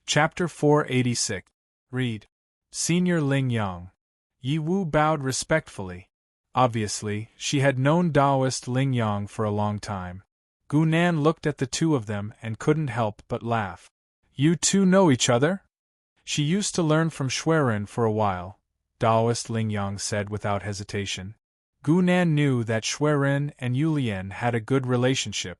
Chapter 486. Read. Senior Ling Yang. Yi Wu bowed respectfully. Obviously, she had known Taoist Ling Yang for a long time. Gu Nan looked at the two of them and couldn't help but laugh. You two know each other? She used to learn from Serene for a while, Taoist Ling Yang said without hesitation. Gu Nan knew that Serene and Yulian had a good relationship.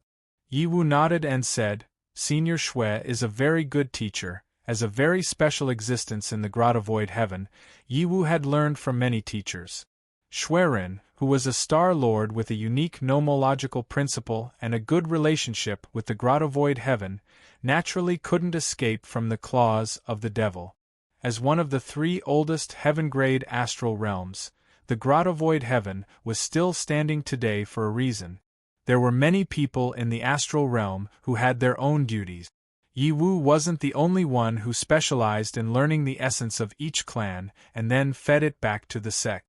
Yi Wu nodded and said, Senior Shui is a very good teacher. As a very special existence in the Grottovoid heaven, Yi Wu had learned from many teachers. Serene, who was a star lord with a unique nomological principle and a good relationship with the Grottovoid heaven, naturally couldn't escape from the claws of the devil. As one of the three oldest heaven-grade astral realms, the Grottovoid heaven was still standing today for a reason. There were many people in the astral realm who had their own duties. Yi Wu wasn't the only one who specialized in learning the essence of each clan and then fed it back to the sect.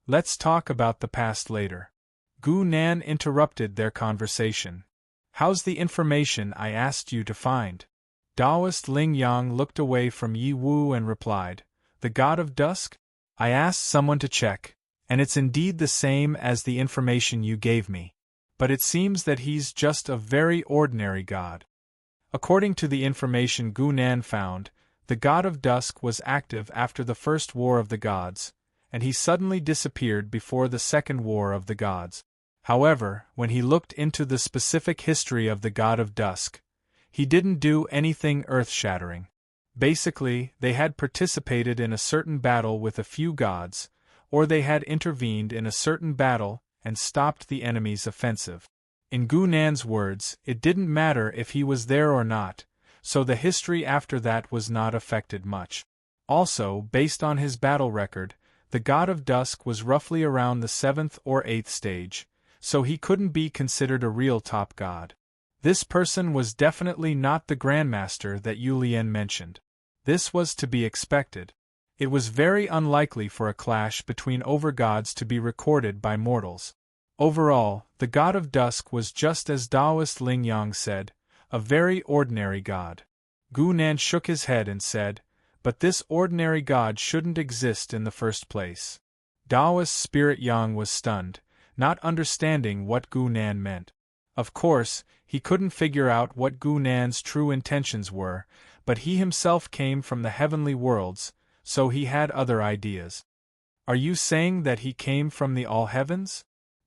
Let's talk about the past later. Gu Nan interrupted their conversation. How's the information I asked you to find? Taoist Ling Yang looked away from Yi Wu and replied, The God of Dusk? I asked someone to check, and it's indeed the same as the information you gave me. But it seems that he's just a very ordinary god. According to the information Gu Nan found, the God of Dusk was active after the First War of the Gods, and he suddenly disappeared before the Second War of the Gods. However, when he looked into the specific history of the God of Dusk, he didn't do anything earth-shattering. Basically, they had participated in a certain battle with a few gods, or they had intervened in a certain battle and stopped the enemy's offensive. In Gu Nan's words, it didn't matter if he was there or not, so the history after that was not affected much. Also, based on his battle record, the God of Dusk was roughly around the 7th or 8th stage, so he couldn't be considered a real top god. This person was definitely not the Grandmaster that Yulian mentioned. This was to be expected. It was very unlikely for a clash between overgods to be recorded by mortals. Overall, the God of Dusk was just as Taoist Ling Yang said, a very ordinary god. Gu Nan shook his head and said, But this ordinary god shouldn't exist in the first place. Taoist Spirit Yang was stunned, not understanding what Gu Nan meant. Of course, he couldn't figure out what Gu Nan's true intentions were, but he himself came from the heavenly worlds, so he had other ideas. Are you saying that he came from the all heavens?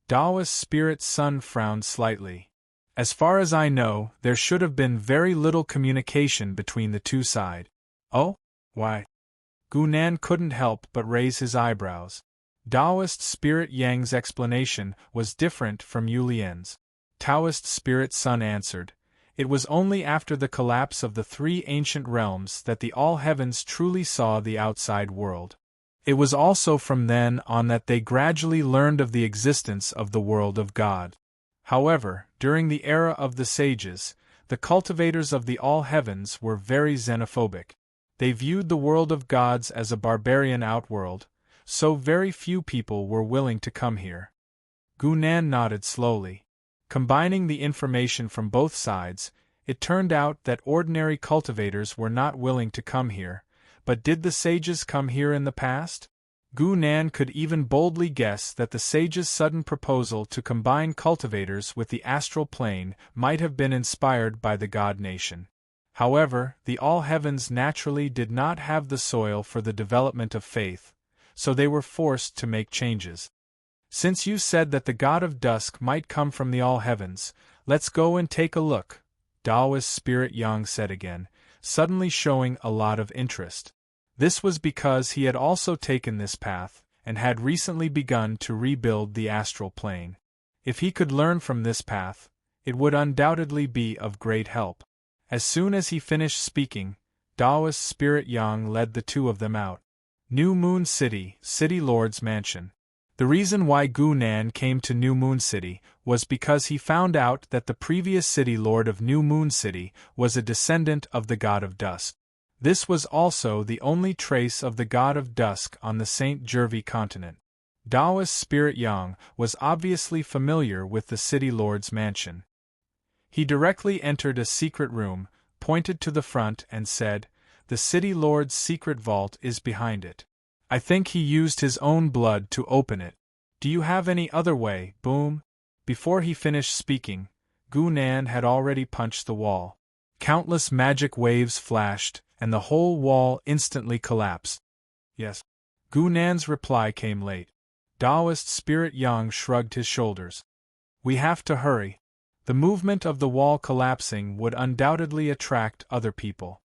Taoist Spirit Sun frowned slightly. As far as I know, there should have been very little communication between the two sides. Oh? Why? Gu Nan couldn't help but raise his eyebrows. Taoist Spirit Yang's explanation was different from Yulian's. Taoist Spirit Sun answered, It was only after the collapse of the three ancient realms that the all heavens truly saw the outside world. It was also from then on that they gradually learned of the existence of the world of God. However, during the era of the sages, the cultivators of the all heavens were very xenophobic. They viewed the world of gods as a barbarian outworld, so very few people were willing to come here. Gu Nan nodded slowly. Combining the information from both sides, it turned out that ordinary cultivators were not willing to come here. But did the sages come here in the past? Gu Nan could even boldly guess that the sages' sudden proposal to combine cultivators with the astral plane might have been inspired by the god nation. However, the all heavens naturally did not have the soil for the development of faith, so they were forced to make changes. Since you said that the God of Dusk might come from the all heavens, let's go and take a look, Taoist Spirit Yang said again, suddenly showing a lot of interest. This was because he had also taken this path, and had recently begun to rebuild the astral plane. If he could learn from this path, it would undoubtedly be of great help. As soon as he finished speaking, Taoist Spirit Yang led the two of them out. New Moon City, City Lord's Mansion. The reason why Gu Nan came to New Moon City was because he found out that the previous City Lord of New Moon City was a descendant of the God of Dusk. This was also the only trace of the God of Dusk on the St. Gervais continent. Taoist Spirit Yang was obviously familiar with the City Lord's mansion. He directly entered a secret room, pointed to the front and said, The City Lord's secret vault is behind it. I think he used his own blood to open it. Do you have any other way, Boom?" Before he finished speaking, Gu Nan had already punched the wall. Countless magic waves flashed, and the whole wall instantly collapsed. "Yes." Gu Nan's reply came late. Taoist Spirit Yang shrugged his shoulders. "We have to hurry. The movement of the wall collapsing would undoubtedly attract other people.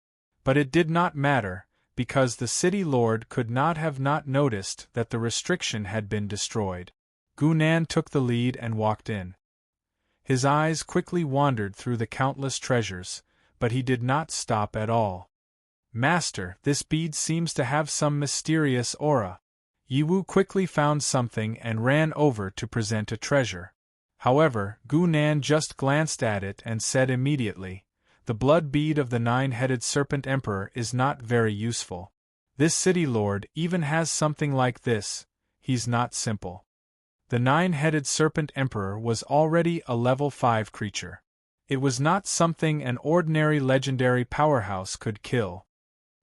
But it did not matter, because the City Lord could not have not noticed that the restriction had been destroyed." Gu Nan took the lead and walked in. His eyes quickly wandered through the countless treasures, but he did not stop at all. "Master, this bead seems to have some mysterious aura." Yi Wu quickly found something and ran over to present a treasure. However, Gu Nan just glanced at it and said immediately, "The blood bead of the nine-headed serpent emperor is not very useful. This City Lord even has something like this, he's not simple." The nine-headed serpent emperor was already a level 5 creature. It was not something an ordinary legendary powerhouse could kill.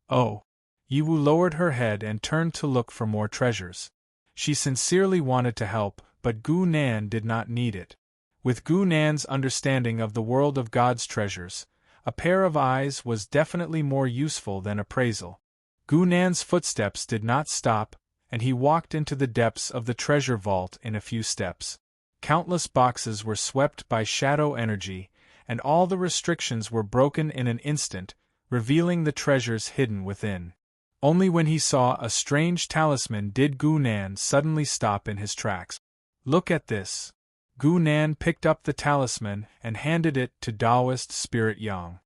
"Oh." Yi Wu lowered her head and turned to look for more treasures. She sincerely wanted to help, but Gu Nan did not need it. With Gu Nan's understanding of the world of God's treasures, a pair of eyes was definitely more useful than appraisal. Gu Nan's footsteps did not stop, and he walked into the depths of the treasure vault in a few steps. Countless boxes were swept by shadow energy, and all the restrictions were broken in an instant, revealing the treasures hidden within. Only when he saw a strange talisman did Gu Nan suddenly stop in his tracks. "Look at this." Gu Nan picked up the talisman and handed it to Taoist Spirit Yang.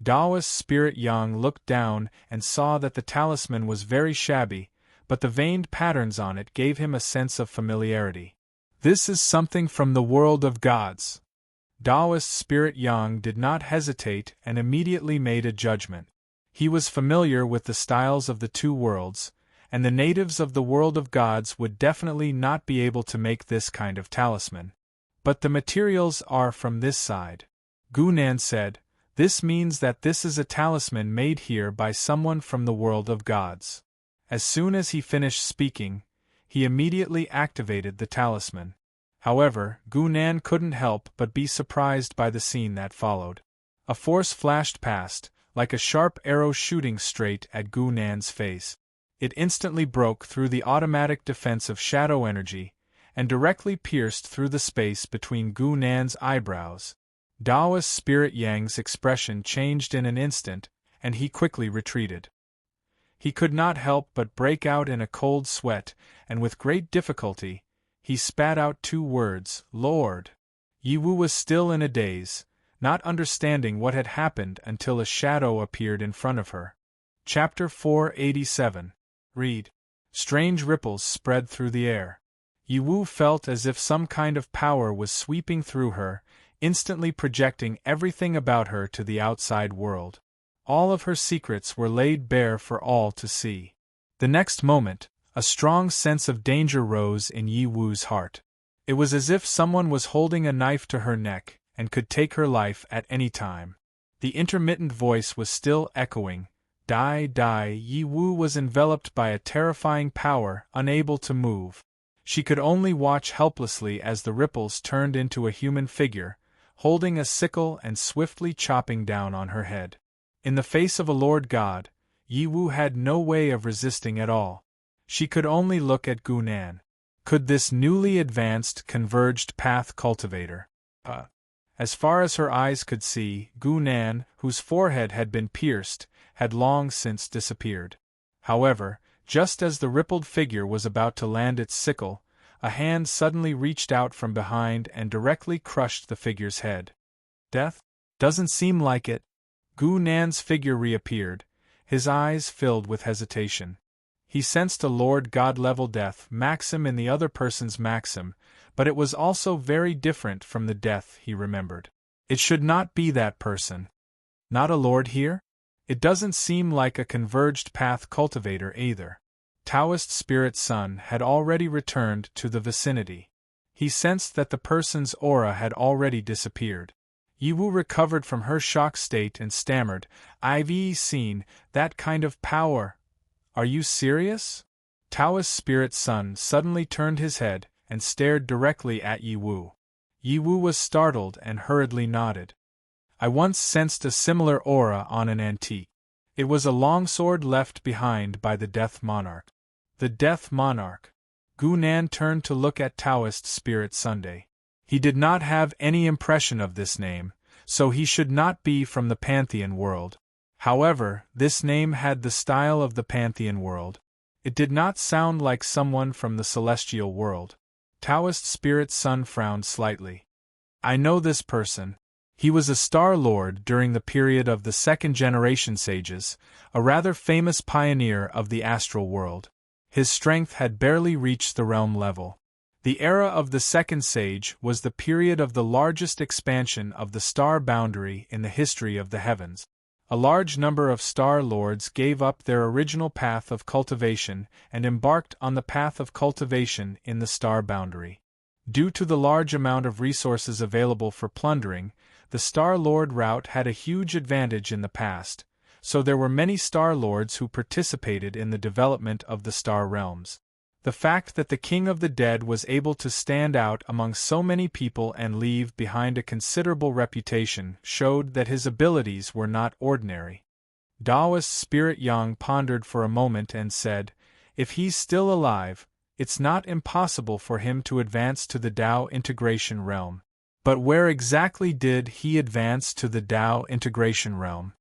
Taoist Spirit Yang looked down and saw that the talisman was very shabby, but the veined patterns on it gave him a sense of familiarity. "This is something from the world of gods." Taoist Spirit Yang did not hesitate and immediately made a judgment. He was familiar with the styles of the two worlds, and the natives of the world of gods would definitely not be able to make this kind of talisman. "But the materials are from this side," Gu Nan said. "This means that this is a talisman made here by someone from the world of gods." As soon as he finished speaking, he immediately activated the talisman. However, Gu Nan couldn't help but be surprised by the scene that followed. A force flashed past, like a sharp arrow shooting straight at Gu Nan's face. It instantly broke through the automatic defense of shadow energy, and directly pierced through the space between Gu Nan's eyebrows. Taoist Spirit Yang's expression changed in an instant, and he quickly retreated. He could not help but break out in a cold sweat, and with great difficulty, he spat out 2 words, "Lord." Yi Wu was still in a daze, not understanding what had happened until a shadow appeared in front of her. Chapter 487. Read. Strange ripples spread through the air. Yi Wu felt as if some kind of power was sweeping through her, instantly projecting everything about her to the outside world. All of her secrets were laid bare for all to see. The next moment, a strong sense of danger rose in Yi Wu's heart. It was as if someone was holding a knife to her neck, and could take her life at any time. The intermittent voice was still echoing, "Die, die." Yi Wu was enveloped by a terrifying power, unable to move. She could only watch helplessly as the ripples turned into a human figure, holding a sickle and swiftly chopping down on her head. In the face of a Lord God, Yi Wu had no way of resisting at all. She could only look at Gu Nan. Could this newly advanced converged path cultivator? As far as her eyes could see, Gu Nan, whose forehead had been pierced, had long since disappeared. However, just as the rippled figure was about to land its sickle, a hand suddenly reached out from behind and directly crushed the figure's head. Death? Doesn't seem like it. Gu Nan's figure reappeared, his eyes filled with hesitation. He sensed a Lord God-level death maxim in the other person's maxim, but it was also very different from the death he remembered. It should not be that person. Not a lord here? It doesn't seem like a converged path cultivator either. Taoist Spirit Sun had already returned to the vicinity. He sensed that the person's aura had already disappeared. Yiwu recovered from her shock state and stammered, "I've seen that kind of power. Are you serious?" Taoist spirit son suddenly turned his head and stared directly at Yiwu. Yiwu was startled and hurriedly nodded. "I once sensed a similar aura on an antique. It was a longsword left behind by the Death Monarch." The Death Monarch. Gu Nan turned to look at Taoist spirit Sunday. He did not have any impression of this name, so he should not be from the Pantheon world. However, this name had the style of the Pantheon world. It did not sound like someone from the celestial world. Taoist spirit son frowned slightly. "I know this person. He was a Star Lord during the period of the second generation sages, a rather famous pioneer of the astral world. His strength had barely reached the realm level. The era of the second sage was the period of the largest expansion of the star boundary in the history of the heavens. A large number of Star Lords gave up their original path of cultivation and embarked on the path of cultivation in the star boundary. Due to the large amount of resources available for plundering, the Star Lord route had a huge advantage in the past, so there were many Star Lords who participated in the development of the star realms. The fact that the King of the Dead was able to stand out among so many people and leave behind a considerable reputation showed that his abilities were not ordinary. Taoist Spirit Yang pondered for a moment and said, "If he's still alive, it's not impossible for him to advance to the Tao integration realm." But where exactly did he advance to the Tao integration realm?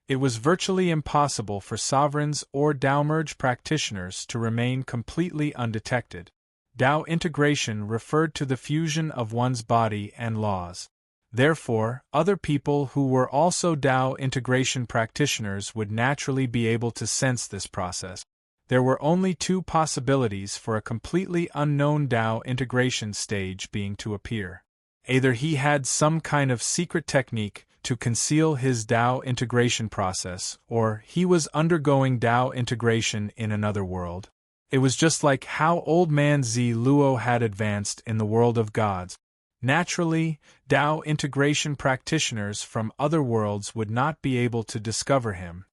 It was virtually impossible for sovereigns or Tao merge practitioners to remain completely undetected. Tao integration referred to the fusion of one's body and laws. Therefore, other people who were also Tao integration practitioners would naturally be able to sense this process. There were only two possibilities for a completely unknown Tao integration stage being to appear. Either he had some kind of secret technique to conceal his Tao integration process, or he was undergoing Tao integration in another world. It was just like how Old Man Zi Luo had advanced in the world of gods. Naturally, Tao integration practitioners from other worlds would not be able to discover him.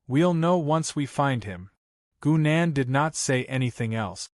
"We'll know once we find him." Gu Nan did not say anything else.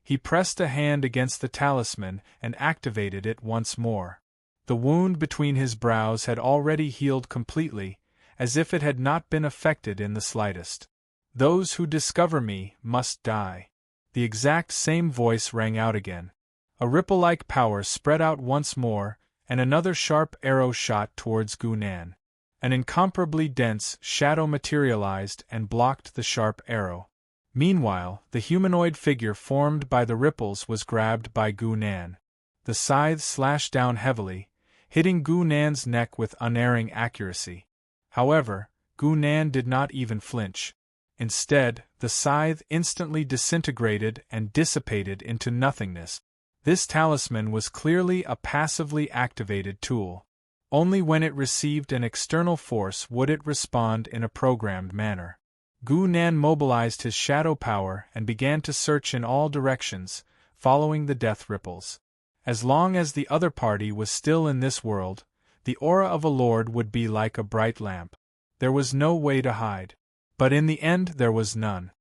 He pressed a hand against the talisman and activated it once more. The wound between his brows had already healed completely, as if it had not been affected in the slightest. "Those who discover me must die." The exact same voice rang out again. A ripple-like power spread out once more, and another sharp arrow shot towards Gu Nan. An incomparably dense shadow materialized and blocked the sharp arrow. Meanwhile, the humanoid figure formed by the ripples was grabbed by Gu Nan. The scythe slashed down heavily, hitting Gu Nan's neck with unerring accuracy. However, Gu Nan did not even flinch. Instead, the scythe instantly disintegrated and dissipated into nothingness. This talisman was clearly a passively activated tool. Only when it received an external force would it respond in a programmed manner. Gu Nan mobilized his shadow power and began to search in all directions, following the death ripples. As long as the other party was still in this world, the aura of a lord would be like a bright lamp. There was no way to hide. But in the end there was none.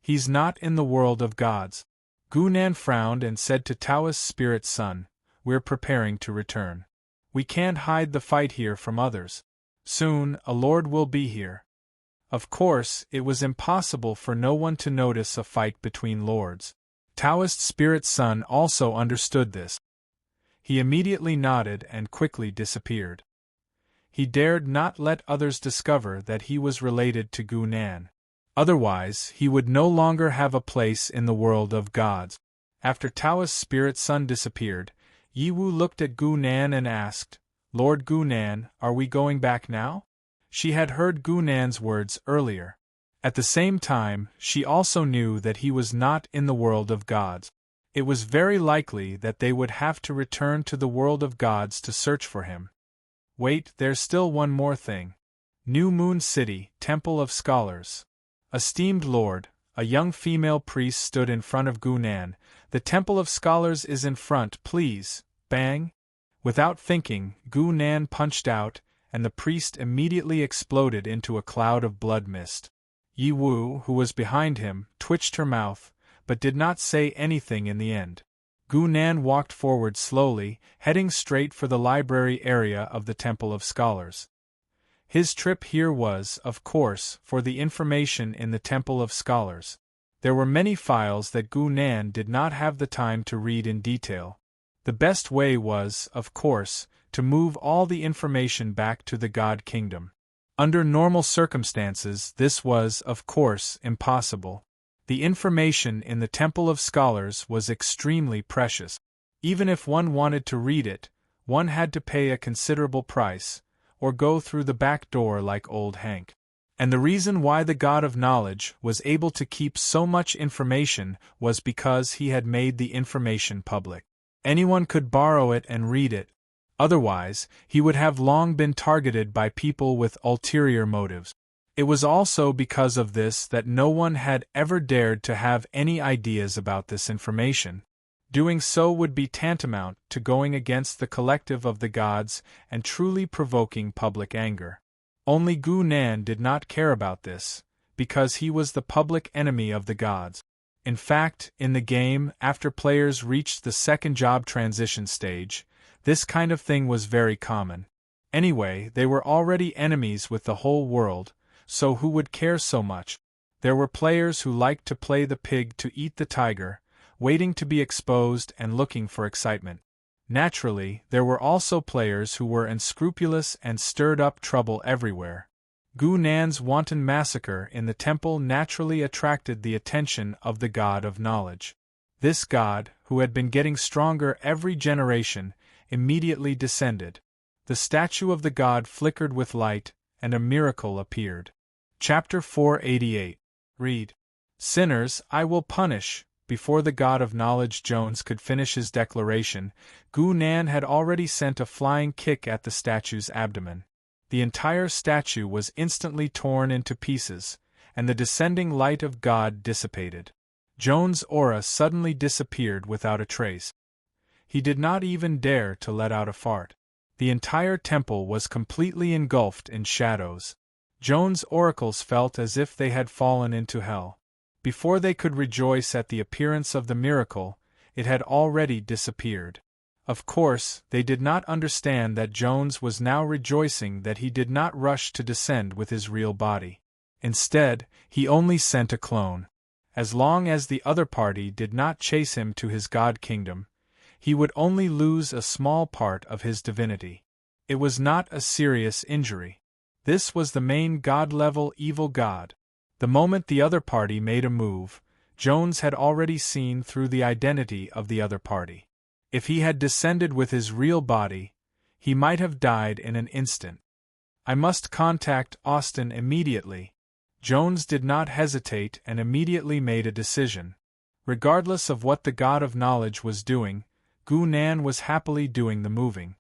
"He's not in the world of gods." Gu Nan frowned and said to Taoist Spirit Son, "We're preparing to return. We can't hide the fight here from others. Soon, a lord will be here." Of course, it was impossible for no one to notice a fight between lords. Taoist Spirit Son also understood this. He immediately nodded and quickly disappeared. He dared not let others discover that he was related to Gu Nan. Otherwise, he would no longer have a place in the world of gods. After Taoist Spirit Son disappeared, Yiwu looked at Gu Nan and asked, "Lord Gu Nan, are we going back now?" She had heard Gu Nan's words earlier. At the same time, she also knew that he was not in the world of gods. It was very likely that they would have to return to the world of gods to search for him. Wait, there's still one more thing. New Moon City, Temple of Scholars. Esteemed Lord, a young female priest stood in front of Gu Nan. "The Temple of Scholars is in front, please." Bang! Without thinking, Gu Nan punched out, and the priest immediately exploded into a cloud of blood mist. Yi Wu, who was behind him, twitched her mouth, but did not say anything in the end. Gu Nan walked forward slowly, heading straight for the library area of the Temple of Scholars. His trip here was, of course, for the information in the Temple of Scholars. There were many files that Gu Nan did not have the time to read in detail. The best way was, of course, to move all the information back to the God Kingdom. Under normal circumstances, this was, of course, impossible. The information in the Temple of Scholars was extremely precious. Even if one wanted to read it, one had to pay a considerable price, or go through the back door like old Hank. And the reason why the God of Knowledge was able to keep so much information was because he had made the information public. Anyone could borrow it and read it. Otherwise, he would have long been targeted by people with ulterior motives. It was also because of this that no one had ever dared to have any ideas about this information. Doing so would be tantamount to going against the collective of the gods and truly provoking public anger. Only Gu Nan did not care about this, because he was the public enemy of the gods. In fact, in the game, after players reached the second job transition stage, this kind of thing was very common. Anyway, they were already enemies with the whole world, so who would care so much? There were players who liked to play the pig to eat the tiger, waiting to be exposed and looking for excitement. Naturally, there were also players who were unscrupulous and stirred up trouble everywhere. Gu Nan's wanton massacre in the temple naturally attracted the attention of the God of Knowledge. This god, who had been getting stronger every generation, immediately descended. The statue of the god flickered with light, and a miracle appeared. Chapter 488. Read. Sinners I will punish. Before the God of Knowledge Jones could finish his declaration, Gu Nan had already sent a flying kick at the statue's abdomen. The entire statue was instantly torn into pieces, and the descending light of God dissipated. Jones' aura suddenly disappeared without a trace. He did not even dare to let out a fart. The entire temple was completely engulfed in shadows. Jones' oracles felt as if they had fallen into hell. Before they could rejoice at the appearance of the miracle, it had already disappeared. Of course, they did not understand that Jones was now rejoicing that he did not rush to descend with his real body. Instead, he only sent a clone. As long as the other party did not chase him to his god kingdom, he would only lose a small part of his divinity. It was not a serious injury. This was the main god-level evil god. The moment the other party made a move, Jones had already seen through the identity of the other party. If he had descended with his real body, he might have died in an instant. I must contact Austin immediately. Jones did not hesitate and immediately made a decision. Regardless of what the God of Knowledge was doing, Gu Nan was happily doing the moving.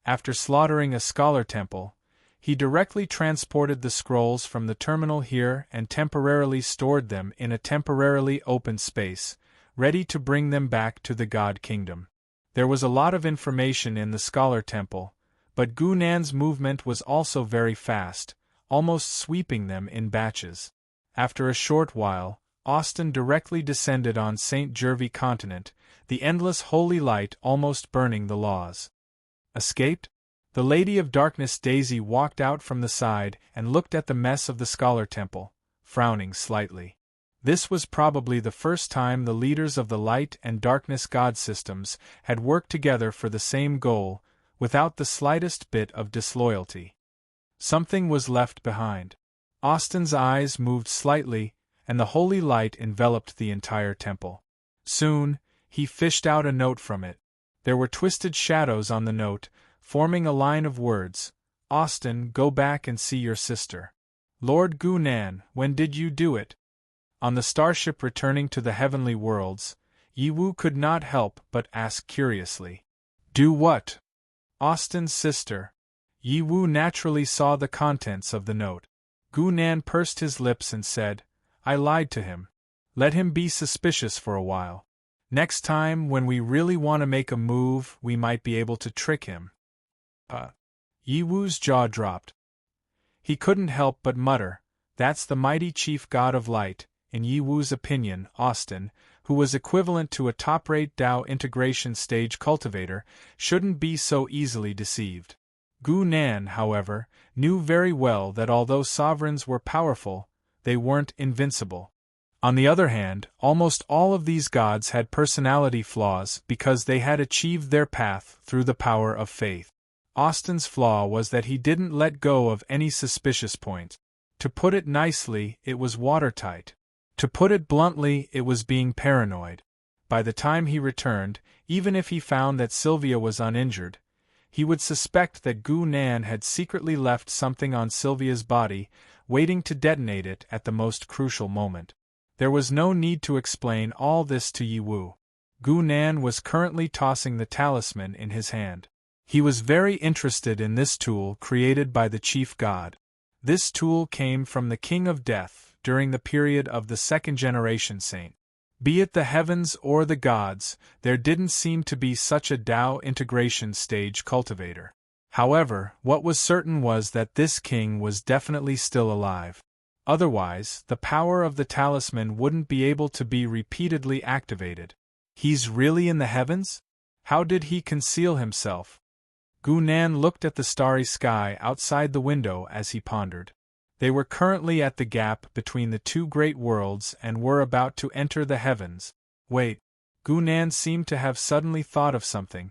After slaughtering a scholar temple, he directly transported the scrolls from the terminal here and temporarily stored them in a temporarily open space, ready to bring them back to the God Kingdom. There was a lot of information in the Scholar Temple, but Gu Nan's movement was also very fast, almost sweeping them in batches. After a short while, Austin directly descended on St. Gervais continent, the endless holy light almost burning the laws. Escaped? The Lady of Darkness Daisy walked out from the side and looked at the mess of the Scholar Temple, frowning slightly. This was probably the first time the leaders of the Light and Darkness God systems had worked together for the same goal, without the slightest bit of disloyalty. Something was left behind. Austin's eyes moved slightly, and the holy light enveloped the entire temple. Soon, he fished out a note from it. There were twisted shadows on the note, forming a line of words. Austin, go back and see your sister. Lord Gu Nan, when did you do it? On the starship returning to the heavenly worlds, Yi Wu could not help but ask curiously. Do what? Austin's sister. Yi Wu naturally saw the contents of the note. Gu Nan pursed his lips and said, I lied to him. Let him be suspicious for a while. Next time, when we really want to make a move, we might be able to trick him. Yi Wu's jaw dropped. He couldn't help but mutter, "That's the mighty chief god of light." In Yi Wu's opinion, Austin, who was equivalent to a top-rate Tao integration stage cultivator, shouldn't be so easily deceived. Gu Nan, however, knew very well that although sovereigns were powerful, they weren't invincible. On the other hand, almost all of these gods had personality flaws because they had achieved their path through the power of faith. Austin's flaw was that he didn't let go of any suspicious point. To put it nicely, it was watertight. To put it bluntly, it was being paranoid. By the time he returned, even if he found that Sylvia was uninjured, he would suspect that Gu Nan had secretly left something on Sylvia's body, waiting to detonate it at the most crucial moment. There was no need to explain all this to Yi Wu. Gu Nan was currently tossing the talisman in his hand. He was very interested in this tool created by the chief god. This tool came from the King of Death during the period of the second-generation saint. Be it the heavens or the gods, there didn't seem to be such a Tao integration stage cultivator. However, what was certain was that this king was definitely still alive. Otherwise, the power of the talisman wouldn't be able to be repeatedly activated. He's really in the heavens? How did he conceal himself? Gu Nan looked at the starry sky outside the window as he pondered. They were currently at the gap between the two great worlds and were about to enter the heavens. Wait. Gu Nan seemed to have suddenly thought of something.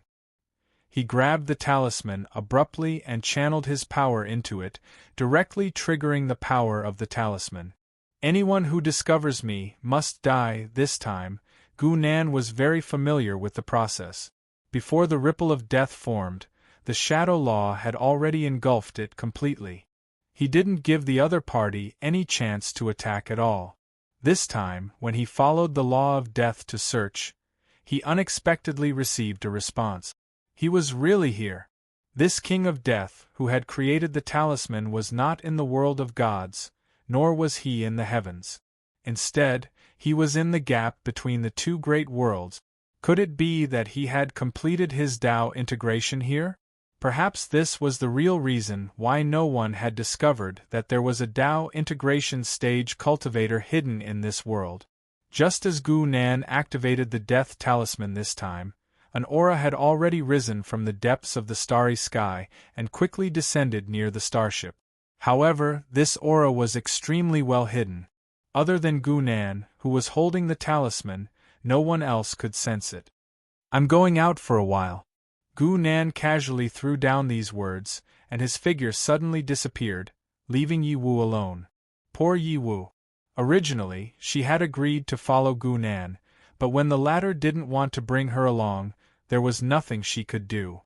He grabbed the talisman abruptly and channeled his power into it, directly triggering the power of the talisman. Anyone who discovers me must die this time. Gu Nan was very familiar with the process. Before the ripple of death formed, the shadow law had already engulfed it completely. He didn't give the other party any chance to attack at all. This time, when he followed the law of death to search, he unexpectedly received a response. He was really here. This king of death, who had created the talisman, was not in the world of gods, nor was he in the heavens. Instead, he was in the gap between the two great worlds. Could it be that he had completed his Tao integration here? Perhaps this was the real reason why no one had discovered that there was a Tao integration stage cultivator hidden in this world. Just as Gu Nan activated the death talisman this time, an aura had already risen from the depths of the starry sky and quickly descended near the starship. However, this aura was extremely well hidden. Other than Gu Nan, who was holding the talisman, no one else could sense it. "I'm going out for a while." Gu Nan casually threw down these words, and his figure suddenly disappeared, leaving Yi Wu alone. Poor Yi Wu. Originally, she had agreed to follow Gu Nan, but when the latter didn't want to bring her along, there was nothing she could do.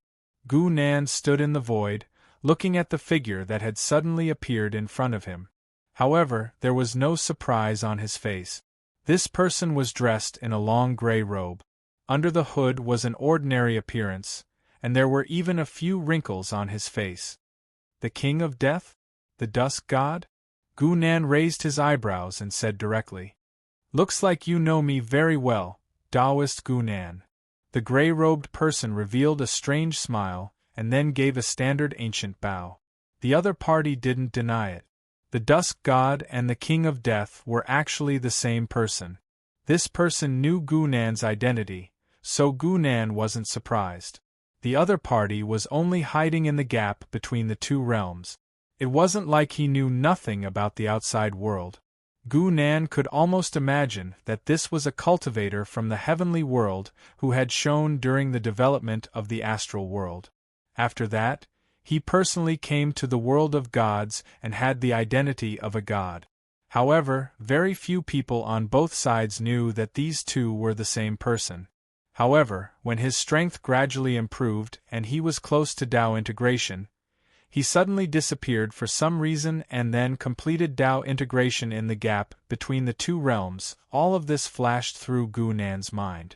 Gu Nan stood in the void, looking at the figure that had suddenly appeared in front of him. However, there was no surprise on his face. This person was dressed in a long gray robe. Under the hood was an ordinary appearance, and there were even a few wrinkles on his face. The King of Death? The Dusk God? Gu Nan raised his eyebrows and said directly, "Looks like you know me very well, Taoist Gu Nan." The gray-robed person revealed a strange smile, and then gave a standard ancient bow. The other party didn't deny it. The Dusk God and the King of Death were actually the same person. This person knew Gu Nan's identity, so Gu Nan wasn't surprised. The other party was only hiding in the gap between the two realms. It wasn't like he knew nothing about the outside world. Gu Nan could almost imagine that this was a cultivator from the heavenly world who had shone during the development of the astral world. After that, he personally came to the world of gods and had the identity of a god. However, very few people on both sides knew that these two were the same person. However, when his strength gradually improved and he was close to Tao integration, he suddenly disappeared for some reason and then completed Tao integration in the gap between the two realms. All of this flashed through Gu Nan's mind.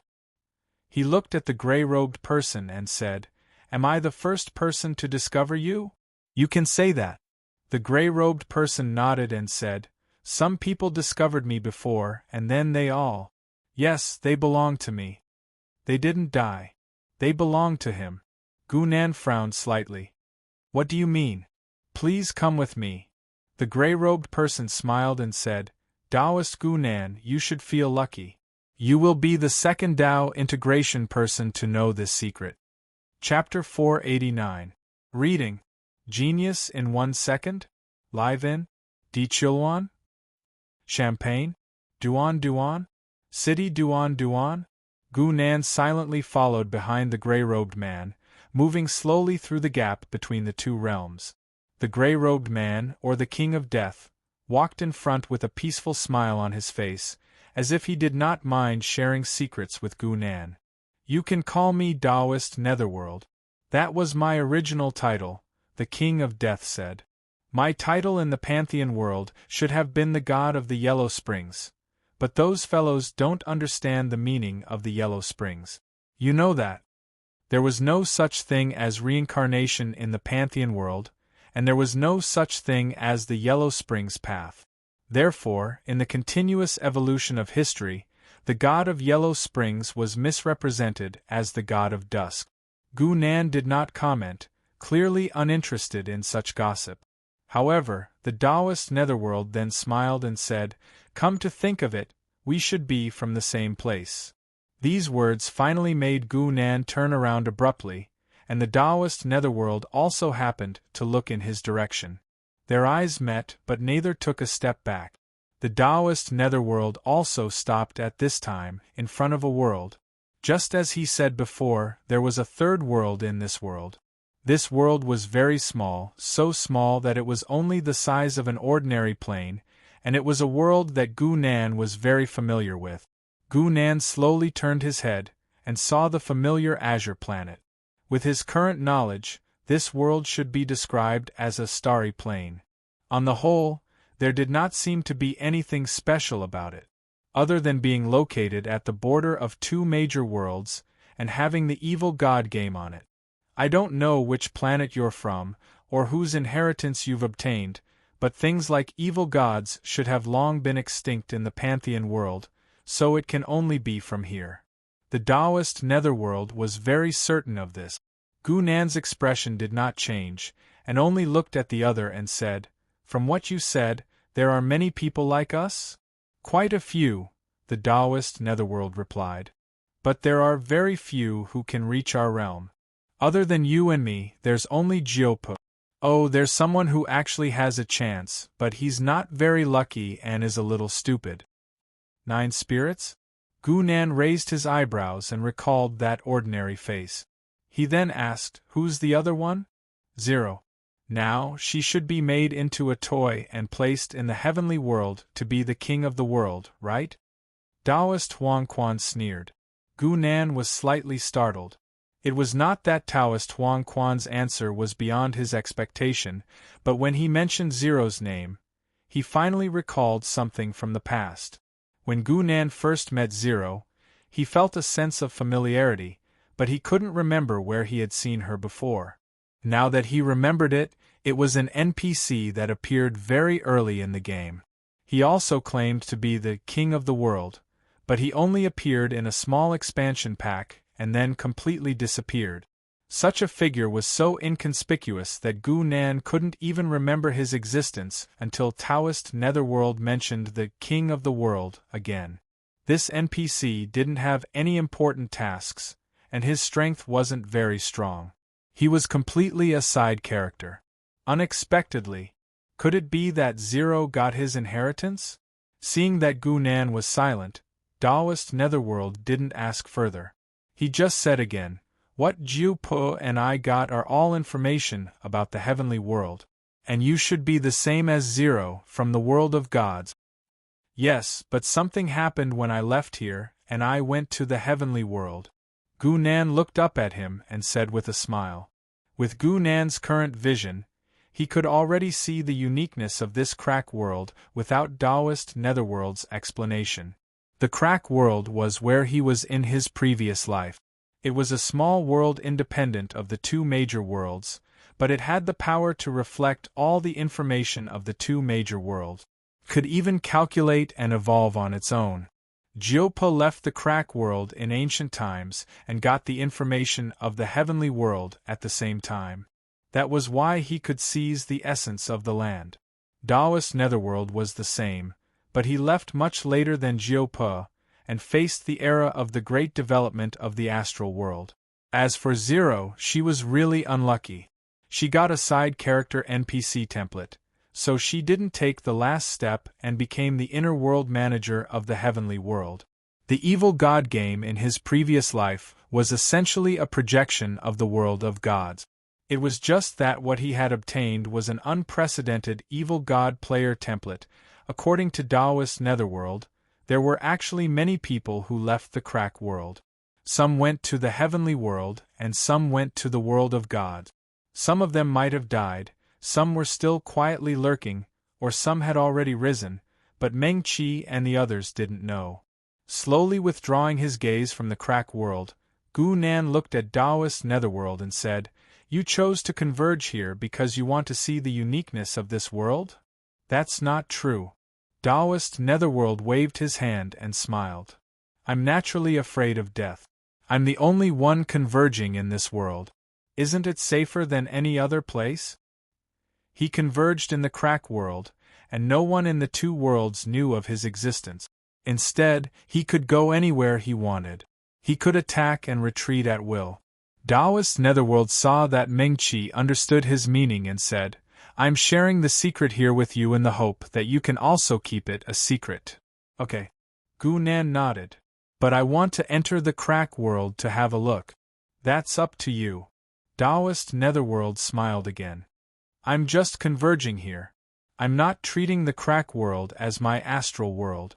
He looked at the gray-robed person and said, "Am I the first person to discover you?" "You can say that." The gray-robed person nodded and said, "Some people discovered me before, and then they all. Yes, they belong to me. They didn't die. They belong to him." Gu Nan frowned slightly. What do you mean? Please come with me. The gray-robed person smiled and said, Taoist Gu Nan, you should feel lucky. You will be the second Tao integration person to know this secret. Chapter 489. Reading. Genius in 1 second? Live in? Di Chilwan? Champagne? Duan Duan? City Duan Duan? Gu Nan silently followed behind the gray-robed man, moving slowly through the gap between the two realms. The gray-robed man, or the King of Death, walked in front with a peaceful smile on his face, as if he did not mind sharing secrets with Gu Nan. You can call me Taoist Netherworld. That was my original title, the King of Death said. My title in the Pantheon world should have been the God of the Yellow Springs. But those fellows don't understand the meaning of the Yellow Springs. You know that. There was no such thing as reincarnation in the Pantheon world, and there was no such thing as the Yellow Springs path. Therefore, in the continuous evolution of history, the God of Yellow Springs was misrepresented as the God of Dusk. Gu Nan did not comment, clearly uninterested in such gossip. However, the Taoist Netherworld then smiled and said, Come to think of it, we should be from the same place. These words finally made Gu Nan turn around abruptly, and the Taoist Netherworld also happened to look in his direction. Their eyes met, but neither took a step back. The Taoist Netherworld also stopped at this time, in front of a world. Just as he said before, there was a third world in this world. This world was very small, so small that it was only the size of an ordinary plane, and it was a world that Gu Nan was very familiar with. Gu Nan slowly turned his head, and saw the familiar azure planet. With his current knowledge, this world should be described as a starry plain. On the whole, there did not seem to be anything special about it, other than being located at the border of two major worlds, and having the evil god game on it. I don't know which planet you're from, or whose inheritance you've obtained, but things like evil gods should have long been extinct in the Pantheon world, so it can only be from here. The Taoist Netherworld was very certain of this. Gu Nan's expression did not change, and only looked at the other and said, From what you said, there are many people like us? Quite a few, the Taoist Netherworld replied. But there are very few who can reach our realm. Other than you and me, there's only Jiupo. Oh, there's someone who actually has a chance, but he's not very lucky and is a little stupid. 9 spirits? Gu Nan raised his eyebrows and recalled that ordinary face. He then asked, Who's the other one? 0. Now, she should be made into a toy and placed in the heavenly world to be the king of the world, right? Taoist Huang Quan sneered. Gu Nan was slightly startled. It was not that Taoist Huang Quan's answer was beyond his expectation, but when he mentioned Zero's name, he finally recalled something from the past. When Gu Nan first met Zero, he felt a sense of familiarity, but he couldn't remember where he had seen her before. Now that he remembered it, it was an NPC that appeared very early in the game. He also claimed to be the king of the world, but he only appeared in a small expansion pack and then completely disappeared. Such a figure was so inconspicuous that Gu Nan couldn't even remember his existence until Taoist Netherworld mentioned the king of the world again. This NPC didn't have any important tasks, and his strength wasn't very strong. He was completely a side character. Unexpectedly, could it be that Zero got his inheritance? Seeing that Gu Nan was silent, Taoist Netherworld didn't ask further. He just said again, What Jiu Po and I got are all information about the heavenly world, and you should be the same as Zero from the world of gods. Yes, but something happened when I left here, and I went to the heavenly world. Gu Nan looked up at him and said with a smile. With Gu Nan's current vision, he could already see the uniqueness of this crack world without Taoist Netherworld's explanation. The crack world was where he was in his previous life. It was a small world independent of the two major worlds, but it had the power to reflect all the information of the two major worlds. Could even calculate and evolve on its own. Jiupa left the crack world in ancient times and got the information of the heavenly world at the same time. That was why he could seize the essence of the land. Taoist Netherworld was the same, but he left much later than Jiu Po, and faced the era of the great development of the astral world. As for Zero, she was really unlucky. She got a side character NPC template, so she didn't take the last step and became the inner world manager of the heavenly world. The evil god game in his previous life was essentially a projection of the world of gods. It was just that what he had obtained was an unprecedented evil god player template. According to Taoist Netherworld, there were actually many people who left the crack world. Some went to the heavenly world, and some went to the world of gods. Some of them might have died, some were still quietly lurking, or some had already risen, but Meng Qi and the others didn't know. Slowly withdrawing his gaze from the crack world, Gu Nan looked at Taoist Netherworld and said, "You chose to converge here because you want to see the uniqueness of this world? That's not true." Taoist Netherworld waved his hand and smiled. "I'm naturally afraid of death. I'm the only one converging in this world. Isn't it safer than any other place?" He converged in the crack world, and no one in the two worlds knew of his existence. Instead, he could go anywhere he wanted. He could attack and retreat at will. Taoist Netherworld saw that Meng Qi understood his meaning and said, "I'm sharing the secret here with you in the hope that you can also keep it a secret." "Okay." Gu Nan nodded. "But I want to enter the crack world to have a look." "That's up to you." Taoist Netherworld smiled again. "I'm just converging here. I'm not treating the crack world as my astral world."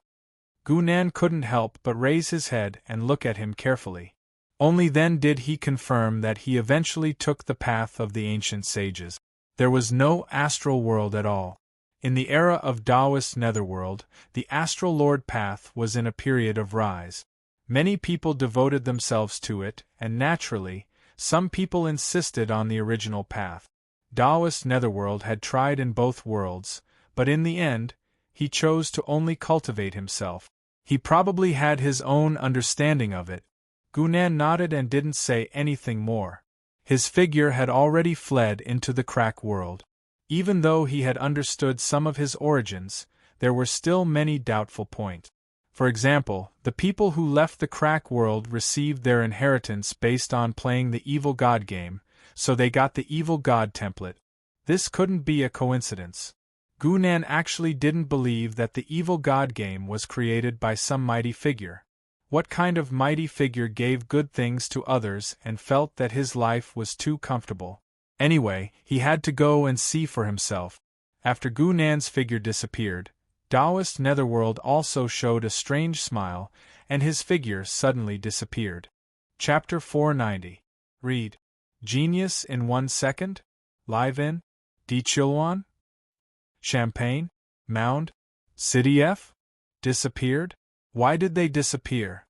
Gu Nan couldn't help but raise his head and look at him carefully. Only then did he confirm that he eventually took the path of the ancient sages. There was no astral world at all. In the era of Taoist Netherworld, the astral lord path was in a period of rise. Many people devoted themselves to it, and naturally, some people insisted on the original path. Taoist Netherworld had tried in both worlds, but in the end, he chose to only cultivate himself. He probably had his own understanding of it. Gu Nan nodded and didn't say anything more. His figure had already fled into the crack world. Even though he had understood some of his origins, there were still many doubtful points. For example, the people who left the crack world received their inheritance based on playing the evil god game, so they got the evil god template. This couldn't be a coincidence. Gu Nan actually didn't believe that the evil god game was created by some mighty figure. What kind of mighty figure gave good things to others and felt that his life was too comfortable? Anyway, he had to go and see for himself. After Gu Nan's figure disappeared, Taoist Netherworld also showed a strange smile, and his figure suddenly disappeared. Chapter 490. Read. Genius in 1 second? Live in? Di Chilwan? Champagne? Mound? City F? Disappeared? Why did they disappear?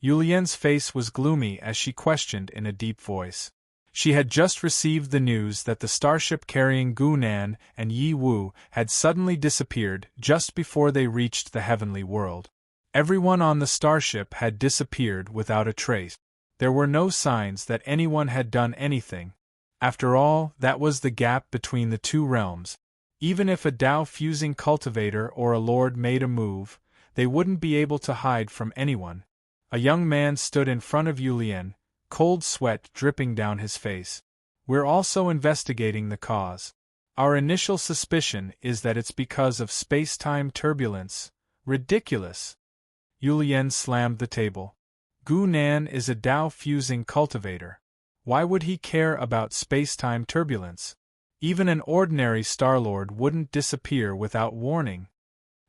Yulian's face was gloomy as she questioned in a deep voice. She had just received the news that the starship carrying Gu Nan and Yi Wu had suddenly disappeared just before they reached the heavenly world. Everyone on the starship had disappeared without a trace. There were no signs that anyone had done anything. After all, that was the gap between the two realms. Even if a Tao-fusing cultivator or a lord made a move, they wouldn't be able to hide from anyone. A young man stood in front of Yulian, cold sweat dripping down his face. "We're also investigating the cause. Our initial suspicion is that it's because of space-time turbulence." "Ridiculous!" Yulian slammed the table. "Gu Nan is a Tao-fusing cultivator. Why would he care about space-time turbulence? Even an ordinary Star-Lord wouldn't disappear without warning.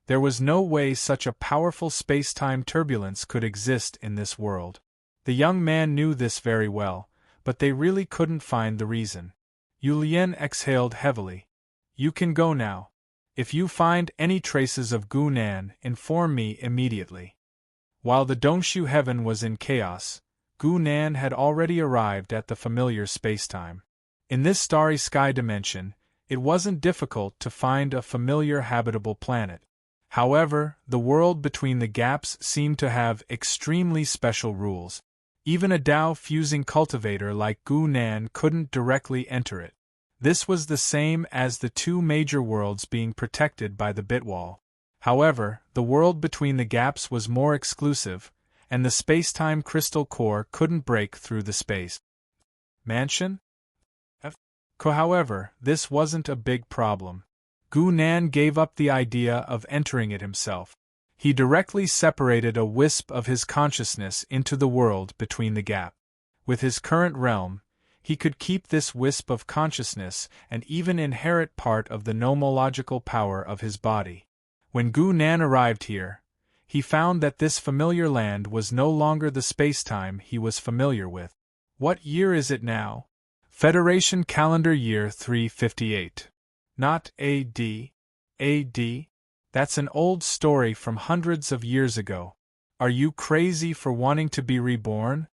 There was no way such a powerful space-time turbulence could exist in this world." The young man knew this very well, but they really couldn't find the reason. Yulian exhaled heavily. "You can go now. If you find any traces of Gu Nan, inform me immediately." While the Dongshu heaven was in chaos, Gu Nan had already arrived at the familiar spacetime. In this starry sky dimension, it wasn't difficult to find a familiar habitable planet. However, the world between the gaps seemed to have extremely special rules. Even a Tao-fusing cultivator like Gu Nan couldn't directly enter it. This was the same as the two major worlds being protected by the bitwall. However, the world between the gaps was more exclusive, and the space-time crystal core couldn't break through the space mansion. However, this wasn't a big problem. Gu Nan gave up the idea of entering it himself. He directly separated a wisp of his consciousness into the world between the gap. With his current realm, he could keep this wisp of consciousness and even inherit part of the nomological power of his body. When Gu Nan arrived here, he found that this familiar land was no longer the space-time he was familiar with. What year is it now? Federation calendar year 358. Not AD. AD? That's an old story from hundreds of years ago. Are you crazy for wanting to be reborn?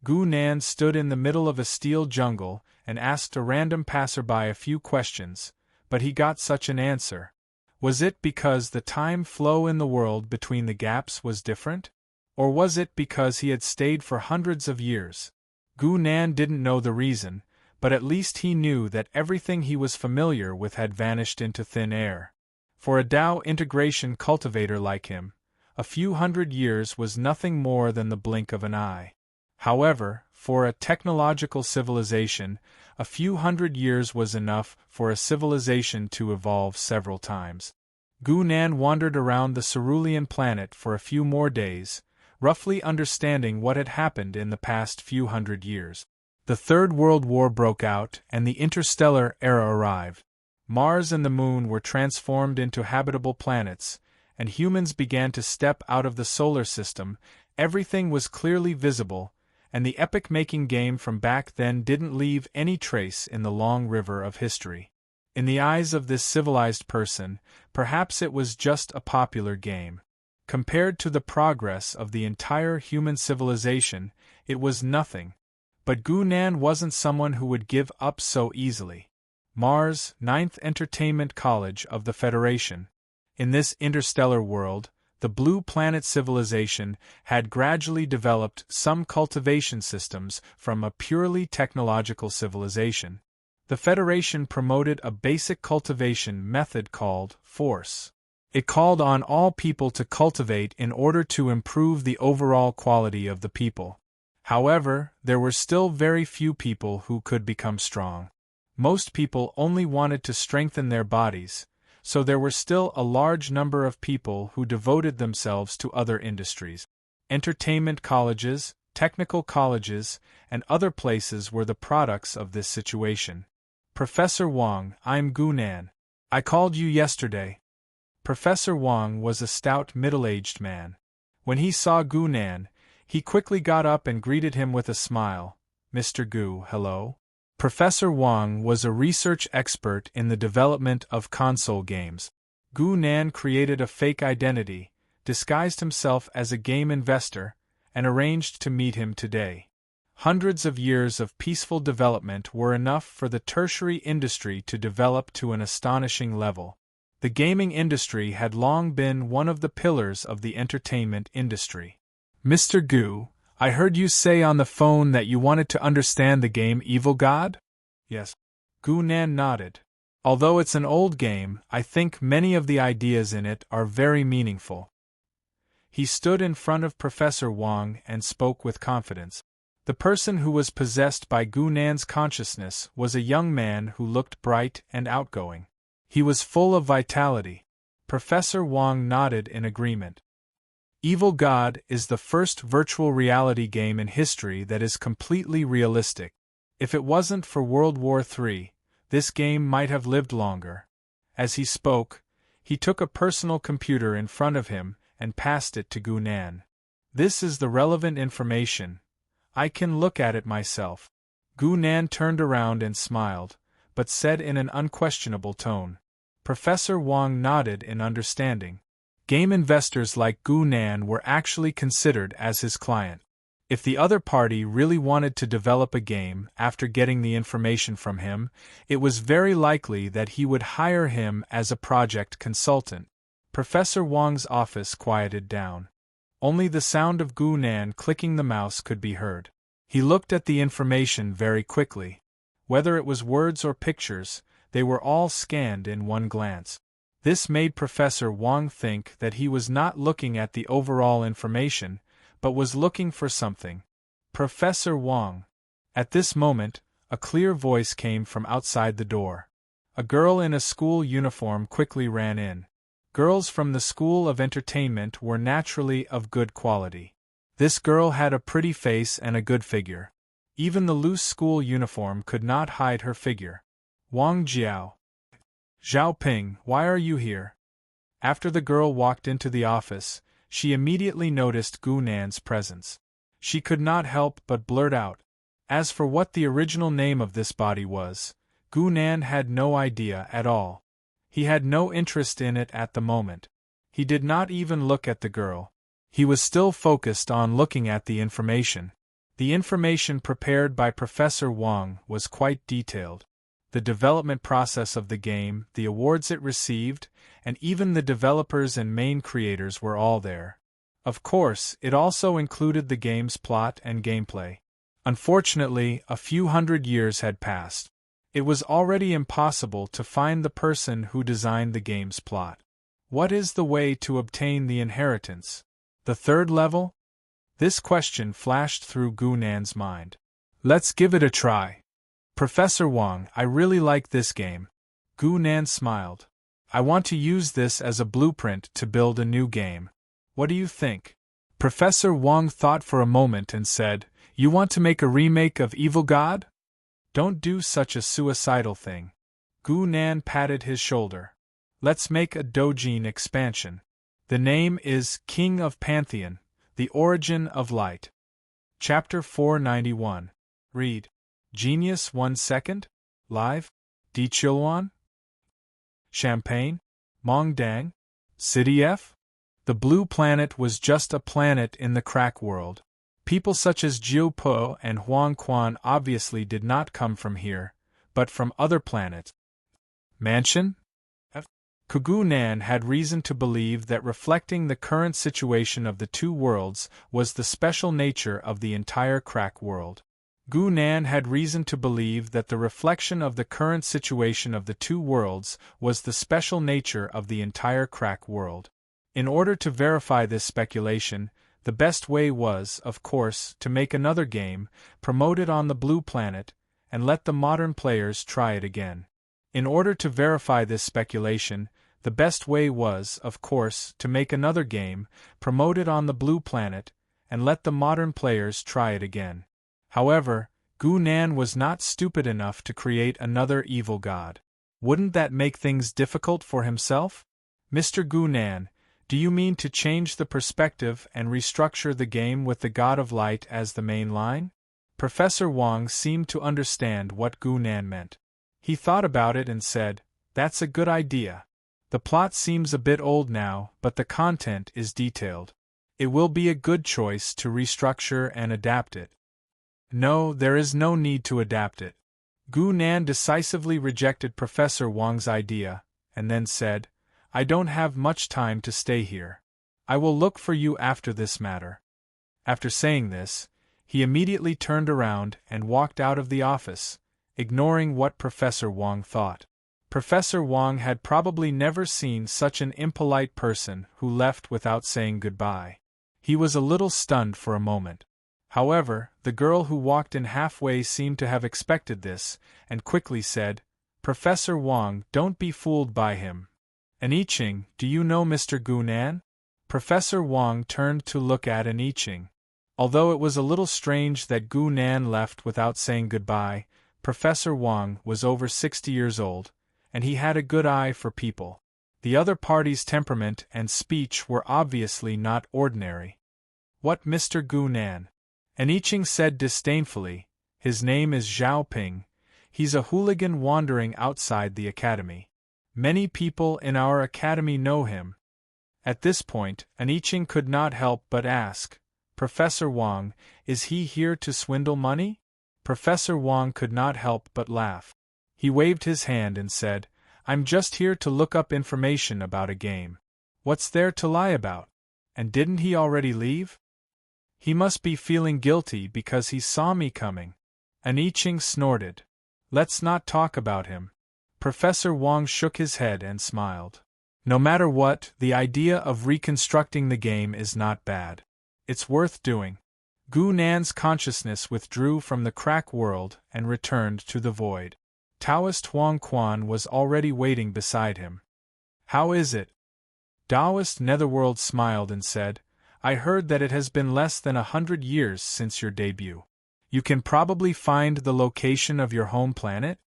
Gu Nan stood in the middle of a steel jungle and asked a random passerby a few questions, but he got such an answer. Was it because the time flow in the world between the gaps was different? Or was it because he had stayed for hundreds of years? Gu Nan didn't know the reason, but at least he knew that everything he was familiar with had vanished into thin air. For a Tao integration cultivator like him, a few hundred years was nothing more than the blink of an eye. However, for a technological civilization, a few hundred years was enough for a civilization to evolve several times. Gu Nan wandered around the cerulean planet for a few more days, roughly understanding what had happened in the past few hundred years. The Third World War broke out and the interstellar era arrived. Mars and the Moon were transformed into habitable planets, and humans began to step out of the solar system. Everything was clearly visible, and the epic-making game from back then didn't leave any trace in the long river of history. In the eyes of this civilized person, perhaps it was just a popular game. Compared to the progress of the entire human civilization, it was nothing. But Gu Nan wasn't someone who would give up so easily. Mars, 9th Entertainment College of the Federation. In this interstellar world, the Blue Planet civilization had gradually developed some cultivation systems from a purely technological civilization. The Federation promoted a basic cultivation method called force. It called on all people to cultivate in order to improve the overall quality of the people. However, there were still very few people who could become strong. Most people only wanted to strengthen their bodies, so there were still a large number of people who devoted themselves to other industries. Entertainment colleges, technical colleges, and other places were the products of this situation. Professor Wang, I'm Gu Nan. I called you yesterday. Professor Wang was a stout middle-aged man. When he saw Gu Nan, he quickly got up and greeted him with a smile. Mr. Gu, hello. Professor Wang was a research expert in the development of console games. Gu Nan created a fake identity, disguised himself as a game investor, and arranged to meet him today. Hundreds of years of peaceful development were enough for the tertiary industry to develop to an astonishing level. The gaming industry had long been one of the pillars of the entertainment industry. Mr. Gu, I heard you say on the phone that you wanted to understand the game Evil God? Yes. Gu Nan nodded. Although it's an old game, I think many of the ideas in it are very meaningful. He stood in front of Professor Wang and spoke with confidence. The person who was possessed by Gu Nan's consciousness was a young man who looked bright and outgoing. He was full of vitality. Professor Wang nodded in agreement. Evil God is the first virtual reality game in history that is completely realistic. If it wasn't for World War III, this game might have lived longer. As he spoke, he took a personal computer in front of him and passed it to Gu Nan. This is the relevant information. I can look at it myself. Gu Nan turned around and smiled, but said in an unquestionable tone. Professor Wang nodded in understanding. Game investors like Gu Nan were actually considered as his client. If the other party really wanted to develop a game after getting the information from him, it was very likely that he would hire him as a project consultant. Professor Wang's office quieted down. Only the sound of Gu Nan clicking the mouse could be heard. He looked at the information very quickly. Whether it was words or pictures, they were all scanned in one glance. This made Professor Wang think that he was not looking at the overall information, but was looking for something. Professor Wang. At this moment, a clear voice came from outside the door. A girl in a school uniform quickly ran in. Girls from the School of Entertainment were naturally of good quality. This girl had a pretty face and a good figure. Even the loose school uniform could not hide her figure. Wang Jiao. Zhao Ping, why are you here? After the girl walked into the office, she immediately noticed Gu Nan's presence. She could not help but blurt out. As for what the original name of this body was, Gu Nan had no idea at all. He had no interest in it at the moment. He did not even look at the girl. He was still focused on looking at the information. The information prepared by Professor Wang was quite detailed. The development process of the game, the awards it received, and even the developers and main creators were all there. Of course, it also included the game's plot and gameplay. Unfortunately, a few hundred years had passed. It was already impossible to find the person who designed the game's plot. What is the way to obtain the inheritance? The third level? This question flashed through Gu Nan's mind. Let's give it a try. Professor Wang, I really like this game. Gu Nan smiled. I want to use this as a blueprint to build a new game. What do you think? Professor Wang thought for a moment and said, You want to make a remake of Evil God? Don't do such a suicidal thing. Gu Nan patted his shoulder. Let's make a doujin expansion. The name is King of Pantheon, The Origin of Light. Chapter 491. Read. Genius 1 second? Live? Di Chiluan? Champagne? Mongdang? City F? The blue planet was just a planet in the crack world. People such as Jiu Po and Huang Quan obviously did not come from here, but from other planets. Mansion? Gu Nan had reason to believe that reflecting the current situation of the two worlds was the special nature of the entire crack world. Gu Nan had reason to believe that the reflection of the current situation of the two worlds was the special nature of the entire crack world. In order to verify this speculation, the best way was, of course, to make another game, promote it on the blue planet, and let the modern players try it again. In order to verify this speculation, the best way was, of course, to make another game, promote it on the blue planet, and let the modern players try it again. However, Gu Nan was not stupid enough to create another evil god. Wouldn't that make things difficult for himself? Mr. Gu Nan, do you mean to change the perspective and restructure the game with the God of Light as the main line? Professor Wang seemed to understand what Gu Nan meant. He thought about it and said, That's a good idea. The plot seems a bit old now, but the content is detailed. It will be a good choice to restructure and adapt it. No, there is no need to adapt it. Gu Nan decisively rejected Professor Wang's idea, and then said, I don't have much time to stay here. I will look for you after this matter. After saying this, he immediately turned around and walked out of the office, ignoring what Professor Wang thought. Professor Wang had probably never seen such an impolite person who left without saying goodbye. He was a little stunned for a moment. However, the girl who walked in halfway seemed to have expected this, and quickly said, Professor Wang, don't be fooled by him. Aniching, do you know Mr. Gu Nan? Professor Wang turned to look at Aniching. Although it was a little strange that Gu Nan left without saying goodbye, Professor Wang was over 60 years old, and he had a good eye for people. The other party's temperament and speech were obviously not ordinary. What Mr. Gu Nan? Aniching said disdainfully, his name is Zhao Ping. He's a hooligan wandering outside the academy. Many people in our academy know him. At this point, Aniching could not help but ask, Professor Wang, is he here to swindle money? Professor Wang could not help but laugh. He waved his hand and said, I'm just here to look up information about a game. What's there to lie about? And didn't he already leave? He must be feeling guilty because he saw me coming. Aniching snorted. Let's not talk about him. Professor Wang shook his head and smiled. No matter what, the idea of reconstructing the game is not bad. It's worth doing. Gu Nan's consciousness withdrew from the crack world and returned to the void. Taoist Huang Quan was already waiting beside him. How is it? Taoist Netherworld smiled and said, I heard that it has been less than 100 years since your debut. You can probably find the location of your home planet?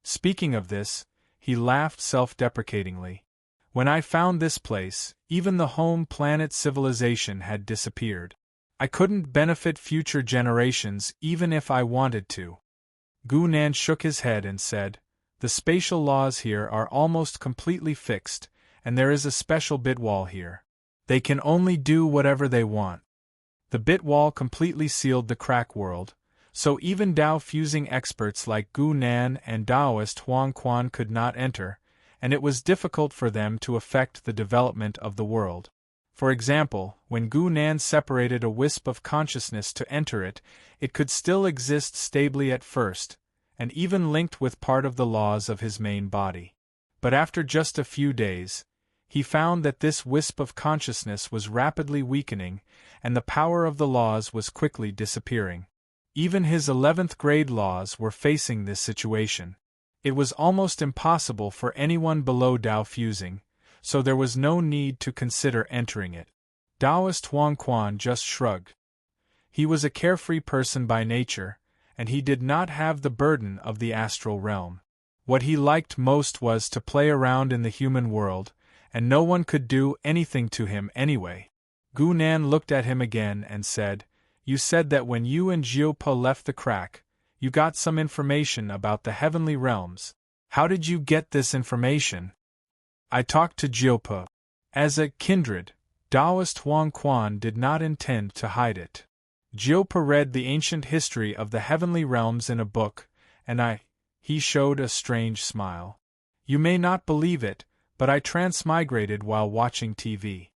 Speaking of this, he laughed self-deprecatingly. When I found this place, even the home planet civilization had disappeared. I couldn't benefit future generations even if I wanted to. Gu Nan shook his head and said, the spatial laws here are almost completely fixed, and there is a special bit wall here. They can only do whatever they want. The bit wall completely sealed the crack world, so even Dao fusing experts like Gu Nan and Taoist Huang Quan could not enter, and it was difficult for them to affect the development of the world. For example, when Gu Nan separated a wisp of consciousness to enter it, it could still exist stably at first, and even linked with part of the laws of his main body. But after just a few days, he found that this wisp of consciousness was rapidly weakening, and the power of the laws was quickly disappearing. Even his 11th grade laws were facing this situation. It was almost impossible for anyone below Dao fusing, so there was no need to consider entering it. Taoist Huang Quan just shrugged. He was a carefree person by nature, and he did not have the burden of the astral realm. What he liked most was to play around in the human world, and no one could do anything to him anyway. Gu Nan looked at him again and said, You said that when you and Jiupa left the crack, you got some information about the heavenly realms. How did you get this information? I talked to Jiupa. As a kindred, Taoist Huang Quan did not intend to hide it. Jiupa read the ancient history of the heavenly realms in a book, and he showed a strange smile. You may not believe it, but I transmigrated while watching TV.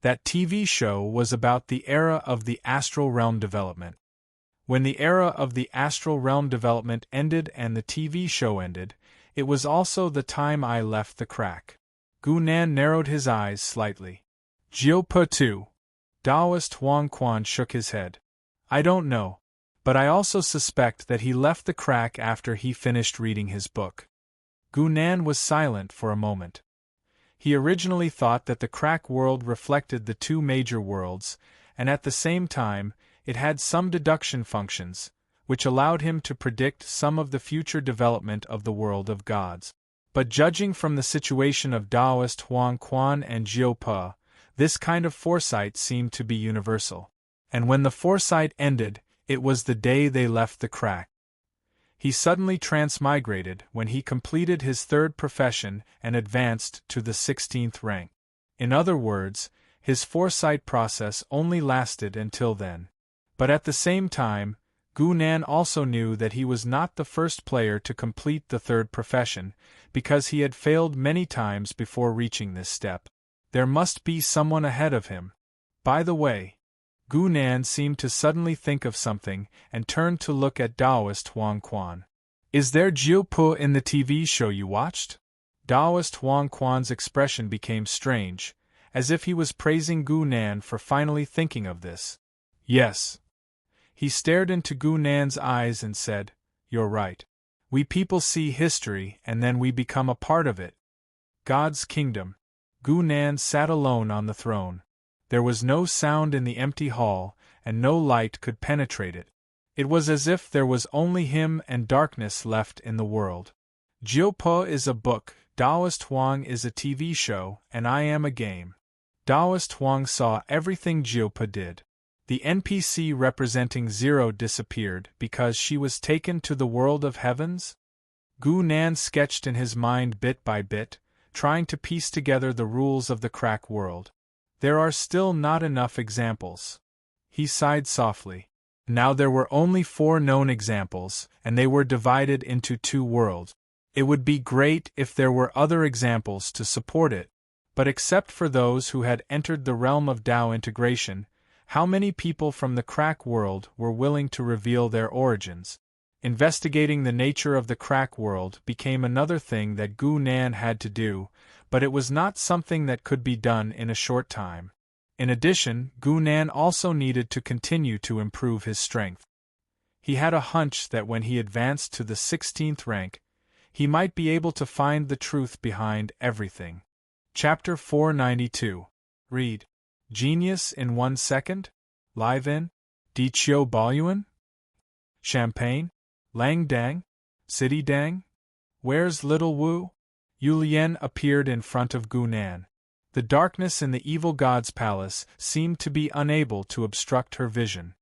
That TV show was about the era of the astral realm development. When the era of the astral realm development ended and the TV show ended, it was also the time I left the crack. Gu Nan narrowed his eyes slightly. Jiupa too. Taoist Huang Quan shook his head. I don't know, but I also suspect that he left the crack after he finished reading his book. Gu Nan was silent for a moment. He originally thought that the crack world reflected the two major worlds, and at the same time, it had some deduction functions, which allowed him to predict some of the future development of the world of gods. But judging from the situation of Taoist Huang Quan and Jiupa, this kind of foresight seemed to be universal. And when the foresight ended, it was the day they left the crack. He suddenly transmigrated when he completed his third profession and advanced to the 16th rank. In other words, his foresight process only lasted until then. But at the same time, Gu Nan also knew that he was not the first player to complete the third profession, because he had failed many times before reaching this step. There must be someone ahead of him. By the way, Gu Nan seemed to suddenly think of something and turned to look at Taoist Huang Quan. Is there Jiupa in the TV show you watched? Taoist Huang Quan's expression became strange, as if he was praising Gu Nan for finally thinking of this. Yes. He stared into Gu Nan's eyes and said, You're right. We people see history and then we become a part of it. God's kingdom. Gu Nan sat alone on the throne. There was no sound in the empty hall, and no light could penetrate it. It was as if there was only him and darkness left in the world. Jiupa is a book, Taoist Huang is a TV show, and I am a game. Taoist Huang saw everything Jiupa did. The NPC representing Zero disappeared because she was taken to the world of heavens? Gu Nan sketched in his mind bit by bit, trying to piece together the rules of the crack world. There are still not enough examples. He sighed softly. Now there were only 4 known examples, and they were divided into 2 worlds. It would be great if there were other examples to support it. But except for those who had entered the realm of Dao integration, how many people from the crack world were willing to reveal their origins? Investigating the nature of the crack world became another thing that Gu Nan had to do, but it was not something that could be done in a short time. In addition, Gu Nan also needed to continue to improve his strength. He had a hunch that when he advanced to the 16th rank, he might be able to find the truth behind everything. Chapter 492. Read. Genius in 1 second? Live in? Di Chiu Baoyuan? Champagne? Lang Dang? City Dang? Where's Little Wu? Yu Lian appeared in front of Gu Nan. The darkness in the evil god's palace seemed to be unable to obstruct her vision.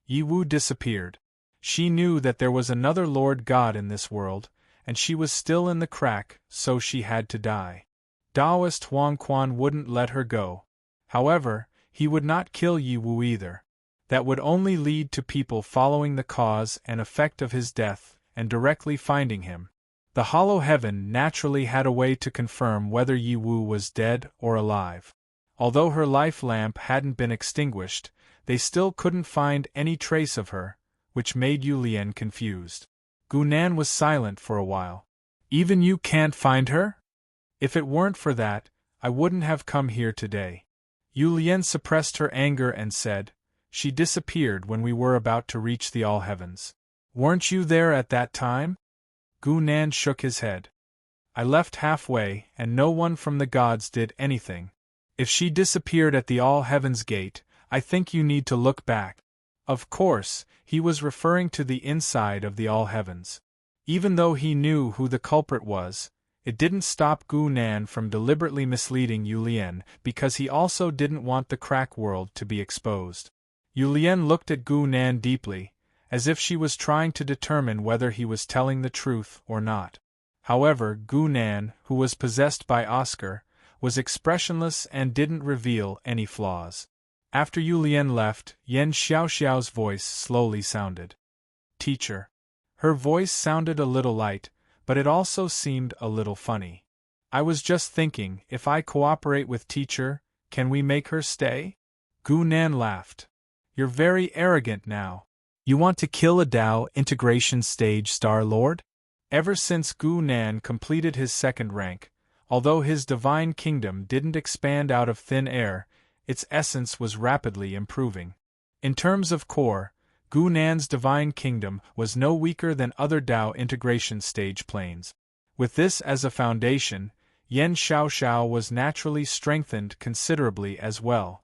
Yi Wu disappeared. She knew that there was another Lord God in this world, and she was still in the crack, so she had to die. Taoist Huang Quan wouldn't let her go. However, he would not kill Yi Wu either. That would only lead to people following the cause and effect of his death and directly finding him. The Hollow Heaven naturally had a way to confirm whether Yi Wu was dead or alive. Although her life lamp hadn't been extinguished, they still couldn't find any trace of her, which made Yu Lian confused. Gu Nan was silent for a while. Even you can't find her? If it weren't for that, I wouldn't have come here today. Yu Lian suppressed her anger and said, She disappeared when we were about to reach the All Heavens. Weren't you there at that time? Gu Nan shook his head. I left halfway, and no one from the gods did anything. If she disappeared at the All Heavens gate, I think you need to look back. Of course, he was referring to the inside of the All Heavens. Even though he knew who the culprit was, it didn't stop Gu Nan from deliberately misleading Yu Lian because he also didn't want the crack world to be exposed. Yu Lian looked at Gu Nan deeply, as if she was trying to determine whether he was telling the truth or not. However, Gu Nan, who was possessed by Oscar, was expressionless and didn't reveal any flaws. After Yu Lian left, Yen Xiaoxiao's voice slowly sounded. Teacher. Her voice sounded a little light, but it also seemed a little funny. I was just thinking, if I cooperate with teacher, can we make her stay? Gu Nan laughed. You're very arrogant now. You want to kill a Dao integration stage Star Lord? Ever since Gu Nan completed his 2nd rank, although his divine kingdom didn't expand out of thin air, its essence was rapidly improving. In terms of core, Gu Nan's divine kingdom was no weaker than other Dao integration stage planes. With this as a foundation, Yen Xiaoxiao was naturally strengthened considerably as well.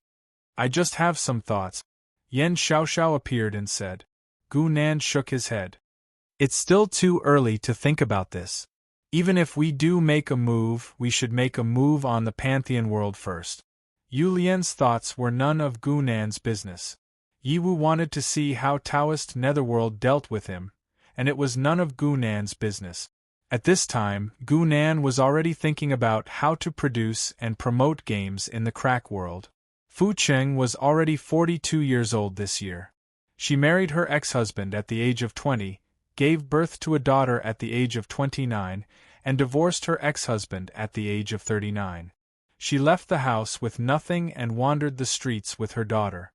I just have some thoughts. Yen Xiaoxiao appeared and said. Gu Nan shook his head. It's still too early to think about this. Even if we do make a move, we should make a move on the Pantheon world first. Yu Lian's thoughts were none of Gu Nan's business. Yi Wu wanted to see how Taoist Netherworld dealt with him, and it was none of Gu Nan's business. At this time, Gu Nan was already thinking about how to produce and promote games in the crack world. Fu Cheng was already 42 years old this year. She married her ex-husband at the age of 20, gave birth to a daughter at the age of 29, and divorced her ex-husband at the age of 39. She left the house with nothing and wandered the streets with her daughter.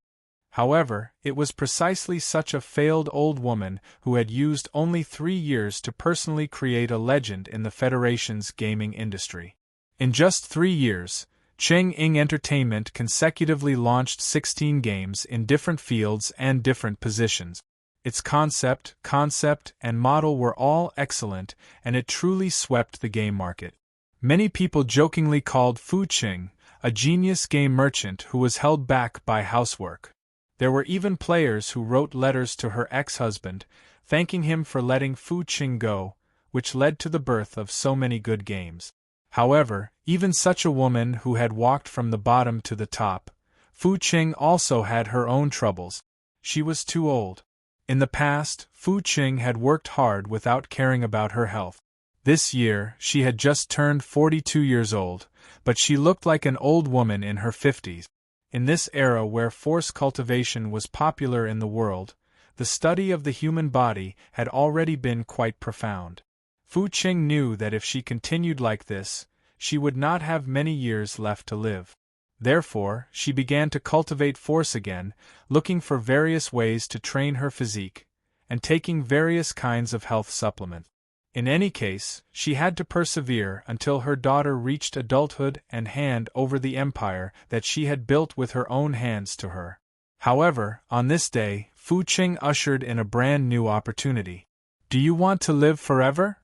However, it was precisely such a failed old woman who had used only 3 years to personally create a legend in the Federation's gaming industry. In just 3 years, Cheng Ying Entertainment consecutively launched 16 games in different fields and different positions. Its concept, and model were all excellent, and it truly swept the game market. Many people jokingly called Fu Qing a genius game merchant who was held back by housework. There were even players who wrote letters to her ex-husband, thanking him for letting Fu Qing go, which led to the birth of so many good games. However, even such a woman who had walked from the bottom to the top, Fu Qing also had her own troubles. She was too old. In the past, Fu Qing had worked hard without caring about her health. This year, she had just turned 42 years old, but she looked like an old woman in her 50s. In this era where force cultivation was popular in the world, the study of the human body had already been quite profound. Fu Qing knew that if she continued like this, she would not have many years left to live. Therefore, she began to cultivate force again, looking for various ways to train her physique, and taking various kinds of health supplements. In any case, she had to persevere until her daughter reached adulthood and hand over the empire that she had built with her own hands to her. However, on this day, Fu Qing ushered in a brand new opportunity. Do you want to live forever?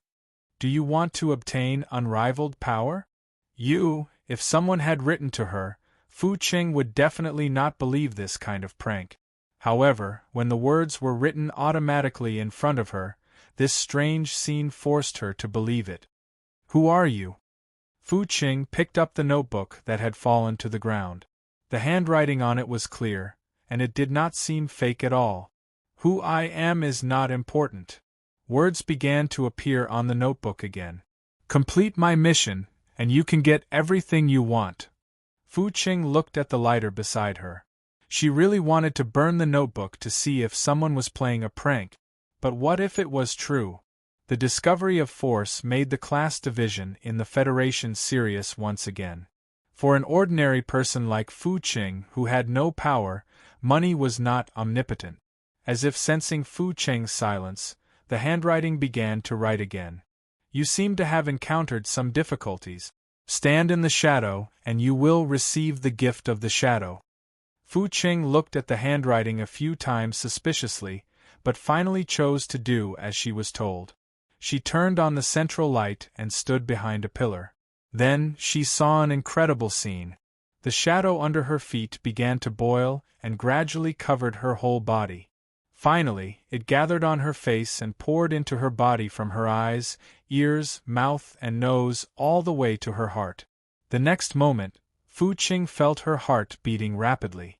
Do you want to obtain unrivaled power? If someone had written to her, Fu Qing would definitely not believe this kind of prank. However, when the words were written automatically in front of her, this strange scene forced her to believe it. Who are you? Fu Qing picked up the notebook that had fallen to the ground. The handwriting on it was clear, and it did not seem fake at all. Who I am is not important. Words began to appear on the notebook again. Complete my mission, and you can get everything you want. Fu Qing looked at the lighter beside her. She really wanted to burn the notebook to see if someone was playing a prank. But what if it was true? The discovery of force made the class division in the Federation serious once again. For an ordinary person like Fu Qing who had no power, money was not omnipotent. As if sensing Fu Qing's silence, the handwriting began to write again. You seem to have encountered some difficulties. Stand in the shadow, and you will receive the gift of the shadow. Fu Qing looked at the handwriting a few times suspiciously, but finally chose to do as she was told. She turned on the central light and stood behind a pillar. Then she saw an incredible scene. The shadow under her feet began to boil and gradually covered her whole body. Finally, it gathered on her face and poured into her body from her eyes, ears, mouth, and nose all the way to her heart. The next moment, Fu Qing felt her heart beating rapidly.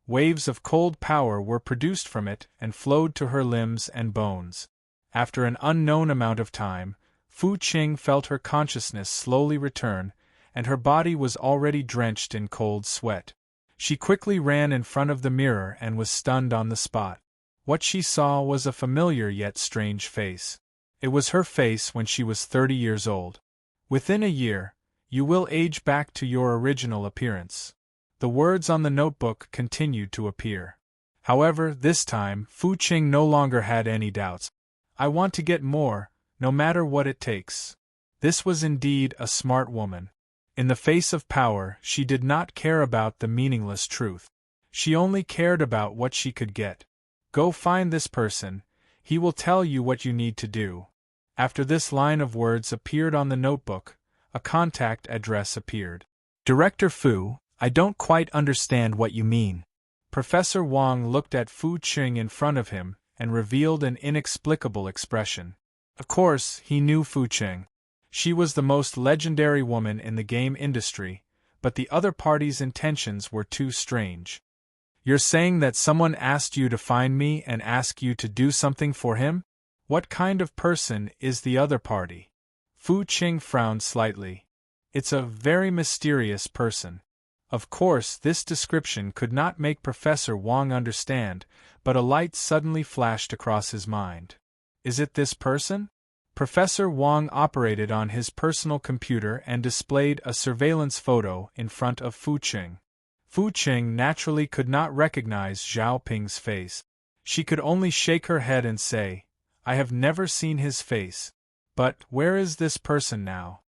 Waves of cold power were produced from it and flowed to her limbs and bones. After an unknown amount of time, Fu Qing felt her consciousness slowly return, and her body was already drenched in cold sweat. She quickly ran in front of the mirror and was stunned on the spot. What she saw was a familiar yet strange face. It was her face when she was 30 years old. Within a year, you will age back to your original appearance. The words on the notebook continued to appear. However, this time, Fu Qing no longer had any doubts. I want to get more, no matter what it takes. This was indeed a smart woman. In the face of power, she did not care about the meaningless truth. She only cared about what she could get. Go find this person, he will tell you what you need to do. After this line of words appeared on the notebook, a contact address appeared. Director Fu, I don't quite understand what you mean. Professor Wang looked at Fu Qing in front of him and revealed an inexplicable expression. Of course, he knew Fu Qing. She was the most legendary woman in the game industry, but the other party's intentions were too strange. You're saying that someone asked you to find me and ask you to do something for him? What kind of person is the other party? Fu Qing frowned slightly. It's a very mysterious person. Of course, this description could not make Professor Wang understand, but a light suddenly flashed across his mind. Is it this person? Professor Wang operated on his personal computer and displayed a surveillance photo in front of Fu Qing. Fu Qing naturally could not recognize Zhao Ping's face. She could only shake her head and say, I have never seen his face. But where is this person now?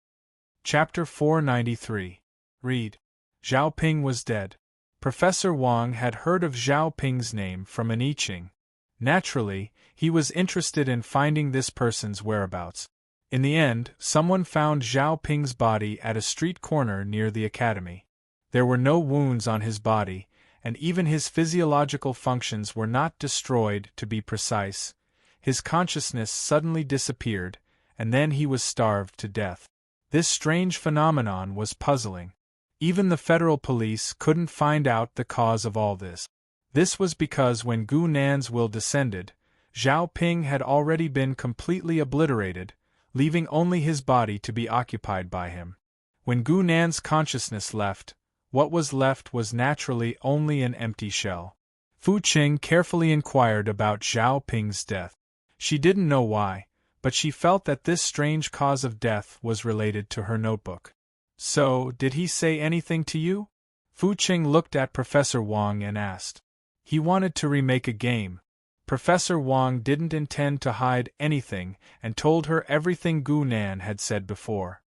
Chapter 493. Read. Zhao Ping was dead. Professor Wang had heard of Zhao Ping's name from an I Ching. Naturally, he was interested in finding this person's whereabouts. In the end, someone found Zhao Ping's body at a street corner near the academy. There were no wounds on his body, and even his physiological functions were not destroyed, to be precise. His consciousness suddenly disappeared, and then he was starved to death. This strange phenomenon was puzzling. Even the federal police couldn't find out the cause of all this. This was because when Gu Nan's will descended, Zhao Ping had already been completely obliterated, leaving only his body to be occupied by him. When Gu Nan's consciousness left, what was left was naturally only an empty shell. Fu Qing carefully inquired about Zhao Ping's death. She didn't know why, but she felt that this strange cause of death was related to her notebook. So, did he say anything to you? Fu Qing looked at Professor Wang and asked. He wanted to remake a game. Professor Wang didn't intend to hide anything and told her everything Gu Nan had said before.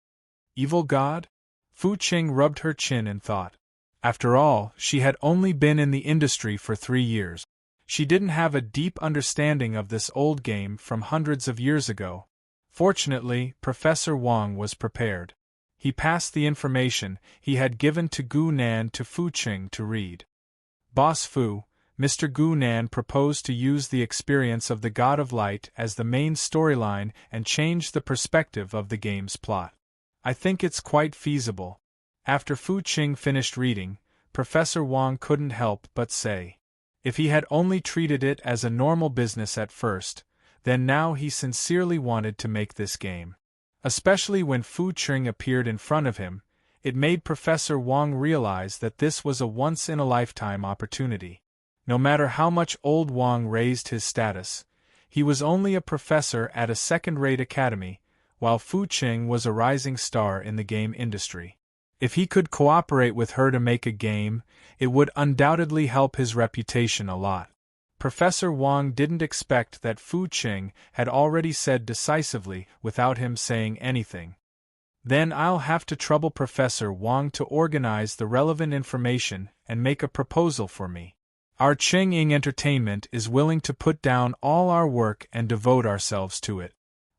Evil god? Fu Qing rubbed her chin in thought. After all, she had only been in the industry for 3 years. She didn't have a deep understanding of this old game from hundreds of years ago. Fortunately, Professor Wang was prepared. He passed the information he had given to Gu Nan to Fu Qing to read. Boss Fu, Mr. Gu Nan proposed to use the experience of the God of Light as the main storyline and change the perspective of the game's plot. I think it's quite feasible. After Fu Qing finished reading, Professor Wang couldn't help but say, if he had only treated it as a normal business at first, then now he sincerely wanted to make this game. Especially when Fu Qing appeared in front of him, it made Professor Wang realize that this was a once-in-a-lifetime opportunity. No matter how much old Wang raised his status, he was only a professor at a second-rate academy, while Fu Qing was a rising star in the game industry. If he could cooperate with her to make a game, it would undoubtedly help his reputation a lot. Professor Wang didn't expect that Fu Qing had already said decisively without him saying anything. Then I'll have to trouble Professor Wang to organize the relevant information and make a proposal for me. Our Cheng-Ying Entertainment is willing to put down all our work and devote ourselves to it.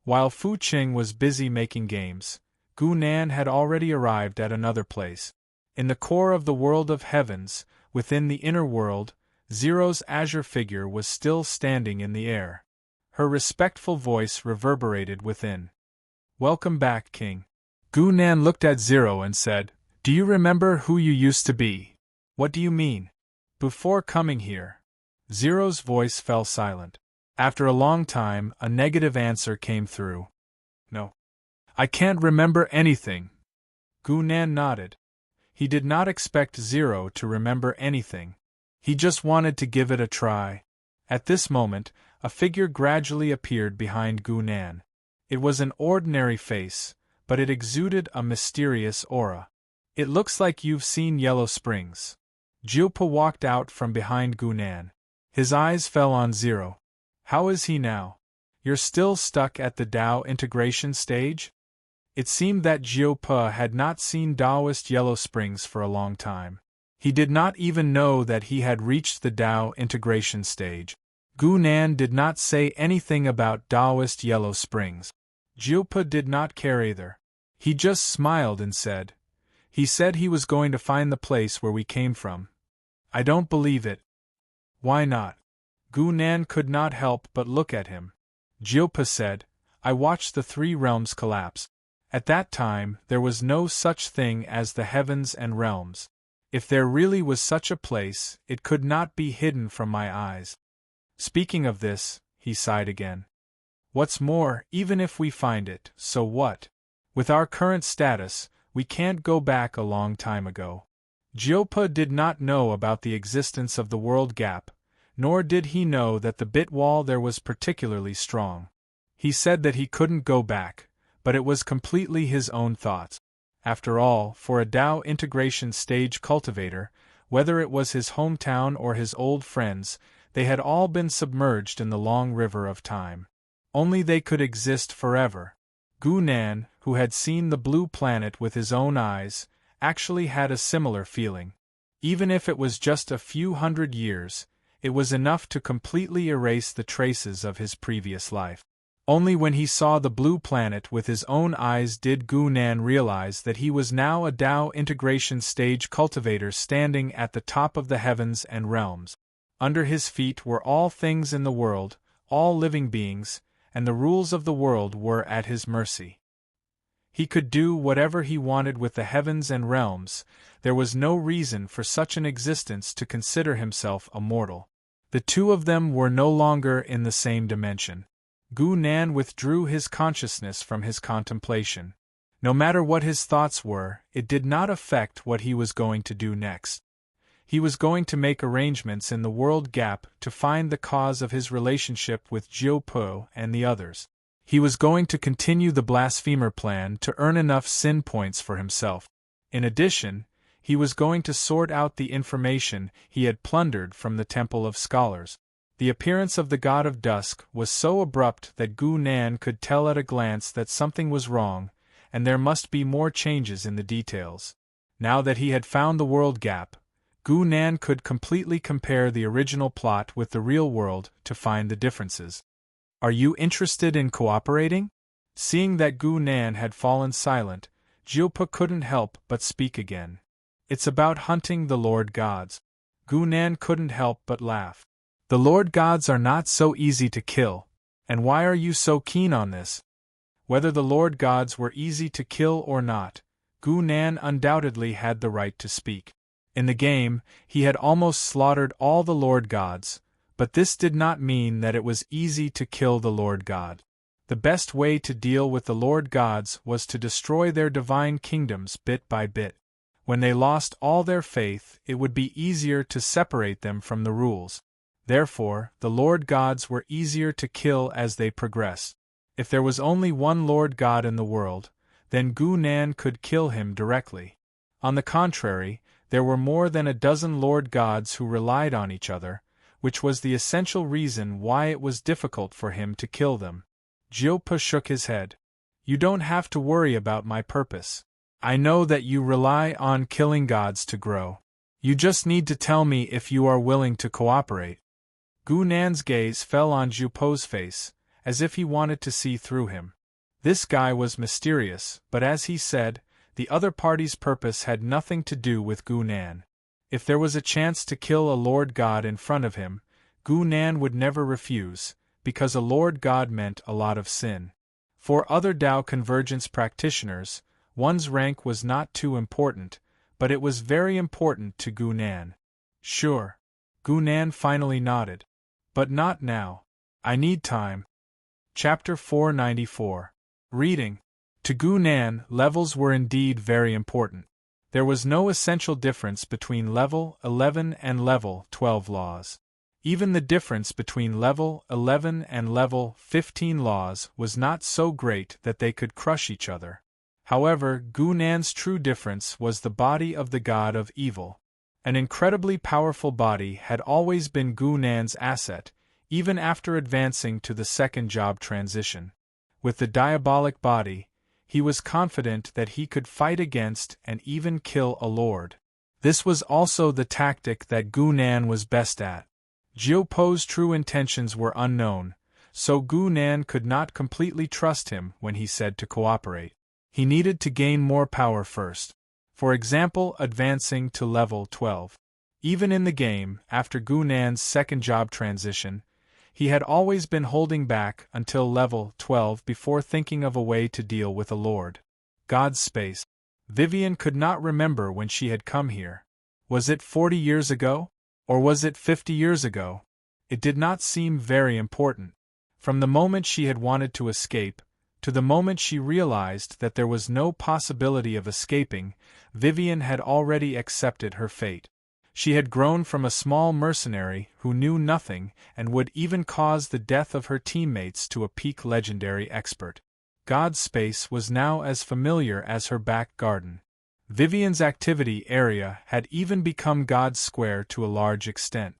While Fu Qing was busy making games, Gu Nan had already arrived at another place. In the core of the world of heavens, within the inner world, Zero's azure figure was still standing in the air. Her respectful voice reverberated within. Welcome back, King. Gu Nan looked at Zero and said, Do you remember who you used to be? What do you mean? Before coming here. Zero's voice fell silent. After a long time, a negative answer came through. No. I can't remember anything. Gu Nan nodded. He did not expect Zero to remember anything. He just wanted to give it a try. At this moment, a figure gradually appeared behind Gu Nan. It was an ordinary face, but it exuded a mysterious aura. It looks like you've seen Yellow Springs. Jiupa walked out from behind Gu Nan. His eyes fell on Zero. How is he now? You're still stuck at the Dao integration stage? It seemed that Jiupa had not seen Taoist Yellow Springs for a long time. He did not even know that he had reached the Dao integration stage. Gu Nan did not say anything about Taoist Yellow Springs. Jiupa did not care either. He just smiled and said, He said he was going to find the place where we came from. I don't believe it. Why not? Gu Nan could not help but look at him. Jiupa said, I watched the 3 realms collapse. At that time, there was no such thing as the heavens and realms. If there really was such a place, it could not be hidden from my eyes. Speaking of this, he sighed again. What's more, even if we find it, so what? With our current status, we can't go back a long time ago. Jiupa did not know about the existence of the world gap, nor did he know that the bit wall there was particularly strong. He said that he couldn't go back, but it was completely his own thoughts. After all, for a Dao integration stage cultivator, whether it was his hometown or his old friends, they had all been submerged in the long river of time. Only they could exist forever. Gu Nan, who had seen the blue planet with his own eyes, actually had a similar feeling. Even if it was just a few hundred years, it was enough to completely erase the traces of his previous life. Only when he saw the blue planet with his own eyes did Gu Nan realize that he was now a Dao integration stage cultivator standing at the top of the heavens and realms. Under his feet were all things in the world, all living beings, and the rules of the world were at his mercy. He could do whatever he wanted with the heavens and realms. There was no reason for such an existence to consider himself a mortal. The two of them were no longer in the same dimension. Gu Nan withdrew his consciousness from his contemplation. No matter what his thoughts were, it did not affect what he was going to do next. He was going to make arrangements in the world gap to find the cause of his relationship with Jiupa and the others. He was going to continue the blasphemer plan to earn enough sin points for himself. In addition, he was going to sort out the information he had plundered from the Temple of Scholars. The appearance of the god of dusk was so abrupt that Gu Nan could tell at a glance that something was wrong, and there must be more changes in the details. Now that he had found the world gap, Gu Nan could completely compare the original plot with the real world to find the differences. Are you interested in cooperating? Seeing that Gu Nan had fallen silent, Jiupa couldn't help but speak again. It's about hunting the Lord Gods. Gu Nan couldn't help but laugh. The Lord Gods are not so easy to kill, and why are you so keen on this? Whether the Lord Gods were easy to kill or not, Gu Nan undoubtedly had the right to speak. In the game, he had almost slaughtered all the Lord Gods, but this did not mean that it was easy to kill the Lord God. The best way to deal with the Lord Gods was to destroy their divine kingdoms bit by bit. When they lost all their faith, it would be easier to separate them from the rules. Therefore, the Lord Gods were easier to kill as they progressed. If there was only one Lord God in the world, then Gu Nan could kill him directly. On the contrary, there were more than a dozen Lord Gods who relied on each other, which was the essential reason why it was difficult for him to kill them. Jiupa shook his head. You don't have to worry about my purpose. I know that you rely on killing gods to grow. You just need to tell me if you are willing to cooperate. Gu Nan's gaze fell on Jiupa's face, as if he wanted to see through him. This guy was mysterious, but as he said, the other party's purpose had nothing to do with Gu Nan. If there was a chance to kill a Lord God in front of him, Gu Nan would never refuse, because a Lord God meant a lot of sin. For other Tao convergence practitioners, one's rank was not too important, but it was very important to Gu Nan. Sure. Gu Nan finally nodded. But not now. I need time. Chapter 494. Reading. To Gu Nan, levels were indeed very important. There was no essential difference between level 11 and level 12 laws. Even the difference between level 11 and level 15 laws was not so great that they could crush each other. However, Gu Nan's true difference was the body of the god of evil. An incredibly powerful body had always been Gu Nan's asset, even after advancing to the second job transition. With the diabolic body, he was confident that he could fight against and even kill a lord. This was also the tactic that Gu Nan was best at. Jiupa's true intentions were unknown, so Gu Nan could not completely trust him when he said to cooperate. He needed to gain more power first. For example, advancing to level 12. Even in the game, after Gu Nan's second job transition, he had always been holding back until level 12 before thinking of a way to deal with a Lord God's space. Vivian could not remember when she had come here. Was it 40 years ago? Or was it 50 years ago? It did not seem very important. From the moment she had wanted to escape, to the moment she realized that there was no possibility of escaping, Vivian had already accepted her fate. She had grown from a small mercenary who knew nothing and would even cause the death of her teammates to a peak legendary expert. God's space was now as familiar as her back garden. Vivian's activity area had even become God's square to a large extent.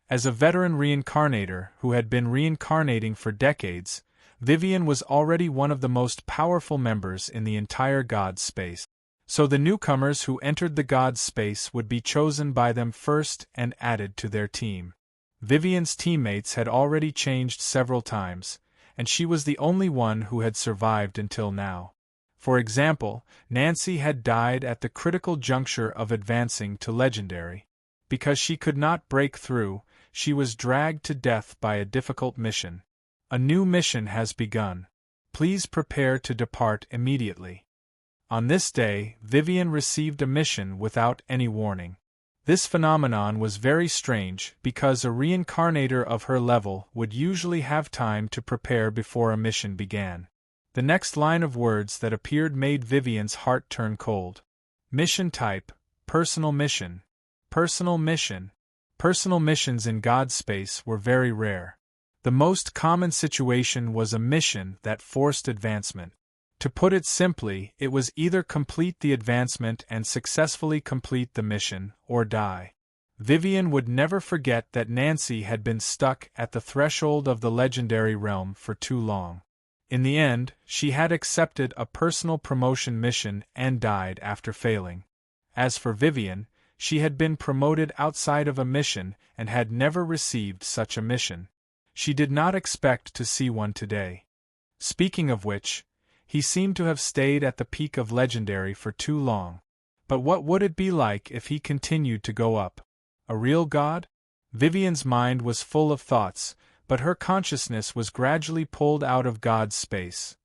As a veteran reincarnator who had been reincarnating for decades, Vivian was already one of the most powerful members in the entire God's space. So the newcomers who entered the God's space would be chosen by them first and added to their team. Vivian's teammates had already changed several times, and she was the only one who had survived until now. For example, Nancy had died at the critical juncture of advancing to legendary. Because she could not break through, she was dragged to death by a difficult mission. A new mission has begun. Please prepare to depart immediately. On this day, Vivian received a mission without any warning. This phenomenon was very strange because a reincarnator of her level would usually have time to prepare before a mission began. The next line of words that appeared made Vivian's heart turn cold. Mission type: personal mission. Personal mission. Personal missions in God's space were very rare. The most common situation was a mission that forced advancement. To put it simply, it was either complete the advancement and successfully complete the mission, or die. Vivian would never forget that Nancy had been stuck at the threshold of the legendary realm for too long. In the end, she had accepted a personal promotion mission and died after failing. As for Vivian, she had been promoted outside of a mission and had never received such a mission. She did not expect to see one today. Speaking of which, he seemed to have stayed at the peak of legendary for too long. But what would it be like if he continued to go up? A real god? Vivian's mind was full of thoughts, but her consciousness was gradually pulled out of God's space.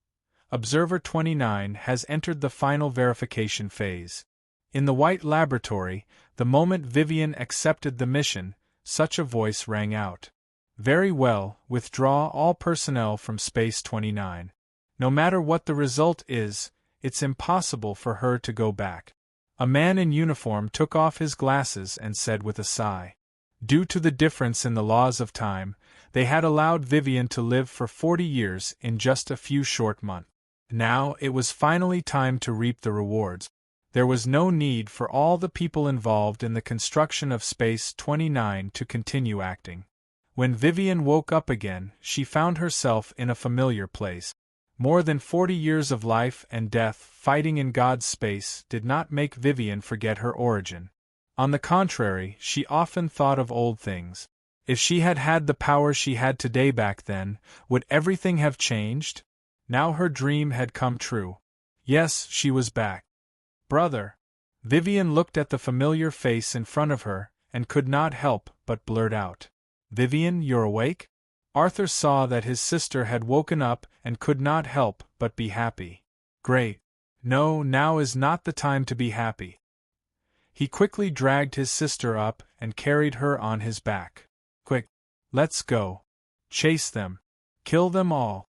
Observer 29 has entered the final verification phase. In the white laboratory, the moment Vivian accepted the mission, such a voice rang out. Very well, withdraw all personnel from Space 29. No matter what the result is, it's impossible for her to go back. A man in uniform took off his glasses and said with a sigh. Due to the difference in the laws of time, they had allowed Vivian to live for 40 years in just a few short months. Now it was finally time to reap the rewards. There was no need for all the people involved in the construction of Space 29 to continue acting. When Vivian woke up again, she found herself in a familiar place. More than 40 years of life and death fighting in God's space did not make Vivian forget her origin. On the contrary, she often thought of old things. If she had had the power she had today back then, would everything have changed? Now her dream had come true. Yes, she was back. Brother. Vivian looked at the familiar face in front of her, and could not help but blurt out. Vivian, you're awake? Arthur saw that his sister had woken up and could not help but be happy. Great. No, now is not the time to be happy. He quickly dragged his sister up and carried her on his back. Quick. Let's go. Chase them. Kill them all.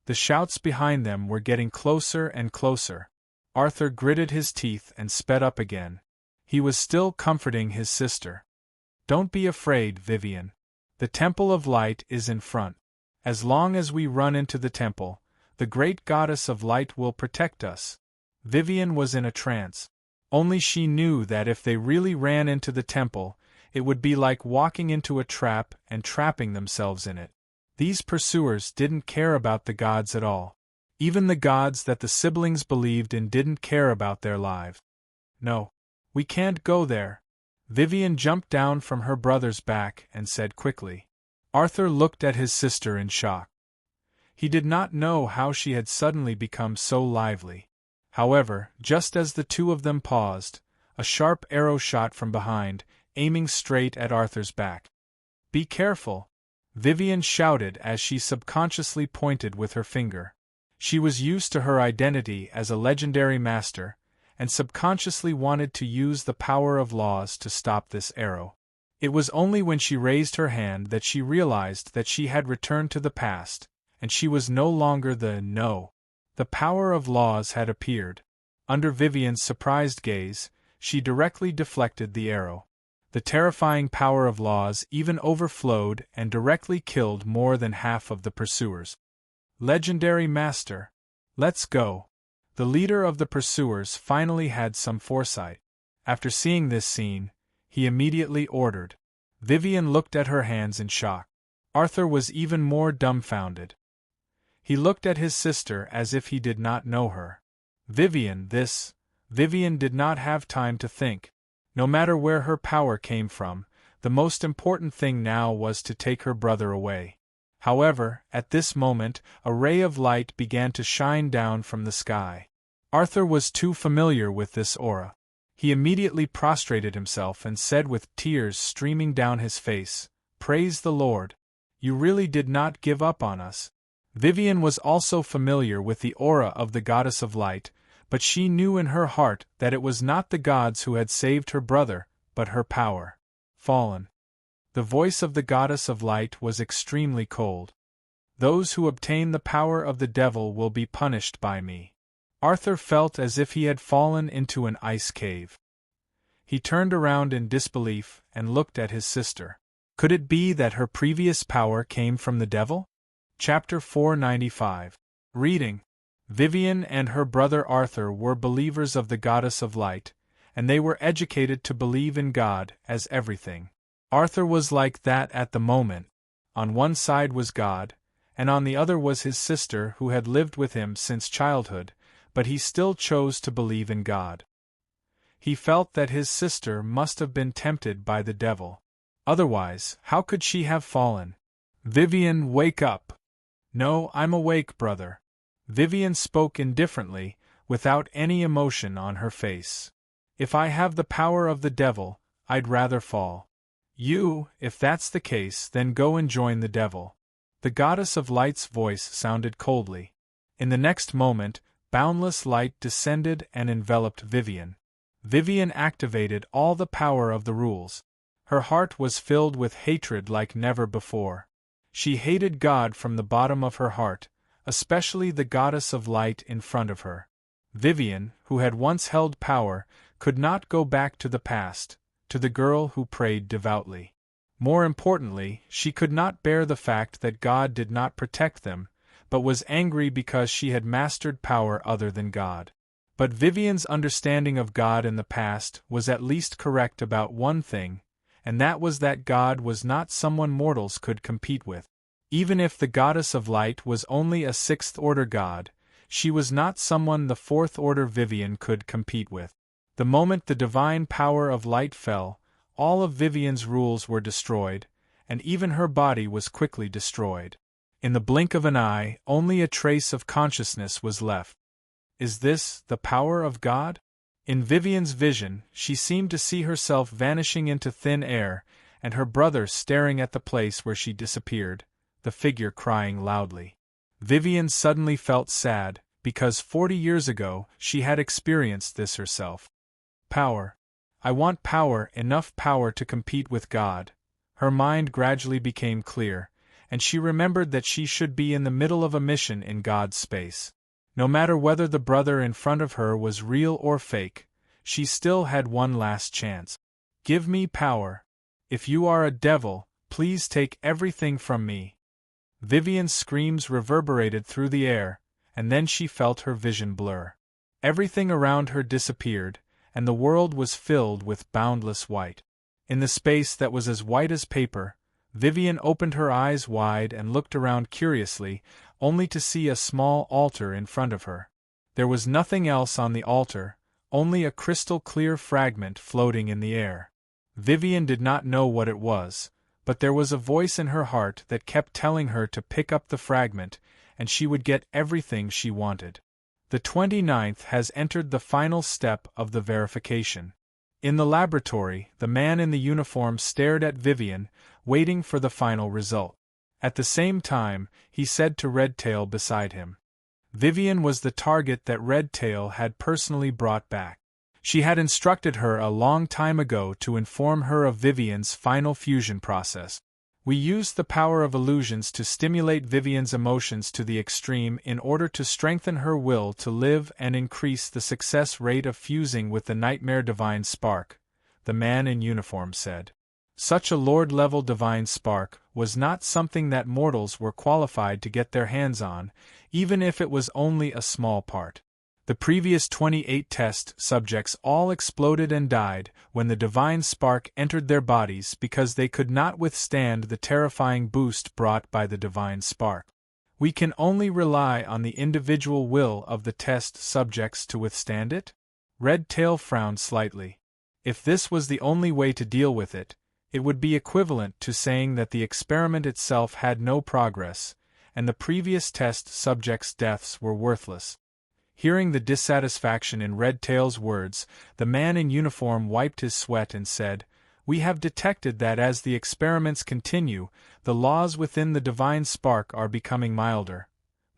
The shouts behind them were getting closer and closer. Arthur gritted his teeth and sped up again. He was still comforting his sister. Don't be afraid, Vivian. The Temple of Light is in front. As long as we run into the temple, the great goddess of light will protect us. Vivian was in a trance. Only she knew that if they really ran into the temple, it would be like walking into a trap and trapping themselves in it. These pursuers didn't care about the gods at all. Even the gods that the siblings believed in didn't care about their lives. No, we can't go there. Vivian jumped down from her brother's back and said quickly. Arthur looked at his sister in shock. He did not know how she had suddenly become so lively. However, just as the two of them paused, a sharp arrow shot from behind, aiming straight at Arthur's back. Be careful! Vivian shouted as she subconsciously pointed with her finger. She was used to her identity as a legendary master, and subconsciously wanted to use the power of laws to stop this arrow. It was only when she raised her hand that she realized that she had returned to the past, and she was no longer the no. The power of laws had appeared. Under Vivian's surprised gaze, she directly deflected the arrow. The terrifying power of laws even overflowed and directly killed more than half of the pursuers. Legendary Master! Let's go! The leader of the pursuers finally had some foresight. After seeing this scene, he immediately ordered. Vivian looked at her hands in shock. Arthur was even more dumbfounded. He looked at his sister as if he did not know her. Vivian did not have time to think. No matter where her power came from, the most important thing now was to take her brother away. However, at this moment, a ray of light began to shine down from the sky. Arthur was too familiar with this aura. He immediately prostrated himself and said with tears streaming down his face, Praise the Lord! You really did not give up on us. Vivian was also familiar with the aura of the Goddess of Light, but she knew in her heart that it was not the gods who had saved her brother, but her power. Fallen. The voice of the Goddess of Light was extremely cold. Those who obtain the power of the devil will be punished by me. Arthur felt as if he had fallen into an ice cave. He turned around in disbelief and looked at his sister. Could it be that her previous power came from the devil? Chapter 495. Reading. Vivian and her brother Arthur were believers of the Goddess of Light, and they were educated to believe in God as everything. Arthur was like that at the moment. On one side was God, and on the other was his sister who had lived with him since childhood, but he still chose to believe in God. He felt that his sister must have been tempted by the devil. Otherwise, how could she have fallen? "Vivian, wake up!" "No, I'm awake, brother." Vivian spoke indifferently, without any emotion on her face. "If I have the power of the devil, I'd rather fall." If that's the case, then go and join the devil." The goddess of light's voice sounded coldly. In the next moment, boundless light descended and enveloped Vivian. Vivian activated all the power of the rules. Her heart was filled with hatred like never before. She hated God from the bottom of her heart, especially the goddess of light in front of her. Vivian, who had once held power, could not go back to the past, to the girl who prayed devoutly. More importantly, she could not bear the fact that God did not protect them, but was angry because she had mastered power other than God. But Vivian's understanding of God in the past was at least correct about one thing, and that was that God was not someone mortals could compete with. Even if the goddess of light was only a sixth-order god, she was not someone the fourth-order Vivian could compete with. The moment the divine power of light fell, all of Vivian's rules were destroyed, and even her body was quickly destroyed. In the blink of an eye, only a trace of consciousness was left. Is this the power of God? In Vivian's vision, she seemed to see herself vanishing into thin air, and her brother staring at the place where she disappeared, the figure crying loudly. Vivian suddenly felt sad, because 40 years ago she had experienced this herself. Power. I want power, enough power to compete with God. Her mind gradually became clear, and she remembered that she should be in the middle of a mission in God's space. No matter whether the brother in front of her was real or fake, she still had one last chance. Give me power. If you are a devil, please take everything from me. Vivian's screams reverberated through the air, and then she felt her vision blur. Everything around her disappeared, and the world was filled with boundless white. In the space that was as white as paper, Vivian opened her eyes wide and looked around curiously, only to see a small altar in front of her. There was nothing else on the altar, only a crystal-clear fragment floating in the air. Vivian did not know what it was, but there was a voice in her heart that kept telling her to pick up the fragment, and she would get everything she wanted. The 29th has entered the final step of the verification. In the laboratory, the man in the uniform stared at Vivian, waiting for the final result. At the same time, he said to Redtail beside him. Vivian was the target that Redtail had personally brought back. She had instructed her a long time ago to inform her of Vivian's final fusion process. We used the power of illusions to stimulate Vivian's emotions to the extreme in order to strengthen her will to live and increase the success rate of fusing with the nightmare divine spark, the man in uniform said. Such a Lord-level divine spark was not something that mortals were qualified to get their hands on, even if it was only a small part. The previous 28 test subjects all exploded and died when the divine spark entered their bodies because they could not withstand the terrifying boost brought by the divine spark. We can only rely on the individual will of the test subjects to withstand it? Redtail frowned slightly. If this was the only way to deal with it, it would be equivalent to saying that the experiment itself had no progress, and the previous test subjects' deaths were worthless. Hearing the dissatisfaction in Redtail's words, the man in uniform wiped his sweat and said, "We have detected that as the experiments continue, the laws within the divine spark are becoming milder.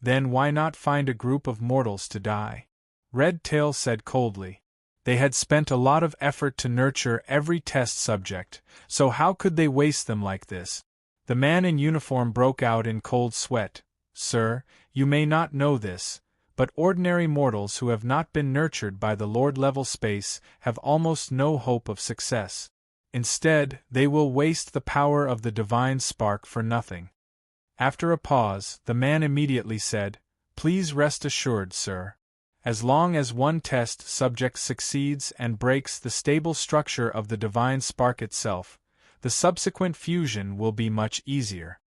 Then why not find a group of mortals to die?" Redtail said coldly. They had spent a lot of effort to nurture every test subject, so how could they waste them like this? The man in uniform broke out in cold sweat. "Sir, you may not know this, but ordinary mortals who have not been nurtured by the Lord-level space have almost no hope of success. Instead, they will waste the power of the divine spark for nothing." After a pause, the man immediately said, "Please rest assured, sir. As long as one test subject succeeds and breaks the stable structure of the divine spark itself, the subsequent fusion will be much easier.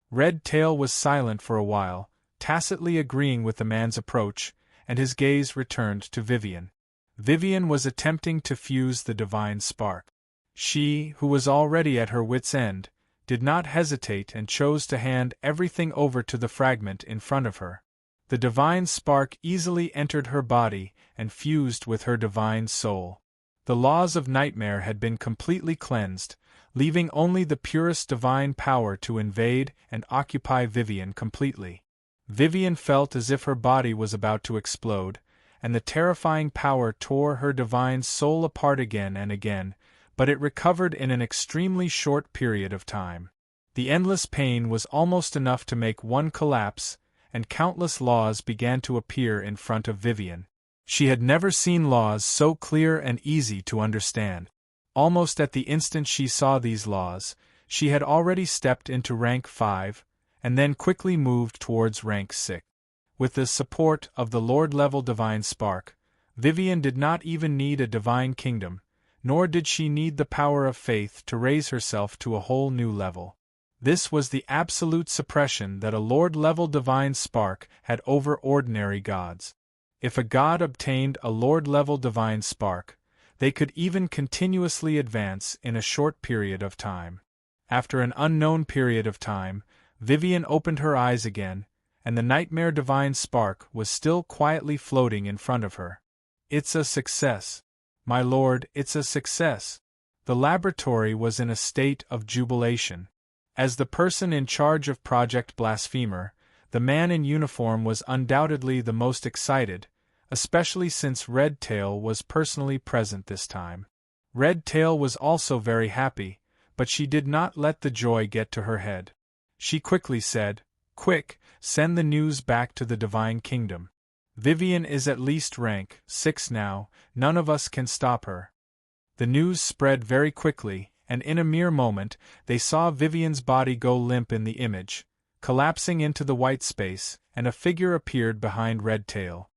Red Tail was silent for a while, tacitly agreeing with the man's approach, and his gaze returned to Vivian. Vivian was attempting to fuse the divine spark. She, who was already at her wits' end, did not hesitate and chose to hand everything over to the fragment in front of her. The divine spark easily entered her body and fused with her divine soul. The laws of nightmare had been completely cleansed, leaving only the purest divine power to invade and occupy Vivian completely. Vivian felt as if her body was about to explode, and the terrifying power tore her divine soul apart again and again, but it recovered in an extremely short period of time. The endless pain was almost enough to make one collapse, and countless laws began to appear in front of Vivian. She had never seen laws so clear and easy to understand. Almost at the instant she saw these laws, she had already stepped into rank 5, and then quickly moved towards rank 6. With the support of the Lord-level divine spark, Vivian did not even need a divine kingdom, nor did she need the power of faith to raise herself to a whole new level. This was the absolute suppression that a Lord-level divine spark had over ordinary gods. If a god obtained a Lord-level divine spark, they could even continuously advance in a short period of time. After an unknown period of time, Vivian opened her eyes again, and the nightmare divine spark was still quietly floating in front of her. "It's a success. My lord, it's a success." The laboratory was in a state of jubilation. As the person in charge of Project Blasphemer, the man in uniform was undoubtedly the most excited, especially since Red Tail was personally present this time. Red Tail was also very happy, but she did not let the joy get to her head. She quickly said, "Quick, send the news back to the Divine Kingdom. Vivian is at least rank 6 now, none of us can stop her." The news spread very quickly, and in a mere moment, they saw Vivian's body go limp in the image, collapsing into the white space, and a figure appeared behind Red Tail.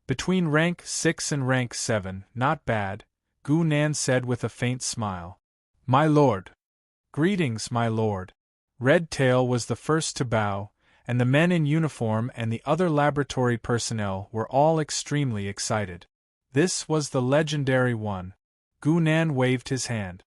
"Between rank 6 and rank 7, not bad," Gu Nan said with a faint smile. "My lord." "Greetings, my lord." Red Tail was the first to bow, and the men in uniform and the other laboratory personnel were all extremely excited. This was the legendary one. Gu Nan waved his hand.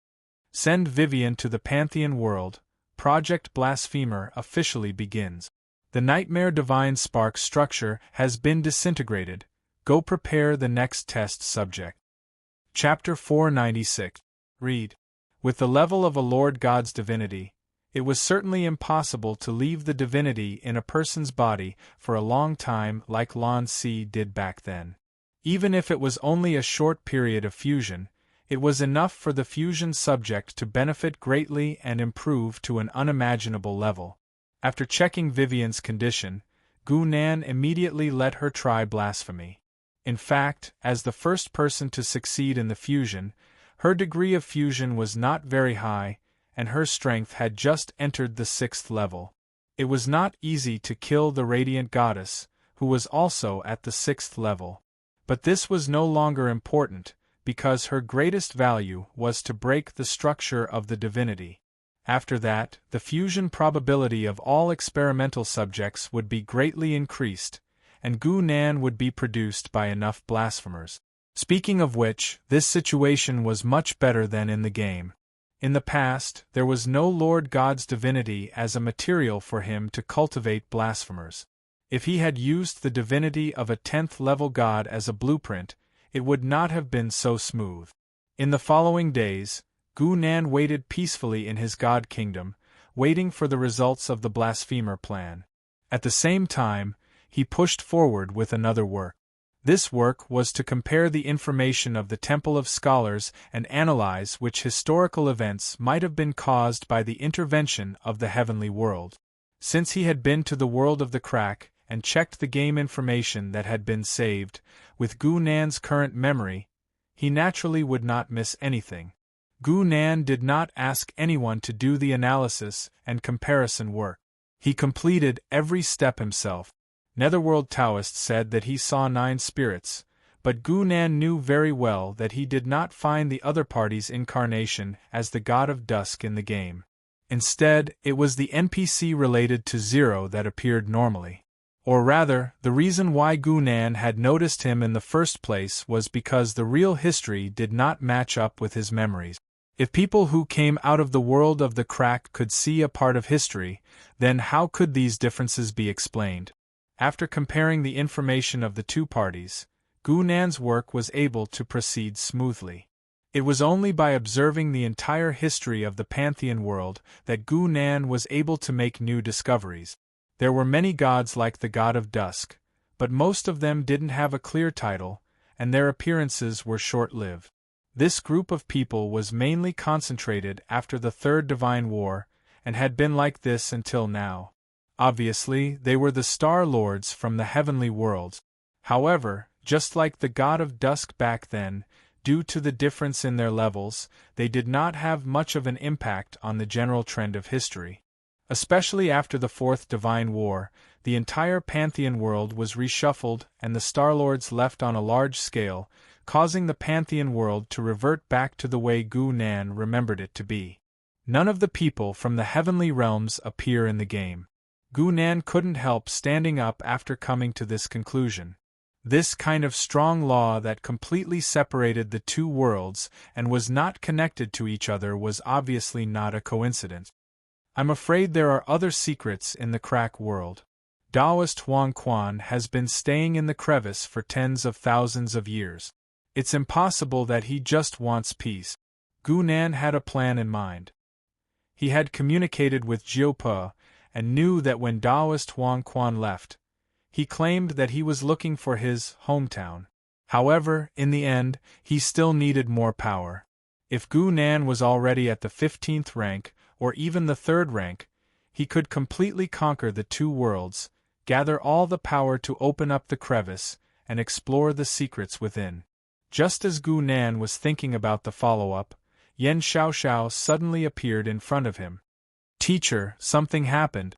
"Send Vivian to the Pantheon world. Project Blasphemer officially begins. The Nightmare Divine Spark structure has been disintegrated. Go prepare the next test subject." Chapter 496. Read. With the level of a Lord God's divinity, it was certainly impossible to leave the divinity in a person's body for a long time like Lan Si did back then. Even if it was only a short period of fusion, it was enough for the fusion subject to benefit greatly and improve to an unimaginable level. After checking Vivian's condition, Gu Nan immediately let her try blasphemy. In fact, as the first person to succeed in the fusion, her degree of fusion was not very high, and her strength had just entered the 6th level. It was not easy to kill the radiant goddess, who was also at the 6th level. But this was no longer important, because her greatest value was to break the structure of the divinity. After that, the fusion probability of all experimental subjects would be greatly increased, and Gu Nan would be produced by enough blasphemers. Speaking of which, this situation was much better than in the game. In the past, there was no Lord God's divinity as a material for him to cultivate blasphemers. If he had used the divinity of a 10th level god as a blueprint, it would not have been so smooth. In the following days, Gu Nan waited peacefully in his god kingdom, waiting for the results of the blasphemer plan. At the same time, he pushed forward with another work. This work was to compare the information of the Temple of Scholars and analyze which historical events might have been caused by the intervention of the heavenly world. Since he had been to the world of the crack and checked the game information that had been saved, with Gu Nan's current memory, he naturally would not miss anything. Gu Nan did not ask anyone to do the analysis and comparison work. He completed every step himself. Netherworld Taoists said that he saw 9 spirits, but Gu Nan knew very well that he did not find the other party's incarnation as the god of dusk in the game. Instead, it was the NPC related to Zero that appeared normally. Or rather, the reason why Gu Nan had noticed him in the first place was because the real history did not match up with his memories. If people who came out of the world of the crack could see a part of history, then how could these differences be explained? After comparing the information of the two parties, Gu Nan's work was able to proceed smoothly. It was only by observing the entire history of the Pantheon world that Gu Nan was able to make new discoveries. There were many gods like the god of dusk, but most of them didn't have a clear title, and their appearances were short-lived. This group of people was mainly concentrated after the Third Divine War, and had been like this until now. Obviously, they were the Star Lords from the heavenly worlds. However, just like the god of dusk back then, due to the difference in their levels, they did not have much of an impact on the general trend of history. Especially after the Fourth Divine War, the entire Pantheon world was reshuffled and the Star Lords left on a large scale, causing the Pantheon world to revert back to the way Gu Nan remembered it to be. None of the people from the heavenly realms appear in the game. Gu Nan couldn't help standing up after coming to this conclusion. This kind of strong law that completely separated the two worlds and was not connected to each other was obviously not a coincidence. I'm afraid there are other secrets in the crack world. Taoist Huang Quan has been staying in the crevice for tens of thousands of years. It's impossible that he just wants peace. Gu Nan had a plan in mind. He had communicated with Jiu Po and knew that when Taoist Huang Quan left, he claimed that he was looking for his hometown. However, in the end, he still needed more power. If Gu Nan was already at the 15th rank, or even the 3rd rank, he could completely conquer the two worlds, gather all the power to open up the crevice, and explore the secrets within. Just as Gu Nan was thinking about the follow-up, Yen Xiaoxiao suddenly appeared in front of him. "Teacher, something happened."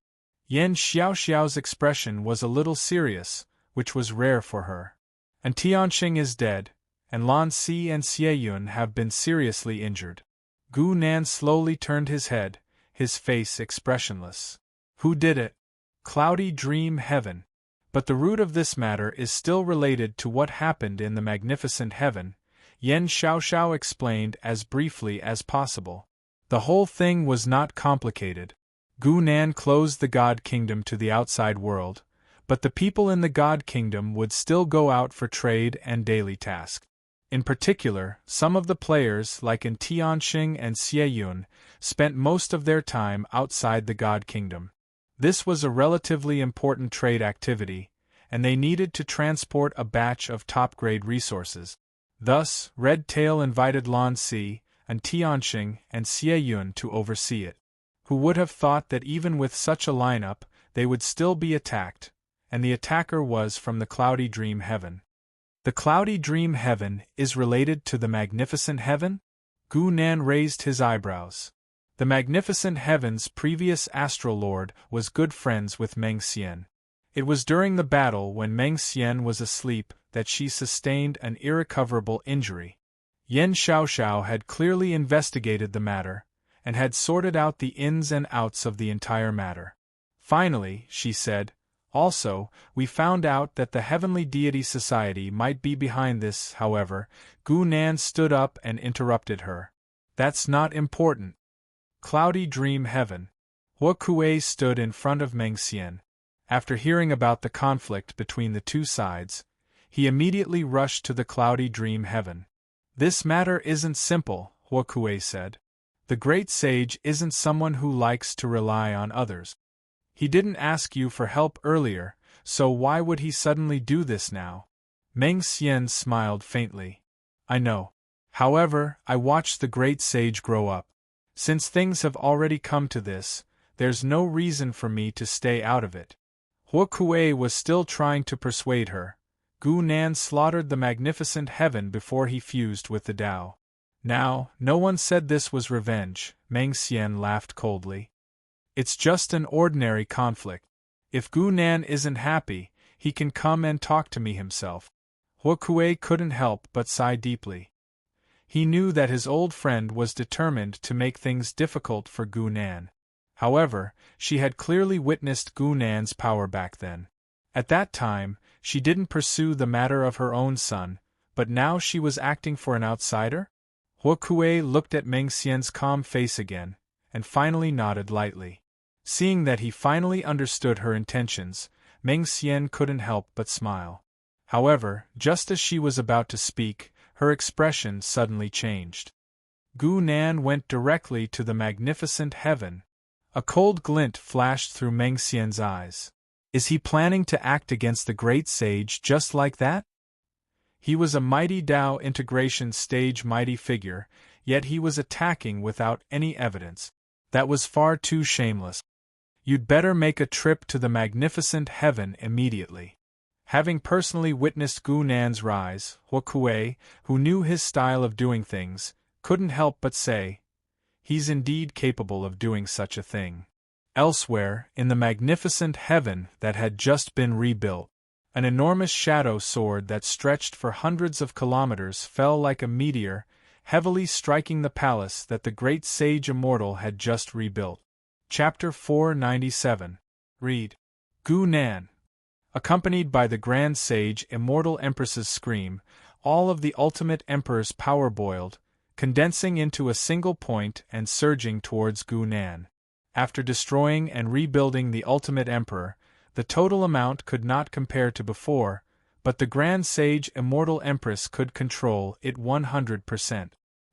Yen Xiaoxiao's expression was a little serious, which was rare for her. "And Tianxing is dead, and Lan Si and Xieyun have been seriously injured." Gu Nan slowly turned his head, his face expressionless. "Who did it?" "Cloudy Dream Heaven. But the root of this matter is still related to what happened in the Magnificent Heaven," Yen Xiaoxiao explained as briefly as possible. The whole thing was not complicated. Gu Nan closed the God Kingdom to the outside world, but the people in the God Kingdom would still go out for trade and daily tasks. In particular, some of the players, like in Tianxing and Xieyun, spent most of their time outside the God Kingdom. This was a relatively important trade activity, and they needed to transport a batch of top-grade resources. Thus, Red Tail invited Lan Si, and Tianxing and Xieyun to oversee it. Who would have thought that even with such a lineup, they would still be attacked, and the attacker was from the Cloudy Dream Heaven. The Cloudy Dream Heaven is related to the Magnificent Heaven? Gu Nan raised his eyebrows. The Magnificent Heaven's previous astral lord was good friends with Meng Xian. It was during the battle when Meng Xian was asleep that she sustained an irrecoverable injury. Yen Xiaoxiao had clearly investigated the matter, and had sorted out the ins and outs of the entire matter. Finally, she said, "Also, we found out that the Heavenly Deity Society might be behind this." However, Gu Nan stood up and interrupted her. "That's not important." Cloudy Dream Heaven. Hua Kuei stood in front of Meng Xian. After hearing about the conflict between the two sides, he immediately rushed to the Cloudy Dream Heaven. "This matter isn't simple," Hua Kuei said. "The Great Sage isn't someone who likes to rely on others. He didn't ask you for help earlier, so why would he suddenly do this now?" Meng Xian smiled faintly. "I know. However, I watched the Great Sage grow up. Since things have already come to this, there's no reason for me to stay out of it." Hua Kuei was still trying to persuade her. Gu Nan slaughtered the Magnificent Heaven before he fused with the Tao. "Now, no one said this was revenge," Meng Xian laughed coldly. "It's just an ordinary conflict. If Gu Nan isn't happy, he can come and talk to me himself. Huokue couldn't help but sigh deeply. He knew that his old friend was determined to make things difficult for Gu Nan. However, she had clearly witnessed Gu Nan's power back then. At that time, she didn't pursue the matter of her own son, but now she was acting for an outsider? Huokue looked at Meng Xian's calm face again, and finally nodded lightly. Seeing that he finally understood her intentions, Meng Xian couldn't help but smile. However, just as she was about to speak, her expression suddenly changed. Gu Nan went directly to the magnificent heaven. A cold glint flashed through Meng Xian's eyes. Is he planning to act against the great sage just like that? He was a mighty Dao integration stage mighty figure, yet he was attacking without any evidence. That was far too shameless. You'd better make a trip to the magnificent heaven immediately. Having personally witnessed Gu Nan's rise, Huokue, who knew his style of doing things, couldn't help but say, he's indeed capable of doing such a thing. Elsewhere, in the magnificent heaven that had just been rebuilt, an enormous shadow sword that stretched for hundreds of kilometers fell like a meteor, heavily striking the palace that the great sage immortal had just rebuilt. Chapter 497. Read. Gu Nan. Accompanied by the Grand Sage Immortal Empress's scream, all of the Ultimate Emperor's power boiled, condensing into a single point and surging towards Gu Nan. After destroying and rebuilding the Ultimate Emperor, the total amount could not compare to before, but the Grand Sage Immortal Empress could control it 100%.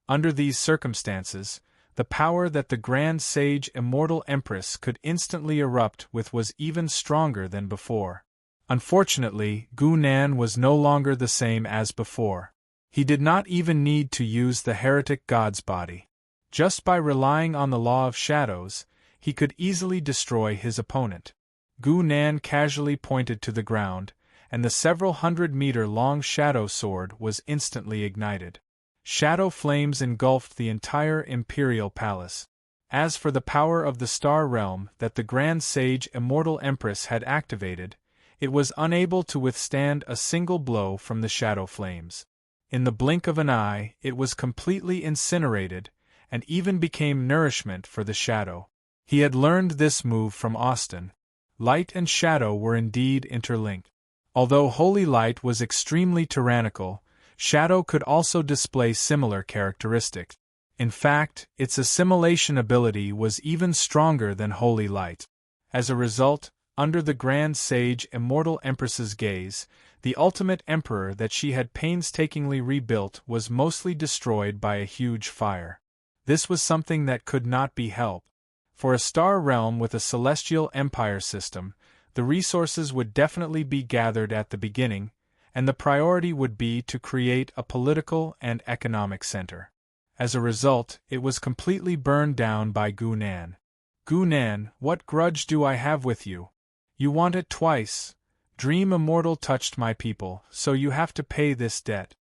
Under these circumstances, the power that the Grand Sage Immortal Empress could instantly erupt with was even stronger than before. Unfortunately, Gu Nan was no longer the same as before. He did not even need to use the heretic god's body. Just by relying on the law of shadows, he could easily destroy his opponent. Gu Nan casually pointed to the ground, and the several hundred-meter-long shadow sword was instantly ignited. Shadow flames engulfed the entire imperial palace. As for the power of the star realm that the Grand Sage Immortal Empress had activated, it was unable to withstand a single blow from the shadow flames. In the blink of an eye, it was completely incinerated, and even became nourishment for the shadow. He had learned this move from Austin. Light and shadow were indeed interlinked. Although holy light was extremely tyrannical, shadow could also display similar characteristics. In fact, its assimilation ability was even stronger than holy light. As a result, under the Grand Sage Immortal Empress's gaze, the Ultimate Emperor that she had painstakingly rebuilt was mostly destroyed by a huge fire. This was something that could not be helped. For a star realm with a celestial empire system, the resources would definitely be gathered at the beginning, and the priority would be to create a political and economic center. As a result, it was completely burned down by Gu Nan. Gu Nan, what grudge do I have with you? You want it twice. Dream Immortal touched my people, so you have to pay this debt.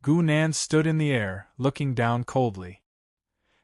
Gu Nan stood in the air, looking down coldly.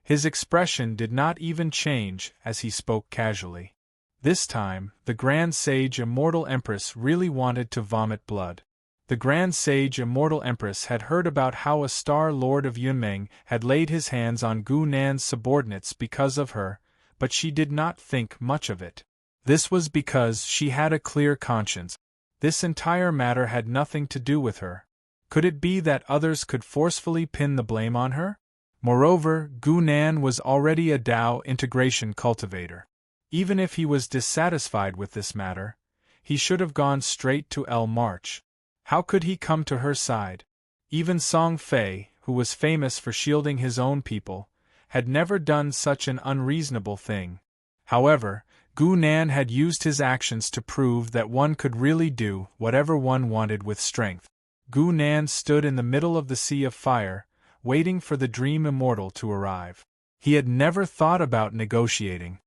His expression did not even change as he spoke casually. This time, the Grand Sage Immortal Empress really wanted to vomit blood. The Grand Sage Immortal Empress had heard about how a Star Lord of Yunmeng had laid his hands on Gu Nan's subordinates because of her, but she did not think much of it. This was because she had a clear conscience. This entire matter had nothing to do with her. Could it be that others could forcefully pin the blame on her? Moreover, Gu Nan was already a Dao integration cultivator. Even if he was dissatisfied with this matter, he should have gone straight to El March. How could he come to her side? Even Song Fei, who was famous for shielding his own people, had never done such an unreasonable thing. However, Gu Nan had used his actions to prove that one could really do whatever one wanted with strength. Gu Nan stood in the middle of the sea of fire, waiting for the Dream Immortal to arrive. He had never thought about negotiating.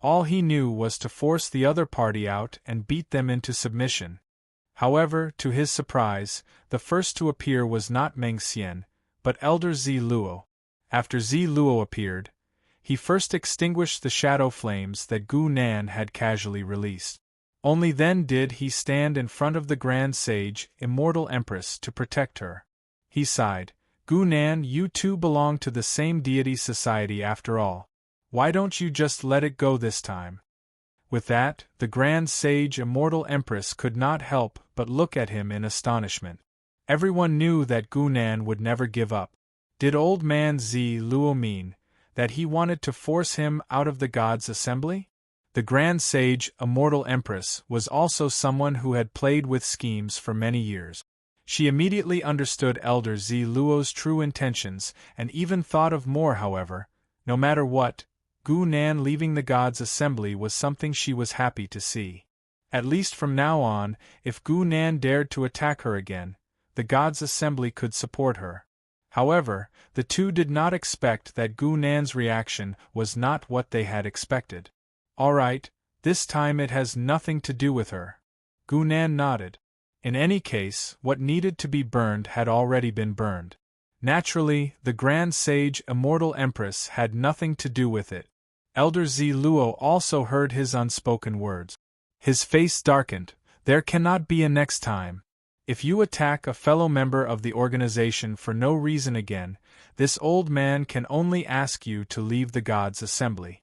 All he knew was to force the other party out and beat them into submission. However, to his surprise, the first to appear was not Meng Xian, but Elder Zi Luo. After Zi Luo appeared, he first extinguished the shadow flames that Gu Nan had casually released. Only then did he stand in front of the Grand Sage, Immortal Empress, to protect her. He sighed. Gu Nan, you two belong to the same deity society after all. Why don't you just let it go this time? With that, the Grand Sage Immortal Empress could not help but look at him in astonishment. Everyone knew that Gu Nan would never give up. Did old man Zi Luo mean that he wanted to force him out of the gods' assembly? The Grand Sage Immortal Empress was also someone who had played with schemes for many years. She immediately understood Elder Zi Luo's true intentions and even thought of more. However, no matter what, Gu Nan leaving the gods' assembly was something she was happy to see. At least from now on, if Gu Nan dared to attack her again, the gods' assembly could support her. However, the two did not expect that Gu Nan's reaction was not what they had expected. All right, this time it has nothing to do with her. Gu Nan nodded. In any case, what needed to be burned had already been burned. Naturally, the Grand Sage Immortal Empress had nothing to do with it. Elder Zi Luo also heard his unspoken words. His face darkened. There cannot be a next time. If you attack a fellow member of the organization for no reason again, this old man can only ask you to leave the gods' assembly.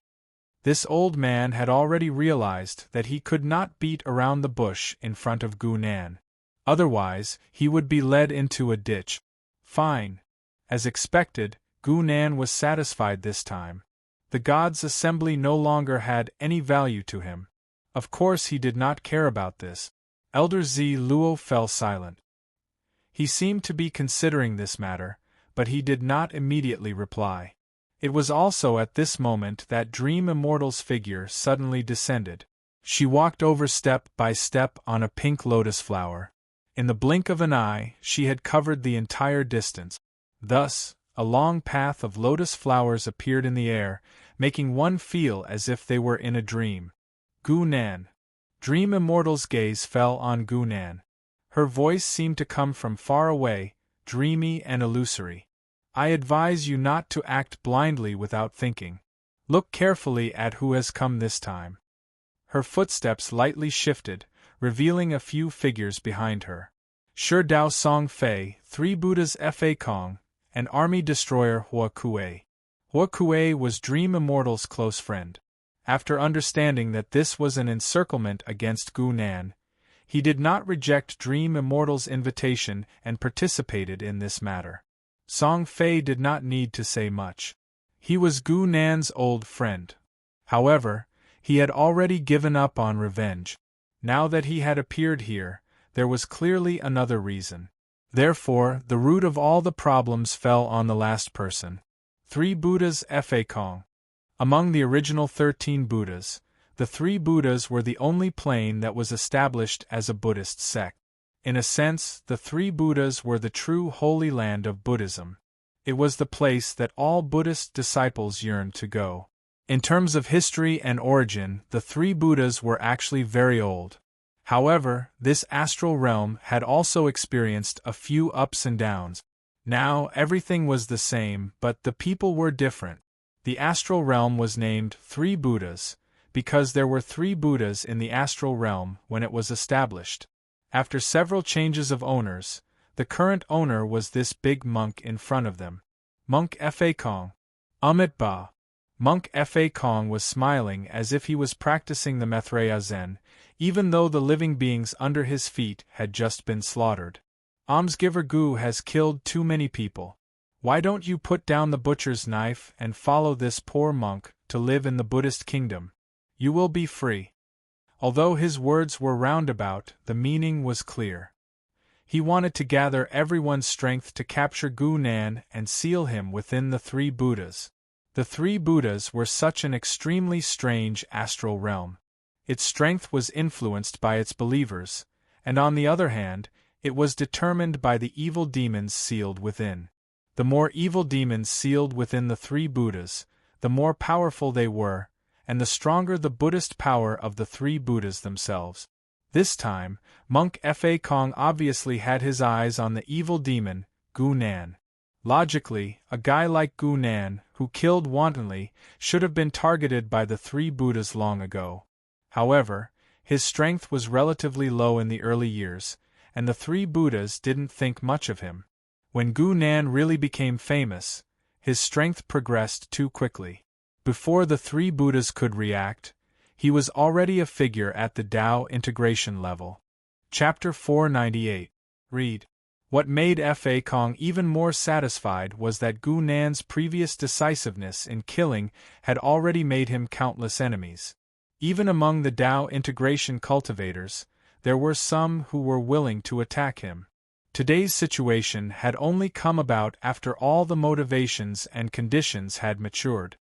This old man had already realized that he could not beat around the bush in front of Gu Nan. Otherwise, he would be led into a ditch. Fine. As expected, Gu Nan was satisfied this time. The gods' assembly no longer had any value to him. Of course he did not care about this. Elder Zi Luo fell silent. He seemed to be considering this matter, but he did not immediately reply. It was also at this moment that Dream Immortal's figure suddenly descended. She walked over step by step on a pink lotus flower. In the blink of an eye, she had covered the entire distance. Thus, a long path of lotus flowers appeared in the air, making one feel as if they were in a dream. Gu Nan. Dream Immortal's gaze fell on Gu Nan. Her voice seemed to come from far away, dreamy and illusory. I advise you not to act blindly without thinking. Look carefully at who has come this time. Her footsteps lightly shifted, revealing a few figures behind her. Shi Dao Song Fei, 3 Buddhas Fa Kong, and Army Destroyer Hua Kuei. Hua Kuei was Dream Immortal's close friend. After understanding that this was an encirclement against Gu Nan, he did not reject Dream Immortal's invitation and participated in this matter. Song Fei did not need to say much. He was Gu Nan's old friend. However, he had already given up on revenge. Now that he had appeared here, there was clearly another reason. Therefore, the root of all the problems fell on the last person. 3 Buddhas Fa Kong. Among the original 13 Buddhas, the 3 Buddhas were the only plane that was established as a Buddhist sect. In a sense, the 3 Buddhas were the true Holy Land of Buddhism. It was the place that all Buddhist disciples yearned to go. In terms of history and origin, the 3 Buddhas were actually very old. However, this astral realm had also experienced a few ups and downs. Now, everything was the same, but the people were different. The astral realm was named 3 Buddhas, because there were 3 Buddhas in the astral realm when it was established. After several changes of owners, the current owner was this big monk in front of them. Monk Fa Kong. Amit Ba. Monk Fa Kong was smiling as if he was practicing the Maitreya Zen, even though the living beings under his feet had just been slaughtered. Almsgiver Gu has killed too many people. Why don't you put down the butcher's knife and follow this poor monk to live in the Buddhist kingdom? You will be free. Although his words were roundabout, the meaning was clear. He wanted to gather everyone's strength to capture Gu Nan and seal him within the 3 Buddhas. The 3 Buddhas were such an extremely strange astral realm. Its strength was influenced by its believers, and on the other hand, it was determined by the evil demons sealed within. The more evil demons sealed within the 3 Buddhas, the more powerful they were, and the stronger the Buddhist power of the 3 Buddhas themselves. This time, Monk Fa Kong obviously had his eyes on the evil demon, Gu Nan. Logically, a guy like Gu Nan, who killed wantonly, should have been targeted by the 3 Buddhas long ago. However, His strength was relatively low in the early years, and the three Buddhas didn't think much of him. When Gu Nan really became famous, his strength progressed too quickly. Before the three Buddhas could react, he was already a figure at the Tao integration level. Chapter 498. Read. What made Fa Kong even more satisfied was that Gu Nan's previous decisiveness in killing had already made him countless enemies. Even among the Tao integration cultivators, there were some who were willing to attack him. Today's situation had only come about after all the motivations and conditions had matured.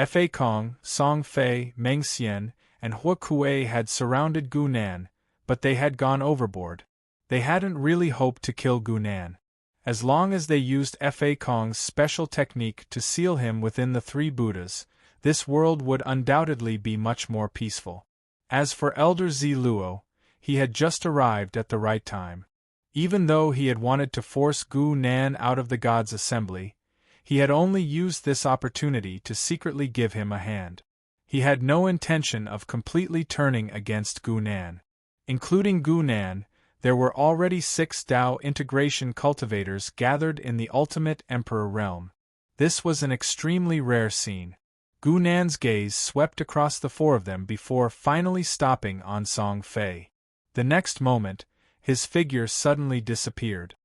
Fa Kong, Song Fei, Meng Xian, and Hua Kuei had surrounded Gu Nan, but they had gone overboard. They hadn't really hoped to kill Gu Nan. As long as they used Fa Kong's special technique to seal him within the three Buddhas, this world would undoubtedly be much more peaceful. As for Elder Zi Luo, he had just arrived at the right time. Even though he had wanted to force Gu Nan out of the God's assembly, he had only used this opportunity to secretly give him a hand. He had no intention of completely turning against Gu Nan. Including Gu Nan, there were already 6 Tao integration cultivators gathered in the ultimate Emperor realm. This was an extremely rare scene. Gu Nan's gaze swept across the 4 of them before finally stopping on Song Fei. The next moment, his figure suddenly disappeared.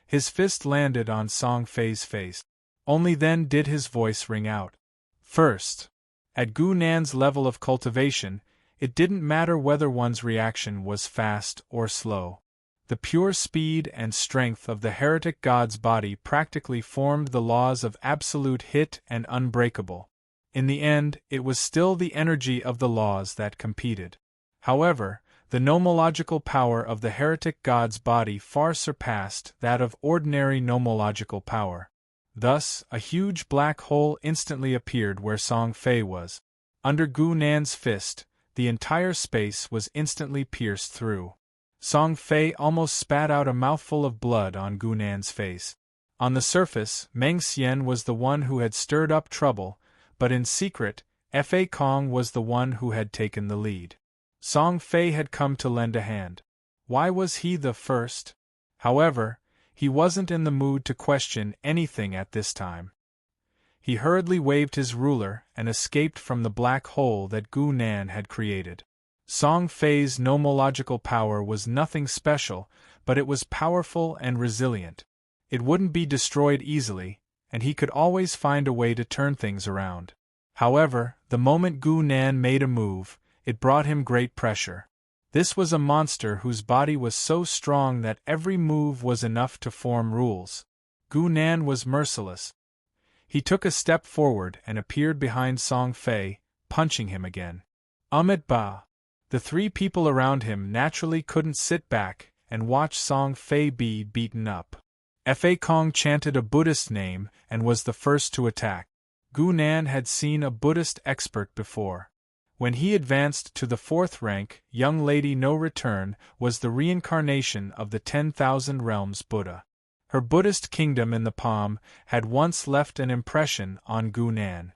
His fist landed on Song Fei's face. Only then did his voice ring out. First, at Gu Nan's level of cultivation, it didn't matter whether one's reaction was fast or slow. The pure speed and strength of the heretic god's body practically formed the laws of absolute hit and unbreakable. In the end, it was still the energy of the laws that competed. However, the nomological power of the heretic god's body far surpassed that of ordinary nomological power. Thus, a huge black hole instantly appeared where Song Fei was. Under Gu Nan's fist, the entire space was instantly pierced through. Song Fei almost spat out a mouthful of blood on Gu Nan's face. On the surface, Meng Xian was the one who had stirred up trouble, but in secret, Fa Kong was the one who had taken the lead. Song Fei had come to lend a hand. Why was he the first? However, he wasn't in the mood to question anything at this time. He hurriedly waved his ruler and escaped from the black hole that Gu Nan had created. Song Fei's nomological power was nothing special, but it was powerful and resilient. It wouldn't be destroyed easily, and he could always find a way to turn things around. However, the moment Gu Nan made a move, it brought him great pressure. This was a monster whose body was so strong that every move was enough to form rules. Gu Nan was merciless. He took a step forward and appeared behind Song Fei, punching him again. Amit Ba. The 3 people around him naturally couldn't sit back and watch Song Fei be beaten up. Fa Kong chanted a Buddhist name and was the first to attack. Gu Nan had seen a Buddhist expert before. When he advanced to the 4th rank, Young Lady No Return was the reincarnation of the 10,000 Realms Buddha. Her Buddhist kingdom in the palm had once left an impression on Gu Nan.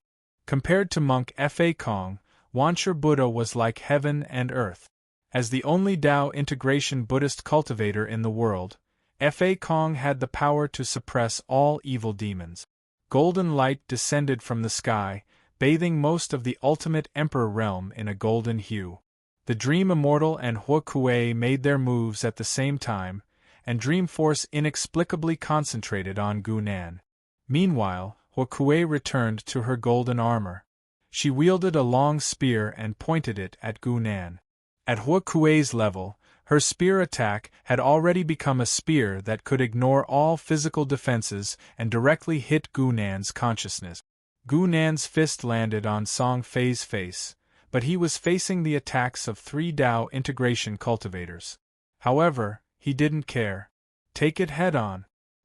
Compared to monk Fa Kong, Wanchur Buddha was like heaven and earth. As the only Tao integration Buddhist cultivator in the world, Fa Kong had the power to suppress all evil demons. Golden light descended from the sky, bathing most of the ultimate Emperor realm in a golden hue. The Dream Immortal and Hua Kuei made their moves at the same time, and Dream Force inexplicably concentrated on Gu Nan. Meanwhile, Hua Kuei returned to her golden armor. She wielded a long spear and pointed it at Gu Nan. At Hua Kuei's level, her spear attack had already become a spear that could ignore all physical defenses and directly hit Gu Nan's consciousness. Gu Nan's fist landed on Song Fei's face, but he was facing the attacks of 3 Tao integration cultivators. However, he didn't care. Take it head-on.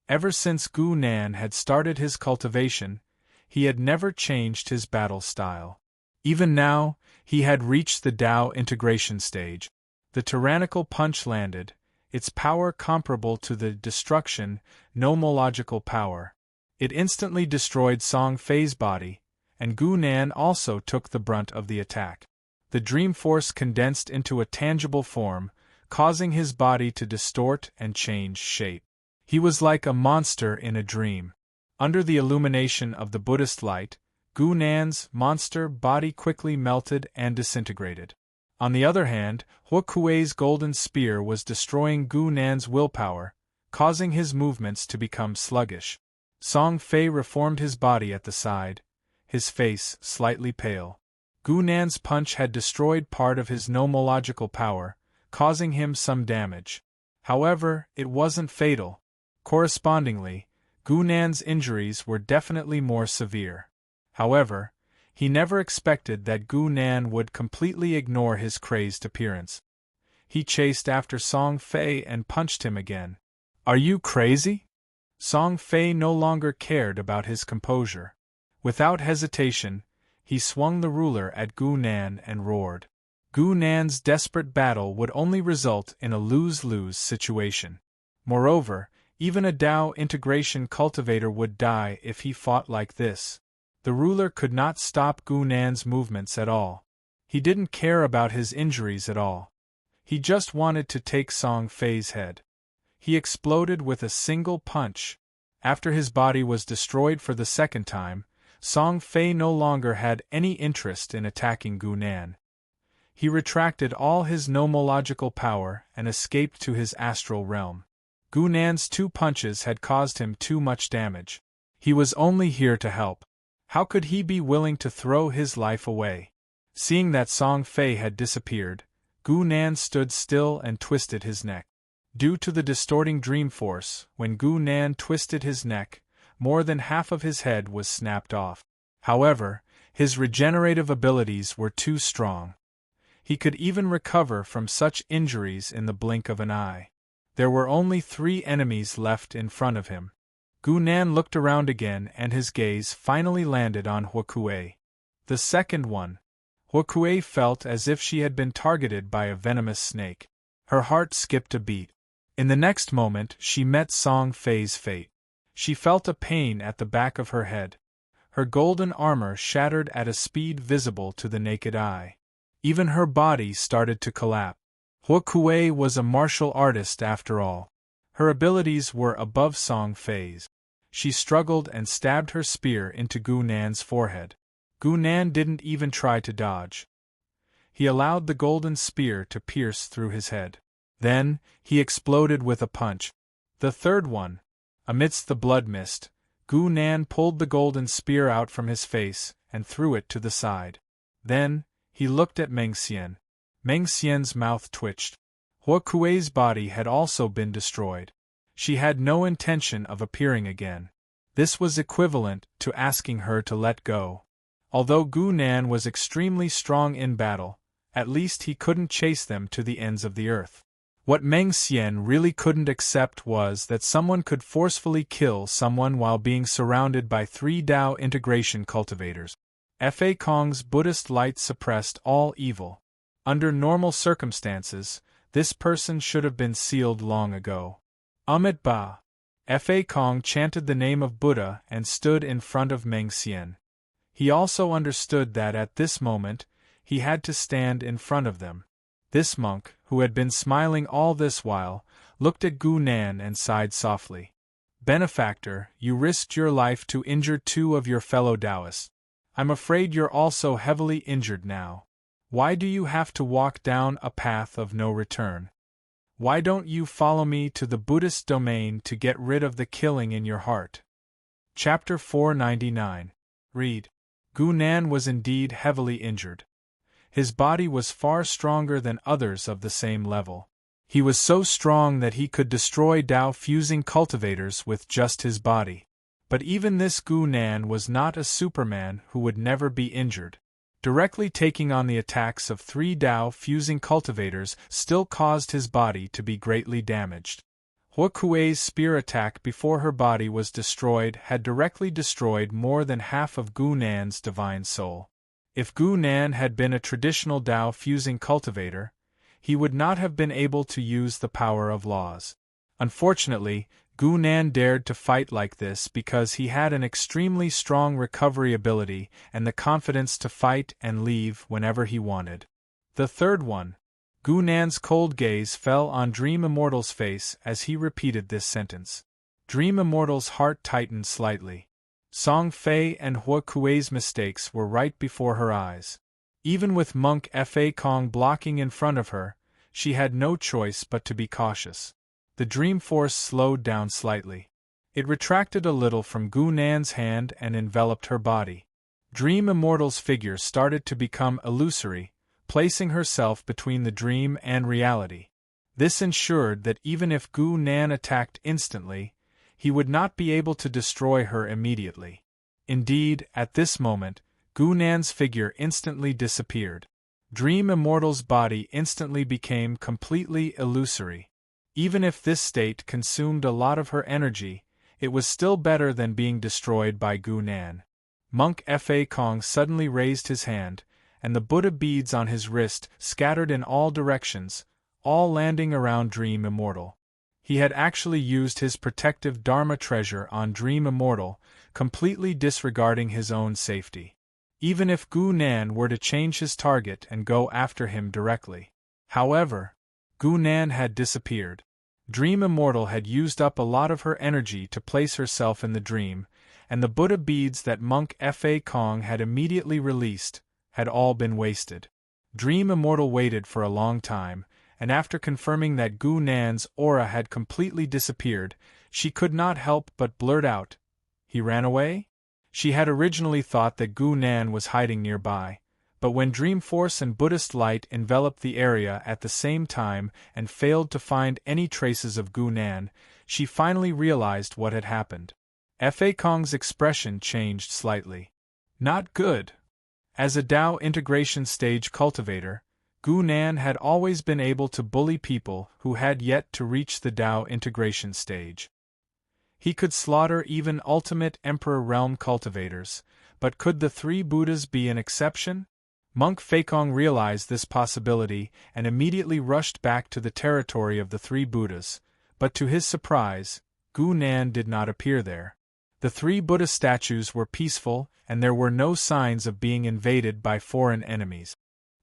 Ever since Gu Nan had started his cultivation, he had never changed his battle style. Even now, he had reached the Tao integration stage. The tyrannical punch landed, its power comparable to the destruction, nomological power. It instantly destroyed Song Fei's body, and Gu Nan also took the brunt of the attack. The dream force condensed into a tangible form, causing his body to distort and change shape. He was like a monster in a dream. Under the illumination of the Buddhist light, Gu Nan's monster body quickly melted and disintegrated. On the other hand, Hua Kuei's golden spear was destroying Gu Nan's willpower, causing his movements to become sluggish. Song Fei reformed his body at the side, his face slightly pale. Gu Nan's punch had destroyed part of his nomological power, causing him some damage. However, it wasn't fatal. Correspondingly, Gu Nan's injuries were definitely more severe. However, he never expected that Gu Nan would completely ignore his crazed appearance. He chased after Song Fei and punched him again. "Are you crazy?" Song Fei no longer cared about his composure. Without hesitation, he swung the ruler at Gu Nan and roared. Gu Nan's desperate battle would only result in a lose-lose situation. Moreover, even a Dao integration cultivator would die if he fought like this. The ruler could not stop Gu Nan's movements at all. He didn't care about his injuries at all. He just wanted to take Song Fei's head. He exploded with a single punch. After his body was destroyed for the second time, Song Fei no longer had any interest in attacking Gu Nan. He retracted all his nomological power and escaped to his astral realm. Gu Nan's 2 punches had caused him too much damage. He was only here to help. How could he be willing to throw his life away? Seeing that Song Fei had disappeared, Gu Nan stood still and twisted his neck. Due to the distorting dream force, when Gu Nan twisted his neck, more than half of his head was snapped off. However, his regenerative abilities were too strong. He could even recover from such injuries in the blink of an eye. There were only 3 enemies left in front of him. Gu Nan looked around again and his gaze finally landed on Hua Kuei. The second one. Hua Kuei felt as if she had been targeted by a venomous snake. Her heart skipped a beat. In the next moment she met Song Fei's fate. She felt a pain at the back of her head. Her golden armor shattered at a speed visible to the naked eye. Even her body started to collapse. Hua Kuei was a martial artist after all. Her abilities were above Song Fei's. She struggled and stabbed her spear into Gu Nan's forehead. Gu Nan didn't even try to dodge. He allowed the golden spear to pierce through his head. Then, he exploded with a punch. The third one. Amidst the blood mist, Gu Nan pulled the golden spear out from his face and threw it to the side. Then, he looked at Meng Xian. Meng Xian's mouth twitched. Hua Kuei's body had also been destroyed. She had no intention of appearing again. This was equivalent to asking her to let go. Although Gu Nan was extremely strong in battle, at least he couldn't chase them to the ends of the earth. What Meng Xian really couldn't accept was that someone could forcefully kill someone while being surrounded by 3 Dao integration cultivators. Fa Kong's Buddhist light suppressed all evil. Under normal circumstances, this person should have been sealed long ago. Amit Ba. Fa Kong chanted the name of Buddha and stood in front of Meng Xian. He also understood that at this moment, he had to stand in front of them. This monk, who had been smiling all this while, looked at Gu Nan and sighed softly. "Benefactor, you risked your life to injure 2 of your fellow Taoists. I'm afraid you're also heavily injured now. Why do you have to walk down a path of no return? Why don't you follow me to the Buddhist domain to get rid of the killing in your heart?" Chapter 499. Read. Gu Nan was indeed heavily injured. His body was far stronger than others of the same level. He was so strong that he could destroy Dao-fusing cultivators with just his body. But even this Gu Nan was not a Superman who would never be injured. Directly taking on the attacks of 3 Dao-fusing cultivators still caused his body to be greatly damaged. Hua Kuei's spear attack before her body was destroyed had directly destroyed more than half of Gu Nan's divine soul. If Gu Nan had been a traditional Dao-fusing cultivator, he would not have been able to use the power of laws. Unfortunately, Gu Nan dared to fight like this because he had an extremely strong recovery ability and the confidence to fight and leave whenever he wanted. The third one. Gu Nan's cold gaze fell on Dream Immortal's face as he repeated this sentence. Dream Immortal's heart tightened slightly. Song Fei and Hua Kuei's mistakes were right before her eyes. Even with Monk Fa Kong blocking in front of her, she had no choice but to be cautious. The dream force slowed down slightly. It retracted a little from Gu Nan's hand and enveloped her body. Dream Immortal's figure started to become illusory, placing herself between the dream and reality. This ensured that even if Gu Nan attacked instantly, he would not be able to destroy her immediately. Indeed, at this moment, Gu Nan's figure instantly disappeared. Dream Immortal's body instantly became completely illusory. Even if this state consumed a lot of her energy, it was still better than being destroyed by Gu Nan. Monk Fa Kong suddenly raised his hand, and the Buddha beads on his wrist scattered in all directions, all landing around Dream Immortal. He had actually used his protective Dharma treasure on Dream Immortal, completely disregarding his own safety. Even if Gu Nan were to change his target and go after him directly. However, Gu Nan had disappeared. Dream Immortal had used up a lot of her energy to place herself in the dream, and the Buddha beads that Monk Fa Kong had immediately released had all been wasted. Dream Immortal waited for a long time, and after confirming that Gu Nan's aura had completely disappeared, she could not help but blurt out, "He ran away?" She had originally thought that Gu Nan was hiding nearby, but when Dream Force and Buddhist light enveloped the area at the same time and failed to find any traces of Gu Nan, she finally realized what had happened. Fa Kong's expression changed slightly. Not good. As a Dao integration stage cultivator, Gu Nan had always been able to bully people who had yet to reach the Dao integration stage. He could slaughter even ultimate Emperor Realm cultivators, but could the three Buddhas be an exception? Monk Feikong realized this possibility and immediately rushed back to the territory of the three Buddhas, but to his surprise, Gu Nan did not appear there. The three Buddha statues were peaceful, and there were no signs of being invaded by foreign enemies.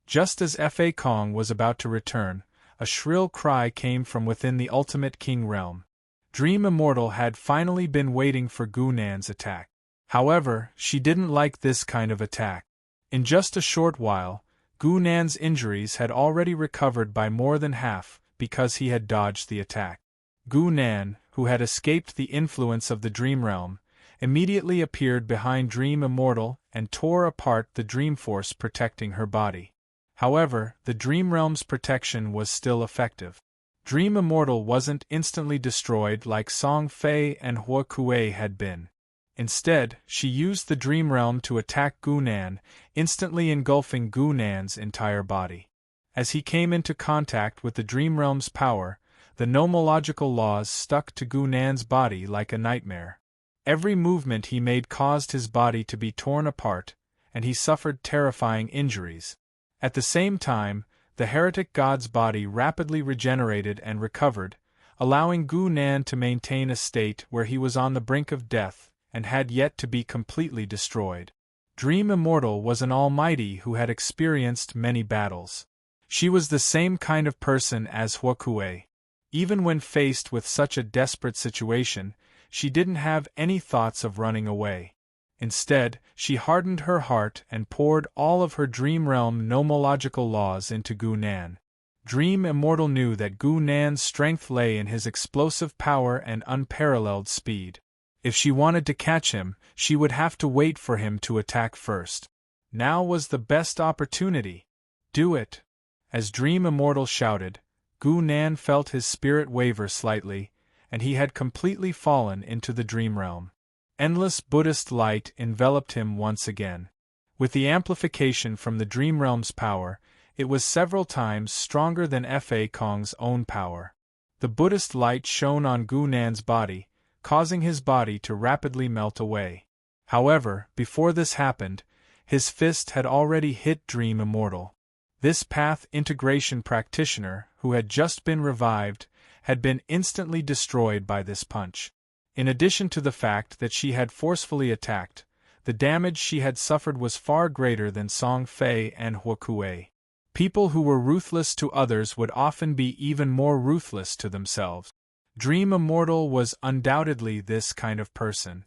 Just as Fa Kong was about to return, a shrill cry came from within the Ultimate King realm. Dream Immortal had finally been waiting for Gu Nan's attack. However, she didn't like this kind of attack. In just a short while, Gu Nan's injuries had already recovered by more than half because he had dodged the attack. Gu Nan, who had escaped the influence of the Dream Realm, immediately appeared behind Dream Immortal and tore apart the Dream Force protecting her body. However, the Dream Realm's protection was still effective. Dream Immortal wasn't instantly destroyed like Song Fei and Hua Kuei had been. Instead, she used the Dream Realm to attack Gu Nan, instantly engulfing Gu Nan's entire body. As he came into contact with the Dream Realm's power, the nomological laws stuck to Gu Nan's body like a nightmare. Every movement he made caused his body to be torn apart, and he suffered terrifying injuries. At the same time, the heretic god's body rapidly regenerated and recovered, allowing Gu Nan to maintain a state where he was on the brink of death and had yet to be completely destroyed. Dream Immortal was an almighty who had experienced many battles. She was the same kind of person as Hua Kuei. Even when faced with such a desperate situation, she didn't have any thoughts of running away. Instead, she hardened her heart and poured all of her Dream Realm nomological laws into Gu Nan. Dream Immortal knew that Gu Nan's strength lay in his explosive power and unparalleled speed. If she wanted to catch him, she would have to wait for him to attack first. Now was the best opportunity. Do it! As Dream Immortal shouted, Gu Nan felt his spirit waver slightly, and he had completely fallen into the Dream Realm. Endless Buddhist light enveloped him once again. With the amplification from the Dream Realm's power, it was several times stronger than Fa Kong's own power. The Buddhist light shone on Gu Nan's body, causing his body to rapidly melt away. However, before this happened, his fist had already hit Dream Immortal. This path integration practitioner, who had just been revived, had been instantly destroyed by this punch. In addition to the fact that she had forcefully attacked, the damage she had suffered was far greater than Song Fei and Hua Kuei. People who were ruthless to others would often be even more ruthless to themselves. Dream Immortal was undoubtedly this kind of person.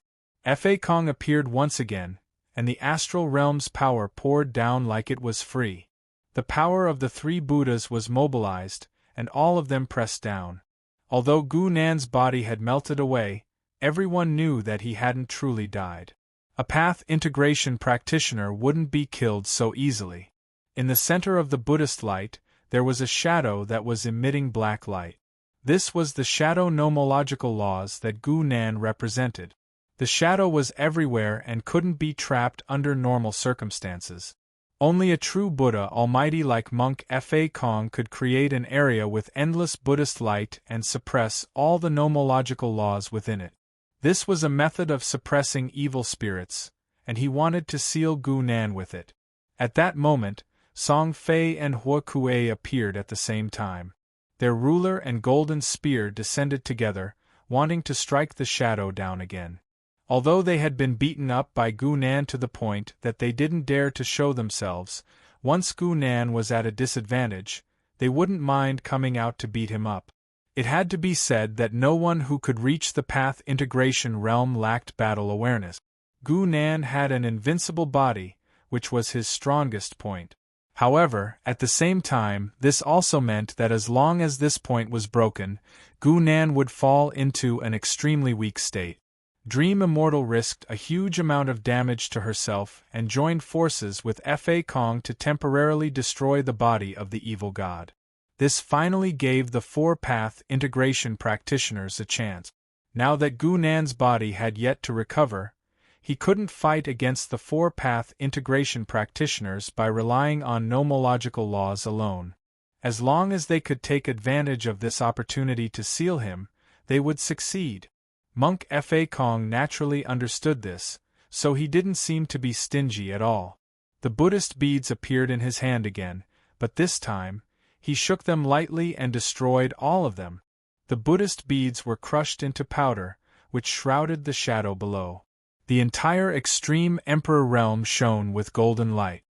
Fa Kong appeared once again, and the astral realm's power poured down like it was free. The power of the three Buddhas was mobilized, and all of them pressed down. Although Gu Nan's body had melted away, everyone knew that he hadn't truly died. A path integration practitioner wouldn't be killed so easily. In the center of the Buddhist light, there was a shadow that was emitting black light. This was the shadow nomological laws that Gu Nan represented. The shadow was everywhere and couldn't be trapped under normal circumstances. Only a true Buddha almighty like Monk Fa Kong could create an area with endless Buddhist light and suppress all the nomological laws within it. This was a method of suppressing evil spirits, and he wanted to seal Gu Nan with it. At that moment, Song Fei and Hua Kuei appeared at the same time. Their ruler and golden spear descended together, wanting to strike the shadow down again. Although they had been beaten up by Gu Nan to the point that they didn't dare to show themselves, once Gu Nan was at a disadvantage, they wouldn't mind coming out to beat him up. It had to be said that no one who could reach the path integration realm lacked battle awareness. Gu Nan had an invincible body, which was his strongest point. However, at the same time, this also meant that as long as this point was broken, Gu Nan would fall into an extremely weak state. Dream Immortal risked a huge amount of damage to herself and joined forces with Fa Kong to temporarily destroy the body of the evil god. This finally gave the four-path integration practitioners a chance. Now that Gu Nan's body had yet to recover, he couldn't fight against the four-path integration practitioners by relying on nomological laws alone. As long as they could take advantage of this opportunity to seal him, they would succeed. Monk Fa Kong naturally understood this, so he didn't seem to be stingy at all. The Buddhist beads appeared in his hand again, but this time, he shook them lightly and destroyed all of them. The Buddhist beads were crushed into powder, which shrouded the shadow below. The entire extreme Emperor realm shone with golden light.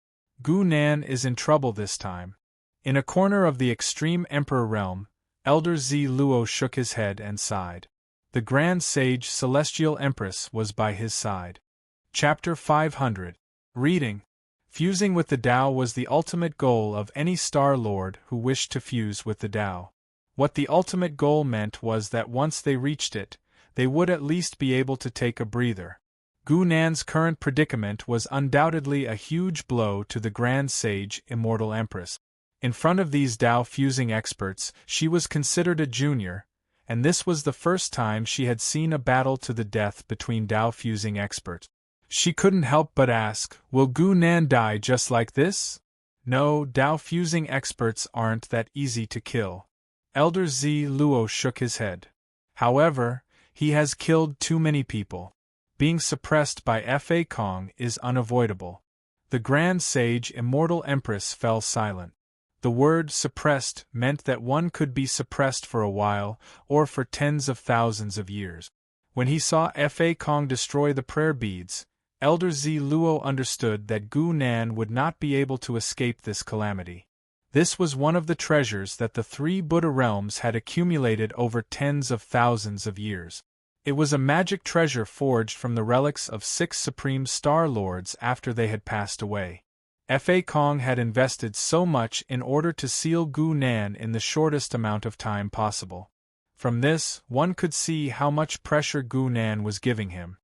Gu Nan is in trouble this time. In a corner of the extreme Emperor realm, Elder Zi Luo shook his head and sighed. The Grand Sage Celestial Empress was by his side. Chapter 500. Reading. Fusing with the Tao was the ultimate goal of any Star Lord who wished to fuse with the Tao. What the ultimate goal meant was that once they reached it, they would at least be able to take a breather. Gu Nan's current predicament was undoubtedly a huge blow to the Grand Sage Immortal Empress. In front of these Tao fusing experts, she was considered a junior, and this was the first time she had seen a battle to the death between Tao fusing experts. She couldn't help but ask, will Gu Nan die just like this? No, Tao fusing experts aren't that easy to kill. Elder Zi Luo shook his head. However, he has killed too many people. Being suppressed by Fa Kong is unavoidable. The Grand Sage Immortal Empress fell silent. The word suppressed meant that one could be suppressed for a while, or for tens of thousands of years. When he saw Fa Kong destroy the prayer beads, Elder Zi Luo understood that Gu Nan would not be able to escape this calamity. This was one of the treasures that the three Buddha realms had accumulated over tens of thousands of years. It was a magic treasure forged from the relics of 6 Supreme Star Lords after they had passed away. Fa Kong had invested so much in order to seal Gu Nan in the shortest amount of time possible. From this, one could see how much pressure Gu Nan was giving him.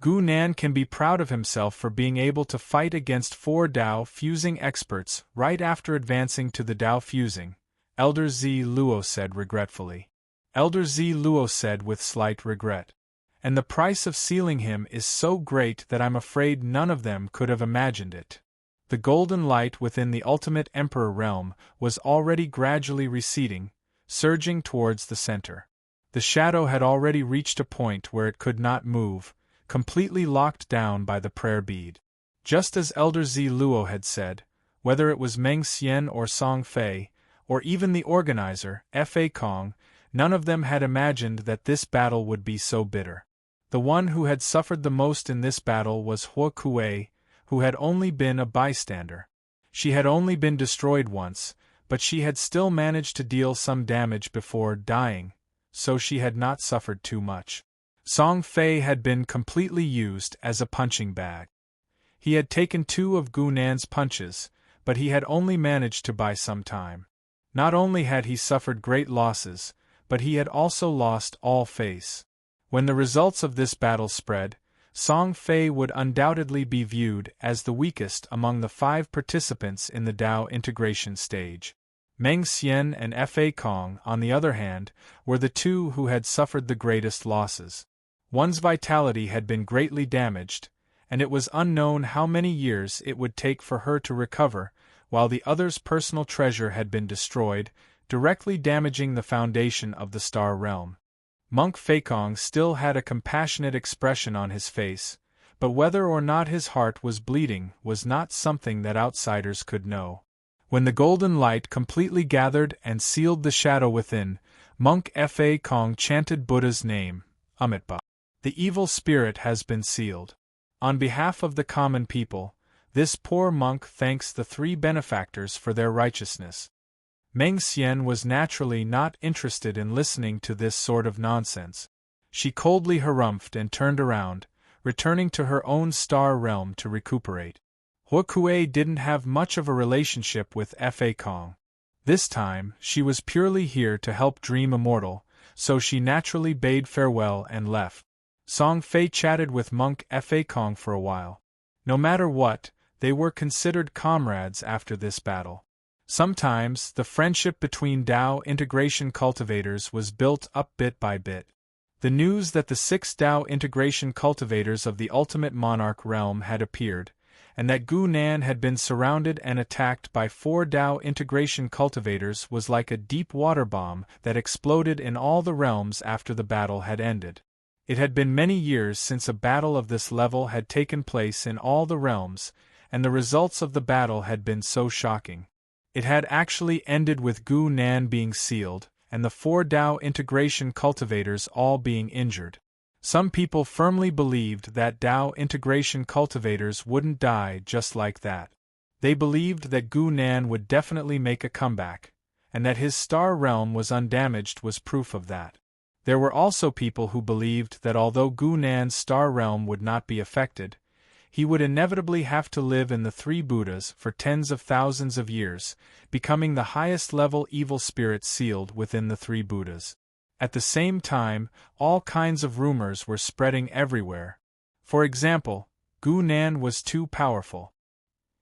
Gu Nan can be proud of himself for being able to fight against 4 Tao fusing experts right after advancing to the Tao fusing, Elder Zi Luo said regretfully. Elder Zi Luo said with slight regret. And the price of sealing him is so great that I'm afraid none of them could have imagined it. The golden light within the ultimate Emperor realm was already gradually receding, surging towards the center. The shadow had already reached a point where it could not move, completely locked down by the prayer bead. Just as Elder Zi Luo had said, whether it was Meng Xian or Song Fei, or even the organizer, Fa Kong, none of them had imagined that this battle would be so bitter. The one who had suffered the most in this battle was Hua Kuei, who had only been a bystander. She had only been destroyed once, but she had still managed to deal some damage before dying, so she had not suffered too much. Song Fei had been completely used as a punching bag. He had taken 2 of Gu Nan's punches, but he had only managed to buy some time. Not only had he suffered great losses, but he had also lost all face. When the results of this battle spread, Song Fei would undoubtedly be viewed as the weakest among the 5 participants in the Dao integration stage. Meng Xian and Fa Kong, on the other hand, were the 2 who had suffered the greatest losses. One's vitality had been greatly damaged, and it was unknown how many years it would take for her to recover, while the other's personal treasure had been destroyed, directly damaging the foundation of the Star Realm. Monk Feikong still had a compassionate expression on his face, but whether or not his heart was bleeding was not something that outsiders could know. When the golden light completely gathered and sealed the shadow within, Monk Fa Kong chanted Buddha's name, Amitabha. The evil spirit has been sealed. On behalf of the common people, this poor monk thanks the 3 benefactors for their righteousness. Meng Xian was naturally not interested in listening to this sort of nonsense. She coldly harumphed and turned around, returning to her own star realm to recuperate. Hua Kuei didn't have much of a relationship with Fa Kong. This time, she was purely here to help Dream Immortal, so she naturally bade farewell and left. Song Fei chatted with Monk Fa Kong for a while. No matter what, they were considered comrades after this battle. Sometimes, the friendship between Dao integration cultivators was built up bit by bit. The news that the 6 Dao integration cultivators of the Ultimate Monarch realm had appeared, and that Gu Nan had been surrounded and attacked by 4 Dao integration cultivators was like a deep water bomb that exploded in all the realms after the battle had ended. It had been many years since a battle of this level had taken place in all the realms, and the results of the battle had been so shocking. It had actually ended with Gu Nan being sealed, and the 4 Dao integration cultivators all being injured. Some people firmly believed that Dao integration cultivators wouldn't die just like that. They believed that Gu Nan would definitely make a comeback, and that his star realm was undamaged was proof of that. There were also people who believed that although Gu Nan's star realm would not be affected, he would inevitably have to live in the 3 Buddhas for tens of thousands of years, becoming the highest level evil spirit sealed within the 3 Buddhas. At the same time, all kinds of rumors were spreading everywhere. For example, Gu Nan was too powerful.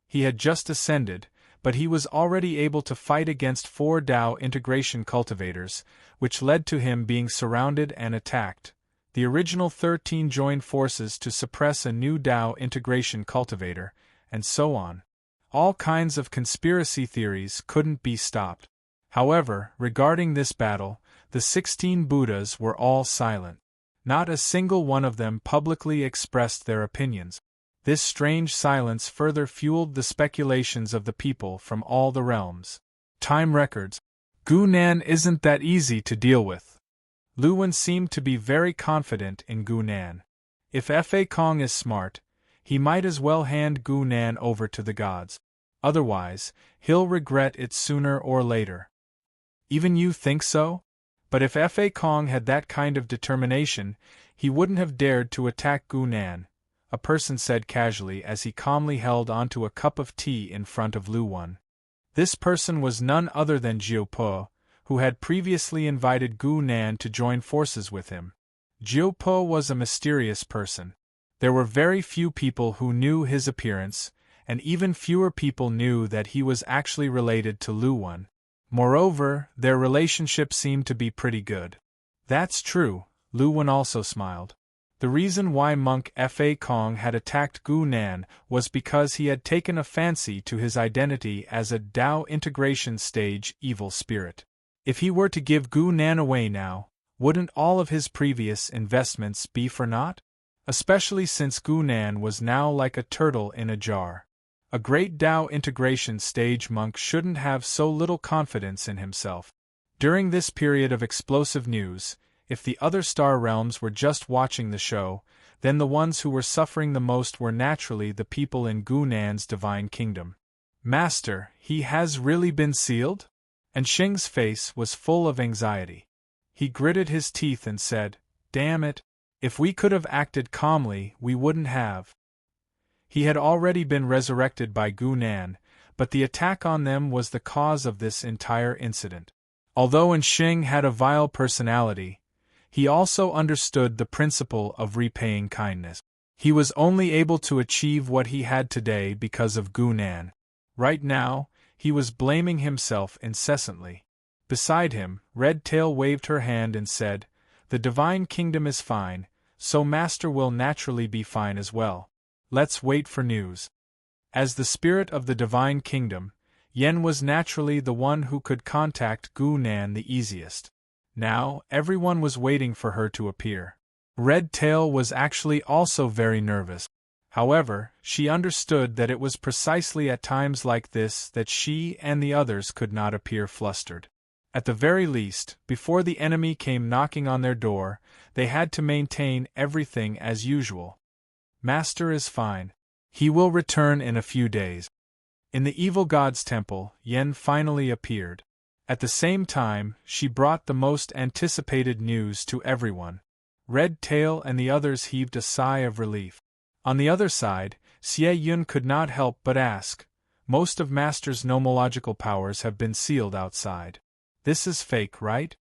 He had just ascended, but he was already able to fight against 4 Dao integration cultivators, which led to him being surrounded and attacked. The original 13 joined forces to suppress a new Dao integration cultivator, and so on. All kinds of conspiracy theories couldn't be stopped. However, regarding this battle, the 16 Buddhas were all silent. Not a single one of them publicly expressed their opinions. This strange silence further fueled the speculations of the people from all the realms. Time records. Gu Nan isn't that easy to deal with. Lu Wen seemed to be very confident in Gu Nan. If Fa Kong is smart, he might as well hand Gu Nan over to the gods. Otherwise, he'll regret it sooner or later. Even you think so? But if Fa Kong had that kind of determination, he wouldn't have dared to attack Gu Nan, a person said casually as he calmly held onto a cup of tea in front of Lu Wen. This person was none other than Jiu Po, who had previously invited Gu Nan to join forces with him. Jiu Po was a mysterious person. There were very few people who knew his appearance, and even fewer people knew that he was actually related to Lu Wen. Moreover, their relationship seemed to be pretty good. That's true, Lu Wen also smiled. The reason why monk Fa Kong had attacked Gu Nan was because he had taken a fancy to his identity as a Dao integration stage evil spirit. If he were to give Gu Nan away now, wouldn't all of his previous investments be for naught? Especially since Gu Nan was now like a turtle in a jar. A great Dao integration stage monk shouldn't have so little confidence in himself. During this period of explosive news, if the other star realms were just watching the show, then the ones who were suffering the most were naturally the people in Gu Nan's divine kingdom. Master, he has really been sealed? And Xing's face was full of anxiety. He gritted his teeth and said, "Damn it, if we could have acted calmly, we wouldn't have." He had already been resurrected by Gu Nan, but the attack on them was the cause of this entire incident. Although Xing had a vile personality, he also understood the principle of repaying kindness. He was only able to achieve what he had today because of Gu Nan. Right now, he was blaming himself incessantly. Beside him, Red Tail waved her hand and said, "The Divine Kingdom is fine, so Master will naturally be fine as well. Let's wait for news." As the spirit of the Divine Kingdom, Yen was naturally the one who could contact Gu Nan the easiest. Now, everyone was waiting for her to appear. Red Tail was actually also very nervous. However, she understood that it was precisely at times like this that she and the others could not appear flustered. At the very least, before the enemy came knocking on their door, they had to maintain everything as usual. Master is fine. He will return in a few days. In the evil god's temple, Yen finally appeared. At the same time, she brought the most anticipated news to everyone. Red Tail and the others heaved a sigh of relief. On the other side, Xie Yun could not help but ask, "Most of Master's nomological powers have been sealed outside. This is fake, right?"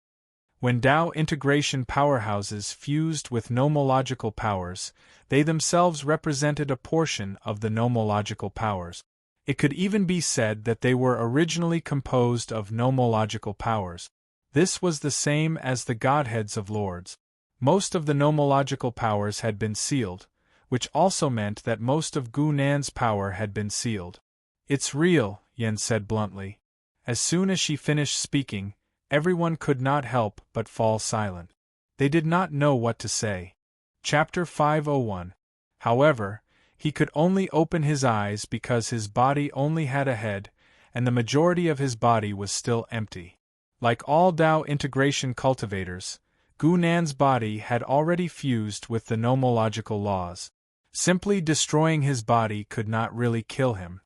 When Tao integration powerhouses fused with nomological powers, they themselves represented a portion of the nomological powers. It could even be said that they were originally composed of nomological powers. This was the same as the godheads of lords. Most of the nomological powers had been sealed, which also meant that most of Gu Nan's power had been sealed. "It's real," Yen said bluntly. As soon as she finished speaking, everyone could not help but fall silent. They did not know what to say. Chapter 501. However, he could only open his eyes because his body only had a head, and the majority of his body was still empty. Like all Tao integration cultivators, Gu Nan's body had already fused with the nomological laws. Simply destroying his body could not really kill him.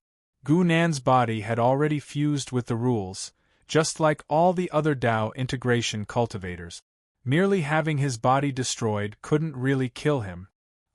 Gu Nan's body had already fused with the rules, just like all the other Tao integration cultivators. Merely having his body destroyed couldn't really kill him.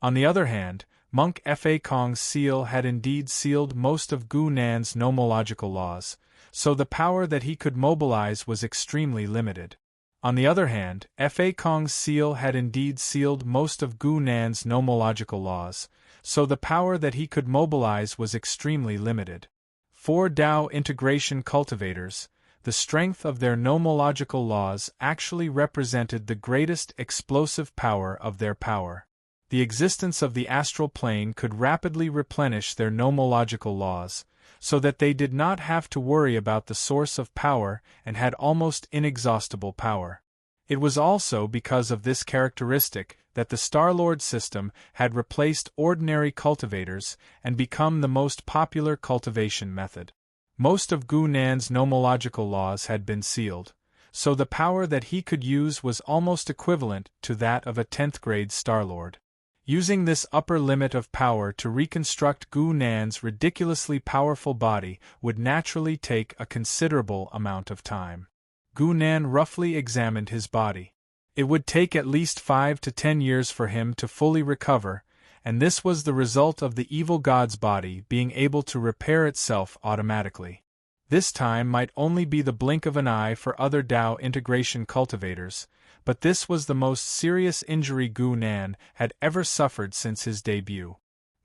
On the other hand, Monk Fa Kong's seal had indeed sealed most of Gu Nan's nomological laws, so the power that he could mobilize was extremely limited. On the other hand, Fa Kong's seal had indeed sealed most of Gu Nan's nomological laws, so the power that he could mobilize was extremely limited. For Tao integration cultivators, the strength of their nomological laws actually represented the greatest explosive power of their power. The existence of the astral plane could rapidly replenish their nomological laws, so that they did not have to worry about the source of power and had almost inexhaustible power. It was also because of this characteristic that the Star-Lord system had replaced ordinary cultivators and become the most popular cultivation method. Most of Gu Nan's nomological laws had been sealed, so the power that he could use was almost equivalent to that of a 10th grade Star-Lord. Using this upper limit of power to reconstruct Gu Nan's ridiculously powerful body would naturally take a considerable amount of time. Gu Nan roughly examined his body. It would take at least 5 to 10 years for him to fully recover, and this was the result of the evil god's body being able to repair itself automatically. This time might only be the blink of an eye for other Tao integration cultivators, but this was the most serious injury Gu Nan had ever suffered since his debut.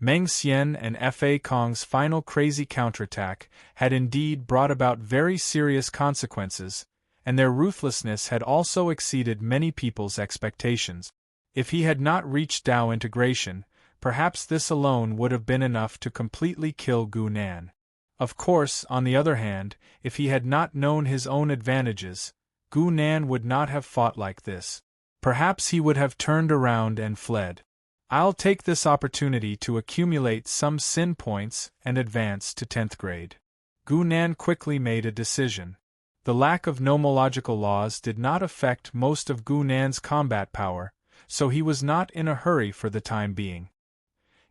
Meng Xian and Fa Kong's final crazy counterattack had indeed brought about very serious consequences, and their ruthlessness had also exceeded many people's expectations. If he had not reached Tao integration, perhaps this alone would have been enough to completely kill Gu Nan. Of course, on the other hand, if he had not known his own advantages, Gu Nan would not have fought like this. Perhaps he would have turned around and fled. "I'll take this opportunity to accumulate some sin points and advance to 10th grade. Gu Nan quickly made a decision. The lack of nomological laws did not affect most of Gu Nan's combat power, so he was not in a hurry for the time being.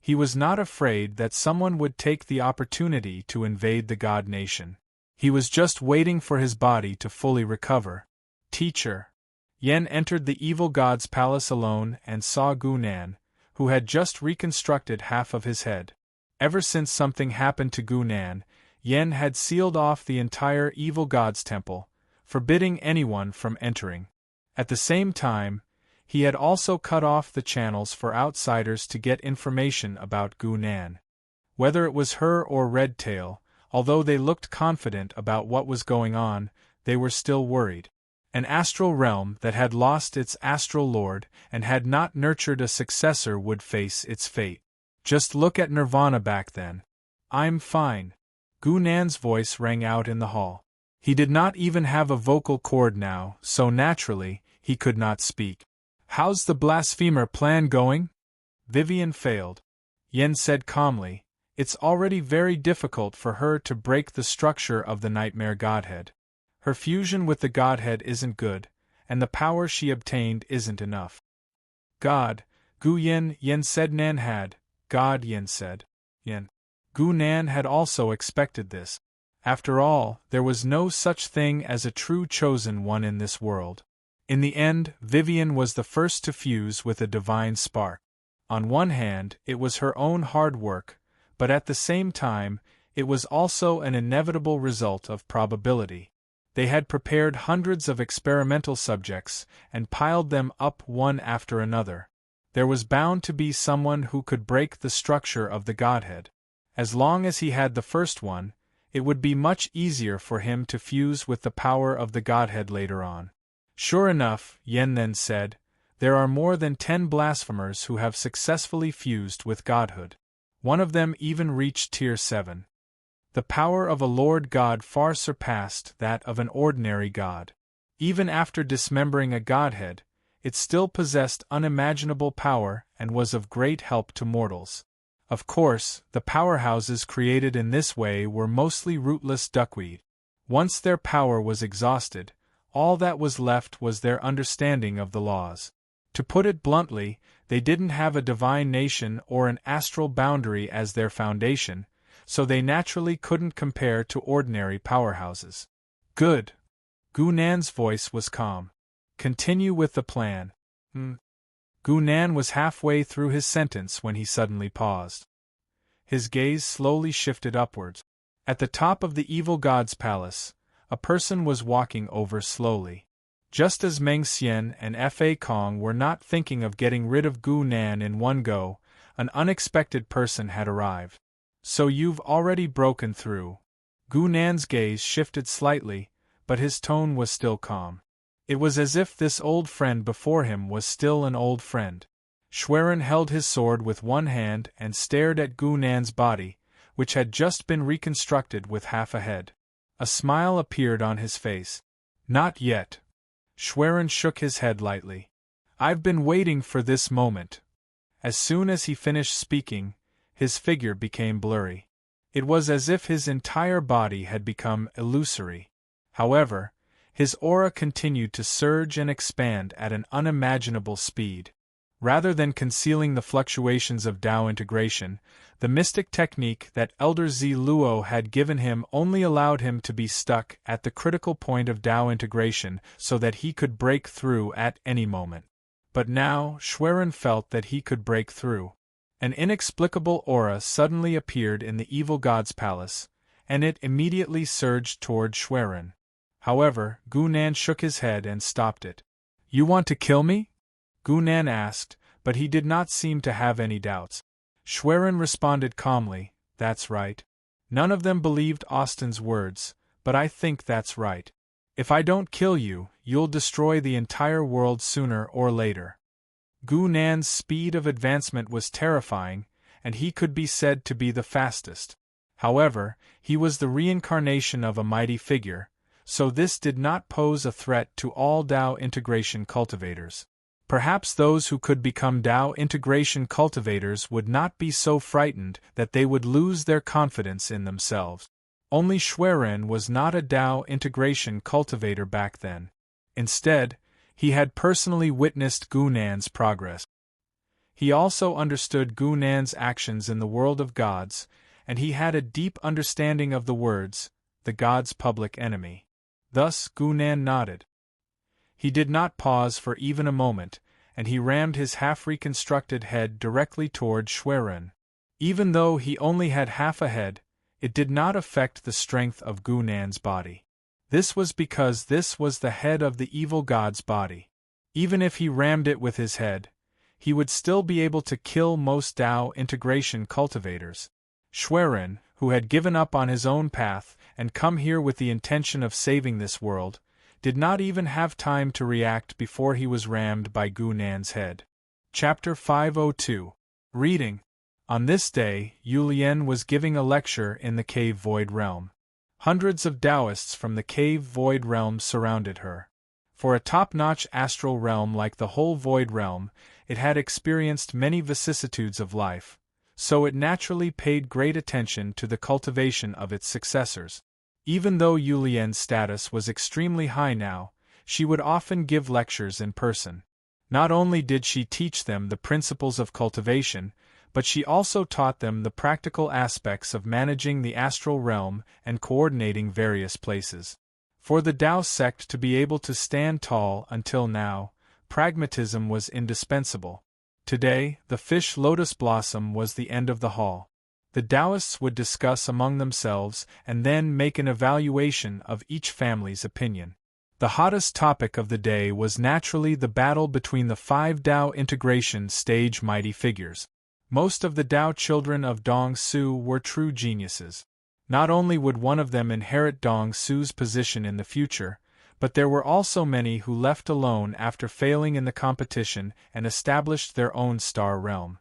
He was not afraid that someone would take the opportunity to invade the God Nation. He was just waiting for his body to fully recover. Teacher. Yen entered the evil god's palace alone and saw Gunan, who had just reconstructed half of his head. Ever since something happened to Gunan, Yen had sealed off the entire evil god's temple, forbidding anyone from entering. At the same time, he had also cut off the channels for outsiders to get information about Gunan. Whether it was her or Redtail, although they looked confident about what was going on, they were still worried. An astral realm that had lost its astral lord and had not nurtured a successor would face its fate. Just look at Nirvana back then. I'm fine. Gunan's voice rang out in the hall. He did not even have a vocal cord now, so naturally, he could not speak. How's the blasphemer plan going? Vivian failed. Yen said calmly, it's already very difficult for her to break the structure of the nightmare godhead. Her fusion with the godhead isn't good, and the power she obtained isn't enough. God, Gu Yen said Nan had. God, Yen said. Yen. Gu Nan had also expected this. After all, there was no such thing as a true chosen one in this world. In the end, Vivian was the first to fuse with a divine spark. On one hand, it was her own hard work, but at the same time, it was also an inevitable result of probability. They had prepared hundreds of experimental subjects and piled them up one after another. There was bound to be someone who could break the structure of the godhead. As long as he had the first one, it would be much easier for him to fuse with the power of the godhead later on. Sure enough, Yen then said, there are more than 10 blasphemers who have successfully fused with godhood. One of them even reached tier 7. The power of a Lord God far surpassed that of an ordinary god. Even after dismembering a godhead, it still possessed unimaginable power and was of great help to mortals. Of course, the powerhouses created in this way were mostly rootless duckweed. Once their power was exhausted, all that was left was their understanding of the laws. To put it bluntly, they didn't have a divine nation or an astral boundary as their foundation, so they naturally couldn't compare to ordinary powerhouses. Good. Gunan's voice was calm. Continue with the plan. Gunan was halfway through his sentence when he suddenly paused. His gaze slowly shifted upwards. At the top of the evil god's palace, a person was walking over slowly. Just as Meng Xian and Fa Kong were not thinking of getting rid of Gunan in one go, an unexpected person had arrived. So you've already broken through. Gunan's gaze shifted slightly, but his tone was still calm. It was as if this old friend before him was still an old friend. Schwerin held his sword with one hand and stared at Gunan's body, which had just been reconstructed with half a head. A smile appeared on his face. Not yet. Schwerin shook his head lightly. I've been waiting for this moment. As soon as he finished speaking, his figure became blurry. It was as if his entire body had become illusory. However, his aura continued to surge and expand at an unimaginable speed. Rather than concealing the fluctuations of Dao integration, the mystic technique that Elder Zi Luo had given him only allowed him to be stuck at the critical point of Dao integration so that he could break through at any moment. But now, Schwerin felt that he could break through. An inexplicable aura suddenly appeared in the evil god's palace, and it immediately surged toward Schwerin. However, Gunan shook his head and stopped it. You want to kill me? Gunan asked, but he did not seem to have any doubts. Schwerin responded calmly, that's right. None of them believed Austin's words, but I think that's right. If I don't kill you, you'll destroy the entire world sooner or later. Gunan's speed of advancement was terrifying, and he could be said to be the fastest. However, he was the reincarnation of a mighty figure, so this did not pose a threat to all Dao integration cultivators. Perhaps those who could become Dao integration cultivators would not be so frightened that they would lose their confidence in themselves. Only Schwerin was not a Dao integration cultivator back then. Instead, he had personally witnessed Gunan's progress. He also understood Gu Nan's actions in the world of gods, and he had a deep understanding of the words, the god's public enemy. Thus Gu Nan nodded. He did not pause for even a moment, and he rammed his half-reconstructed head directly toward Xueren. Even though he only had half a head, it did not affect the strength of Gu Nan's body. This was because this was the head of the evil god's body. Even if he rammed it with his head, he would still be able to kill most Dao integration cultivators. Xueren, who had given up on his own path and come here with the intention of saving this world, did not even have time to react before he was rammed by Gu Nan's head. Chapter 502. Reading. On this day, Yulian was giving a lecture in the Cave Void Realm. Hundreds of Taoists from the Cave Void Realm surrounded her. For a top-notch astral realm like the whole Void Realm, it had experienced many vicissitudes of life, so it naturally paid great attention to the cultivation of its successors. Even though Yulian's status was extremely high now, she would often give lectures in person. Not only did she teach them the principles of cultivation, but she also taught them the practical aspects of managing the astral realm and coordinating various places. For the Tao sect to be able to stand tall until now, pragmatism was indispensable. Today, the fish lotus blossom was the end of the hall. The Taoists would discuss among themselves and then make an evaluation of each family's opinion. The hottest topic of the day was naturally the battle between the 5 Tao integration stage mighty figures. Most of the Tao children of Dong Su were true geniuses. Not only would one of them inherit Dong Su's position in the future, but there were also many who left alone after failing in the competition and established their own star realm.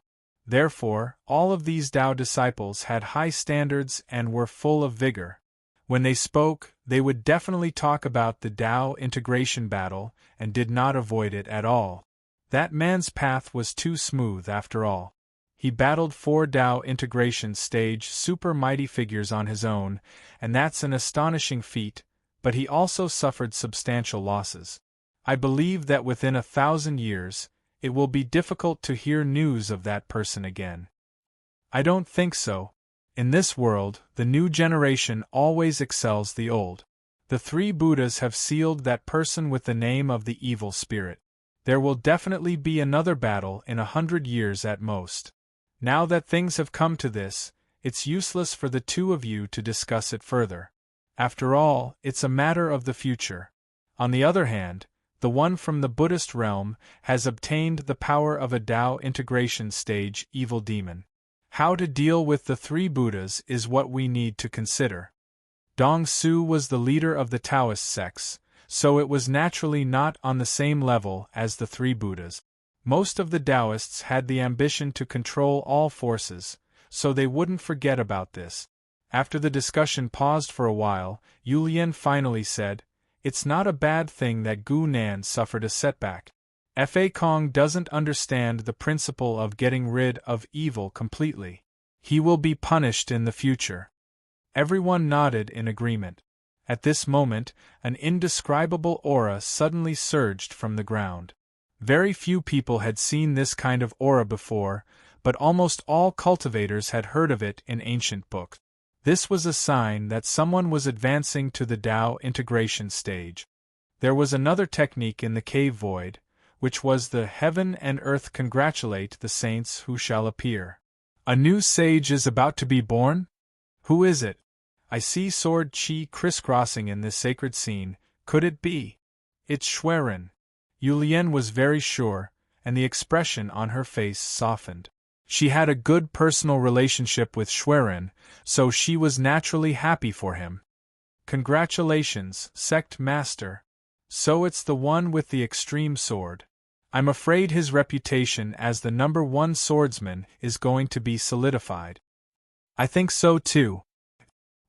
Therefore, all of these Tao disciples had high standards and were full of vigor. When they spoke, they would definitely talk about the Tao integration battle and did not avoid it at all. That man's path was too smooth after all. He battled 4 Tao integration stage super mighty figures on his own, and that's an astonishing feat, but he also suffered substantial losses. I believe that within 1,000 years, it will be difficult to hear news of that person again. I don't think so. In this world, the new generation always excels the old. The 3 Buddhas have sealed that person with the name of the evil spirit. There will definitely be another battle in 100 years at most. Now that things have come to this, it's useless for the 2 of you to discuss it further. After all, it's a matter of the future. On the other hand, the one from the Buddhist realm has obtained the power of a Tao integration stage evil demon. How to deal with the 3 Buddhas is what we need to consider. Dong Su was the leader of the Taoist sects, so it was naturally not on the same level as the 3 Buddhas. Most of the Taoists had the ambition to control all forces, so they wouldn't forget about this. After the discussion paused for a while, Yulian finally said, "It's not a bad thing that Gu Nan suffered a setback. Fa Kong doesn't understand the principle of getting rid of evil completely. He will be punished in the future." Everyone nodded in agreement. At this moment, an indescribable aura suddenly surged from the ground. Very few people had seen this kind of aura before, but almost all cultivators had heard of it in ancient books. This was a sign that someone was advancing to the Tao integration stage. There was another technique in the cave void, which was the heaven and earth congratulate the saints who shall appear. A new sage is about to be born? Who is it? I see sword chi crisscrossing in this sacred scene. Could it be? It's Xueren. Yulian was very sure, and the expression on her face softened. She had a good personal relationship with Xueren, so she was naturally happy for him. Congratulations, sect master. So it's the one with the extreme sword. I'm afraid his reputation as the #1 swordsman is going to be solidified. I think so too.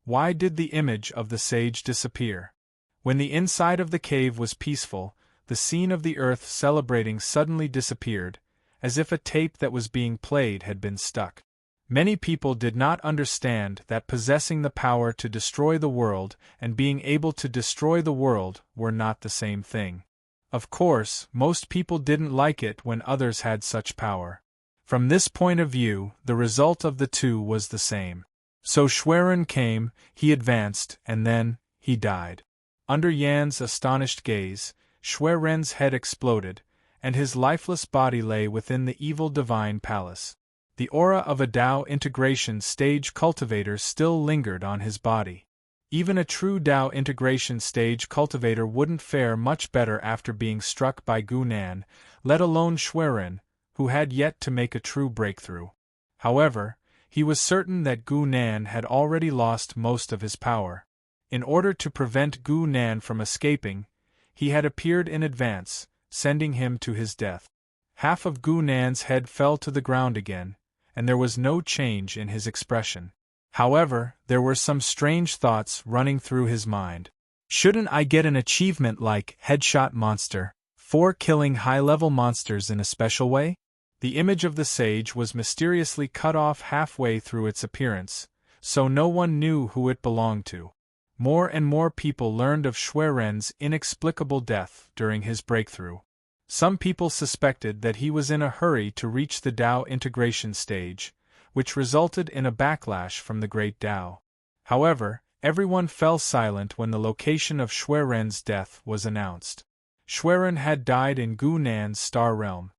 Why did the image of the sage disappear? When the inside of the cave was peaceful, the scene of the earth celebrating suddenly disappeared, as if a tape that was being played had been stuck. Many people did not understand that possessing the power to destroy the world and being able to destroy the world were not the same thing. Of course, most people didn't like it when others had such power. From this point of view, the result of the two was the same. So Schwerin came, he advanced, and then, he died. Under Yan's astonished gaze, Schwerin's head exploded, and his lifeless body lay within the evil divine palace. The aura of a Tao integration stage cultivator still lingered on his body. Even a true Tao integration stage cultivator wouldn't fare much better after being struck by Gu Nan, let alone Schwerin, who had yet to make a true breakthrough. However, he was certain that Gu Nan had already lost most of his power. In order to prevent Gu Nan from escaping, he had appeared in advance, sending him to his death. Half of Gu Nan's head fell to the ground again, and there was no change in his expression. However, there were some strange thoughts running through his mind. Shouldn't I get an achievement like Headshot Monster, for killing high-level monsters in a special way? The image of the sage was mysteriously cut off halfway through its appearance, so no one knew who it belonged to. More and more people learned of Schwerin's inexplicable death during his breakthrough. Some people suspected that he was in a hurry to reach the Tao integration stage, which resulted in a backlash from the Great Tao. However, everyone fell silent when the location of Schwerin's death was announced. Schwerin had died in Gu Nan's star realm.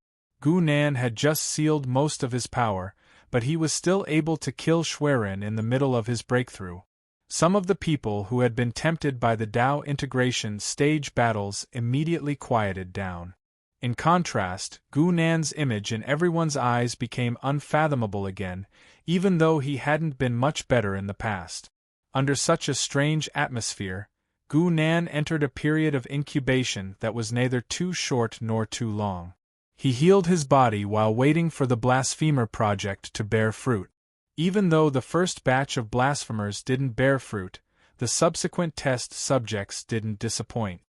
Gu Nan had just sealed most of his power, but he was still able to kill Schwerin in the middle of his breakthrough. Some of the people who had been tempted by the Tao integration stage battles immediately quieted down. In contrast, Gu Nan's image in everyone's eyes became unfathomable again, even though he hadn't been much better in the past. Under such a strange atmosphere, Gu Nan entered a period of incubation that was neither too short nor too long. He healed his body while waiting for the Blasphemer project to bear fruit. Even though the first batch of blasphemers didn't bear fruit, the subsequent test subjects didn't disappoint.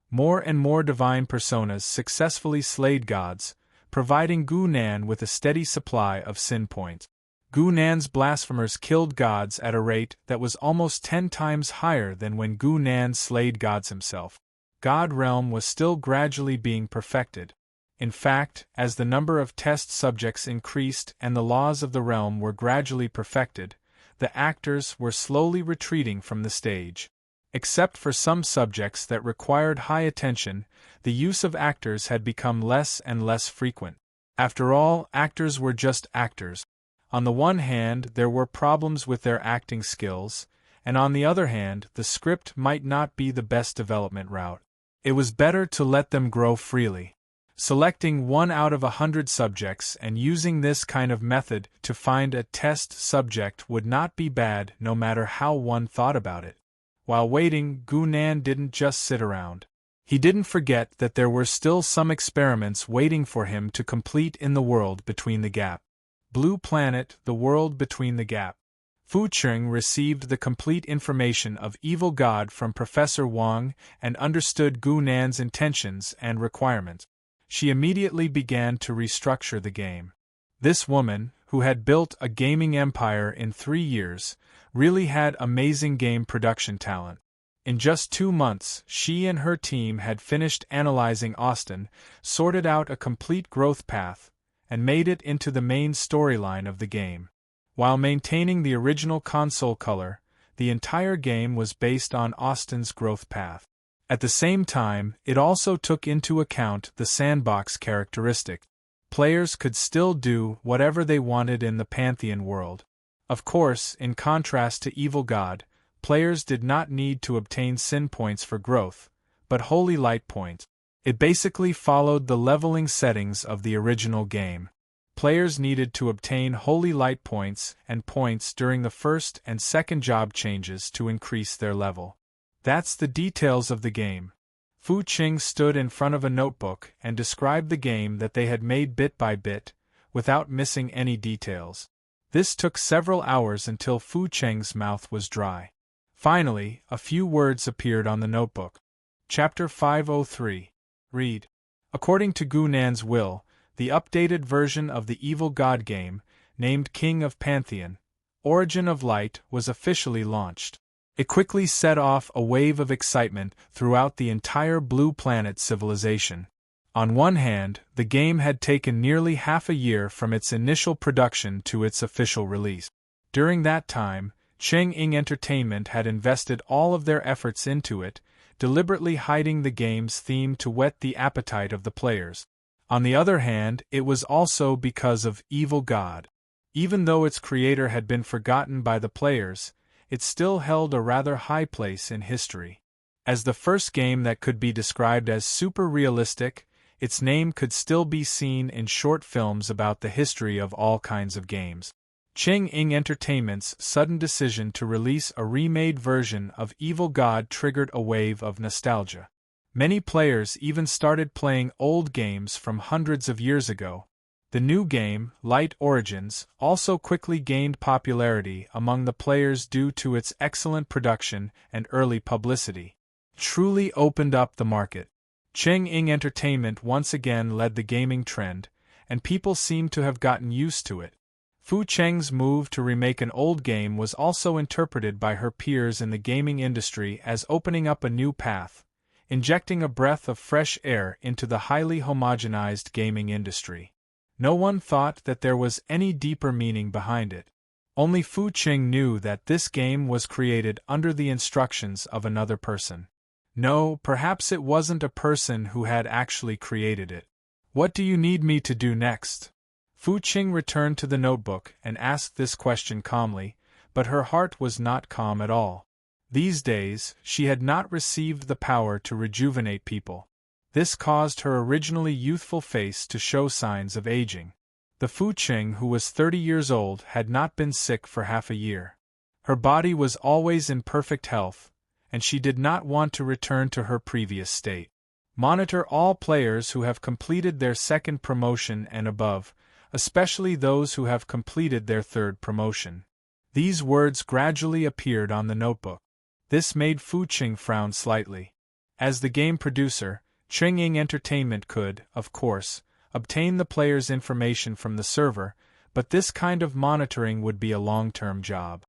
More and more divine personas successfully slayed gods, providing Gu Nan with a steady supply of sin points. Gu Nan's blasphemers killed gods at a rate that was almost 10 times higher than when Gu Nan slayed gods himself. God realm was still gradually being perfected. In fact, as the number of test subjects increased and the laws of the realm were gradually perfected, the actors were slowly retreating from the stage. Except for some subjects that required high attention, the use of actors had become less and less frequent. After all, actors were just actors. On the one hand, there were problems with their acting skills, and on the other hand, the script might not be the best development route. It was better to let them grow freely. Selecting 1 out of 100 subjects and using this kind of method to find a test subject would not be bad no matter how one thought about it. While waiting, Gu Nan didn't just sit around. He didn't forget that there were still some experiments waiting for him to complete in the world between the gap. Blue Planet, the world between the gap. Fu Cheng received the complete information of Evil God from Professor Wang and understood Gu Nan's intentions and requirements. She immediately began to restructure the game. This woman, who had built a gaming empire in 3 years, really had amazing game production talent. In just 2 months, she and her team had finished analyzing Austin, sorted out a complete growth path, and made it into the main storyline of the game. While maintaining the original console color, the entire game was based on Austin's growth path. At the same time, it also took into account the sandbox characteristic. Players could still do whatever they wanted in the Pantheon world. Of course, in contrast to Evil God, players did not need to obtain sin points for growth, but holy light points. It basically followed the leveling settings of the original game. Players needed to obtain holy light points and points during the first and second job changes to increase their level. That's the details of the game. Fu Qing stood in front of a notebook and described the game that they had made bit by bit, without missing any details. This took several hours until Fu Cheng's mouth was dry. Finally, a few words appeared on the notebook. Chapter 503. Read. According to Gu Nan's will, the updated version of the Evil God game, named King of Pantheon, Origin of Light, was officially launched. It quickly set off a wave of excitement throughout the entire Blue Planet civilization. On one hand, the game had taken nearly half a year from its initial production to its official release. During that time, Cheng-Ing Entertainment had invested all of their efforts into it, deliberately hiding the game's theme to whet the appetite of the players. On the other hand, it was also because of Evil God. Even though its creator had been forgotten by the players, it still held a rather high place in history. As the first game that could be described as super realistic, its name could still be seen in short films about the history of all kinds of games. Cheng-Ing Entertainment's sudden decision to release a remade version of Evil God triggered a wave of nostalgia. Many players even started playing old games from hundreds of years ago. The new game, Light Origins, also quickly gained popularity among the players due to its excellent production and early publicity. Truly opened up the market. Cheng-Ing Entertainment once again led the gaming trend, and people seemed to have gotten used to it. Fu Cheng's move to remake an old game was also interpreted by her peers in the gaming industry as opening up a new path, injecting a breath of fresh air into the highly homogenized gaming industry. No one thought that there was any deeper meaning behind it. Only Fu Cheng knew that this game was created under the instructions of another person. No, perhaps it wasn't a person who had actually created it. What do you need me to do next? Fu Cheng returned to the notebook and asked this question calmly, but her heart was not calm at all. These days, she had not received the power to rejuvenate people. This caused her originally youthful face to show signs of aging. The Fu Cheng who was 30 years old had not been sick for half a year. Her body was always in perfect health, and she did not want to return to her previous state. Monitor all players who have completed their second promotion and above, especially those who have completed their third promotion. These words gradually appeared on the notebook. This made Fu Cheng frown slightly. As the game producer, Cheng-Ing Entertainment could, of course, obtain the players' information from the server, but this kind of monitoring would be a long-term job.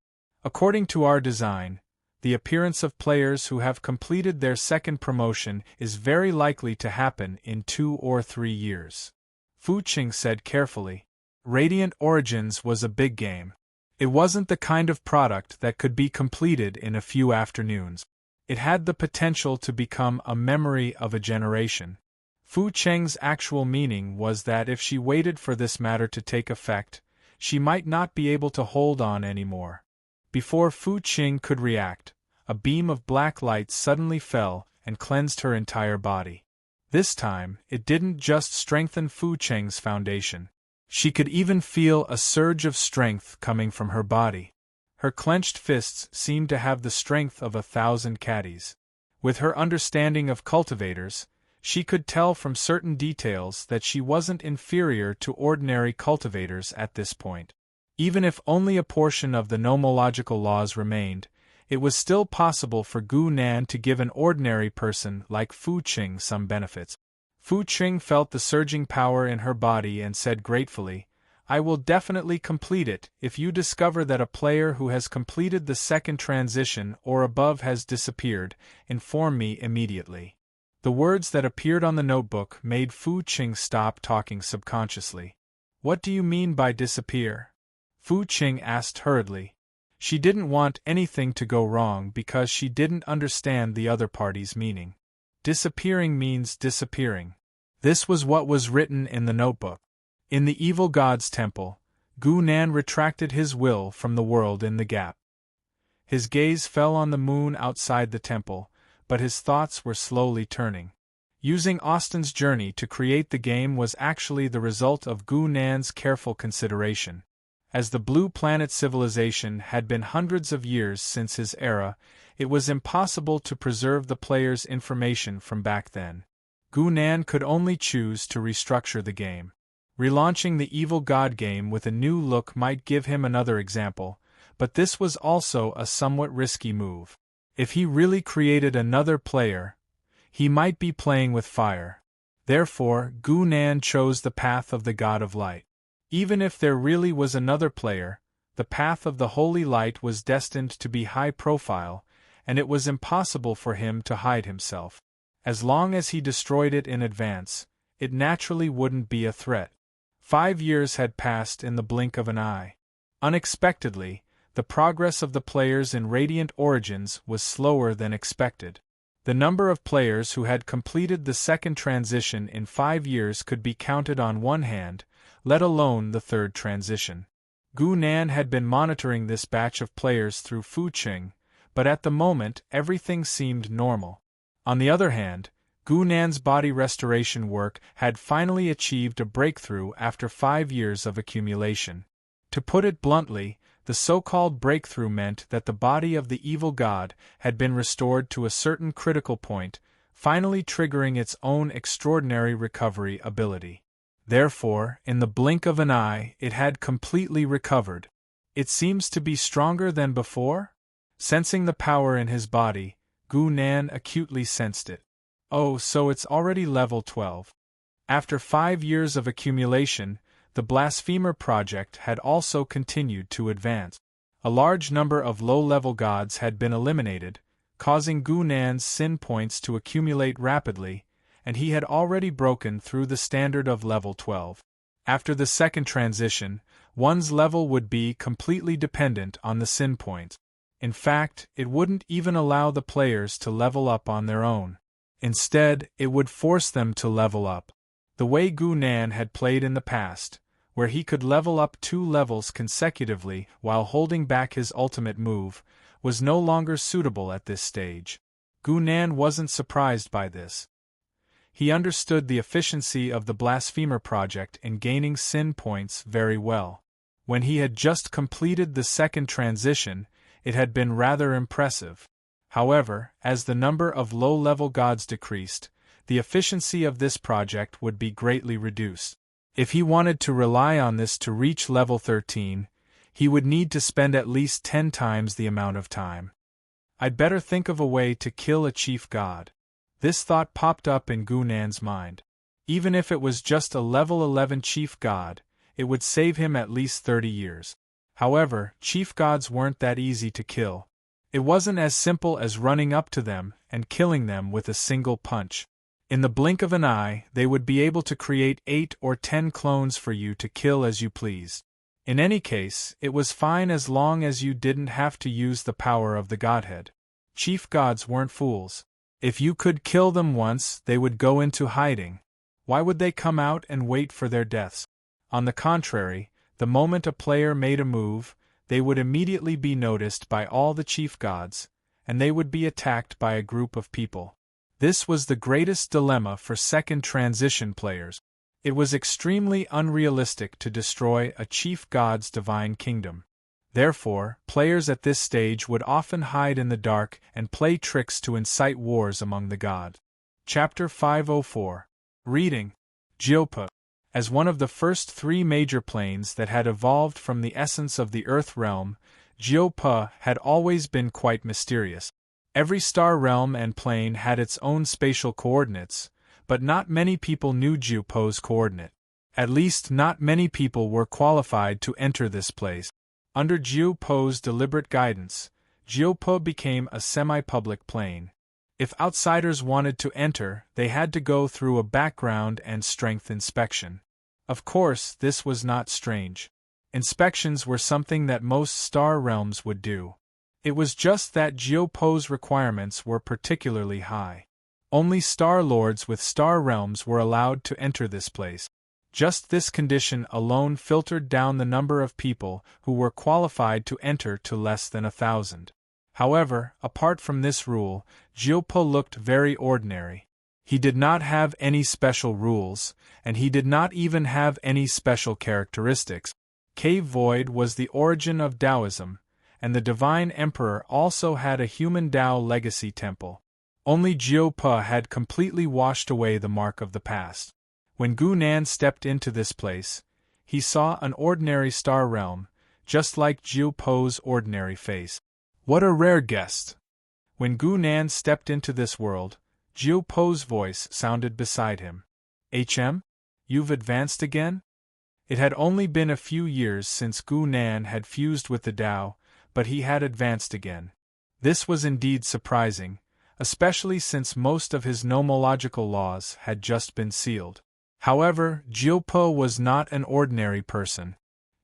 According to our design, the appearance of players who have completed their second promotion is very likely to happen in 2 or 3 years. Fu Cheng said carefully. Radiant Origins was a big game. It wasn't the kind of product that could be completed in a few afternoons. It had the potential to become a memory of a generation. Fu Cheng's actual meaning was that if she waited for this matter to take effect, she might not be able to hold on anymore. Before Fu Cheng could react, a beam of black light suddenly fell and cleansed her entire body. This time, it didn't just strengthen Fu Cheng's foundation. She could even feel a surge of strength coming from her body. Her clenched fists seemed to have the strength of 1,000 caddies. With her understanding of cultivators, she could tell from certain details that she wasn't inferior to ordinary cultivators at this point. Even if only a portion of the nomological laws remained, it was still possible for Gu Nan to give an ordinary person like Fu Cheng some benefits. Fu Cheng felt the surging power in her body and said gratefully, "I will definitely complete it. If you discover that a player who has completed the second transition or above has disappeared, inform me immediately." The words that appeared on the notebook made Fu Cheng stop talking subconsciously. "What do you mean by disappear?" Fu Cheng asked hurriedly. She didn't want anything to go wrong because she didn't understand the other party's meaning. Disappearing means disappearing. This was what was written in the notebook. In the evil god's temple, Gu Nan retracted his will from the world in the gap. His gaze fell on the moon outside the temple, but his thoughts were slowly turning. Using Austin's journey to create the game was actually the result of Gu Nan's careful consideration. As the Blue Planet civilization had been hundreds of years since his era, it was impossible to preserve the player's information from back then. Gu Nan could only choose to restructure the game. Relaunching the Evil God game with a new look might give him another example, but this was also a somewhat risky move. If he really created another player, he might be playing with fire. Therefore, Gu Nan chose the path of the God of Light. Even if there really was another player, the path of the Holy Light was destined to be high profile, and it was impossible for him to hide himself. As long as he destroyed it in advance, it naturally wouldn't be a threat. 5 years had passed in the blink of an eye. Unexpectedly, the progress of the players in Radiant Origins was slower than expected. The number of players who had completed the second transition in 5 years could be counted on one hand, let alone the third transition. Gu Nan had been monitoring this batch of players through Fuqing, but at the moment everything seemed normal. On the other hand, Gu Nan's body restoration work had finally achieved a breakthrough after 5 years of accumulation. To put it bluntly, the so-called breakthrough meant that the body of the evil god had been restored to a certain critical point, finally triggering its own extraordinary recovery ability. Therefore, in the blink of an eye, it had completely recovered. It seems to be stronger than before? Sensing the power in his body, Gu Nan acutely sensed it. Oh, so it's already level 12. After 5 years of accumulation, the Blasphemer project had also continued to advance. A large number of low-level gods had been eliminated, causing Gu Nan's sin points to accumulate rapidly, and he had already broken through the standard of level 12. After the second transition, one's level would be completely dependent on the sin points. In fact, it wouldn't even allow the players to level up on their own. Instead, it would force them to level up. The way Gu Nan had played in the past, where he could level up 2 levels consecutively while holding back his ultimate move, was no longer suitable at this stage. Gu Nan wasn't surprised by this. He understood the efficiency of the Blasphemer project in gaining sin points very well. When he had just completed the second transition, it had been rather impressive. However, as the number of low-level gods decreased, the efficiency of this project would be greatly reduced. If he wanted to rely on this to reach level 13, he would need to spend at least 10 times the amount of time. I'd better think of a way to kill a chief god. This thought popped up in Gu Nan's mind. Even if it was just a level 11 chief god, it would save him at least 30 years. However, chief gods weren't that easy to kill. It wasn't as simple as running up to them and killing them with a single punch. In the blink of an eye, they would be able to create 8 or 10 clones for you to kill as you pleased. In any case, it was fine as long as you didn't have to use the power of the godhead. Chief gods weren't fools. If you could kill them once, they would go into hiding. Why would they come out and wait for their deaths? On the contrary, the moment a player made a move, they would immediately be noticed by all the chief gods, and they would be attacked by a group of people. This was the greatest dilemma for second transition players. It was extremely unrealistic to destroy a chief god's divine kingdom. Therefore, players at this stage would often hide in the dark and play tricks to incite wars among the gods. Chapter 504. Reading. Jiopa. As one of the first 3 major planes that had evolved from the essence of the Earth realm, Jiopa had always been quite mysterious. Every star realm and plane had its own spatial coordinates, but not many people knew Jiopa's coordinate. At least not many people were qualified to enter this place. Under Jiopa's deliberate guidance, Jiopa became a semi-public plane. If outsiders wanted to enter, they had to go through a background and strength inspection. Of course, this was not strange. Inspections were something that most star realms would do. It was just that Jiopa's requirements were particularly high. Only Star Lords with star realms were allowed to enter this place. Just this condition alone filtered down the number of people who were qualified to enter to less than 1,000. However, apart from this rule, Jiopa looked very ordinary. He did not have any special rules, and he did not even have any special characteristics. Cave Void was the origin of Taoism, and the Divine Emperor also had a human Tao legacy temple. Only Jiopa had completely washed away the mark of the past. When Gu Nan stepped into this place, he saw an ordinary star realm, just like Jiopa's ordinary face. What a rare guest! When Gu Nan stepped into this world, Jiopa's voice sounded beside him. "HM? You've advanced again?" It had only been a few years since Gu Nan had fused with the Tao, but he had advanced again. This was indeed surprising, especially since most of his nomological laws had just been sealed. However, Jiupo was not an ordinary person.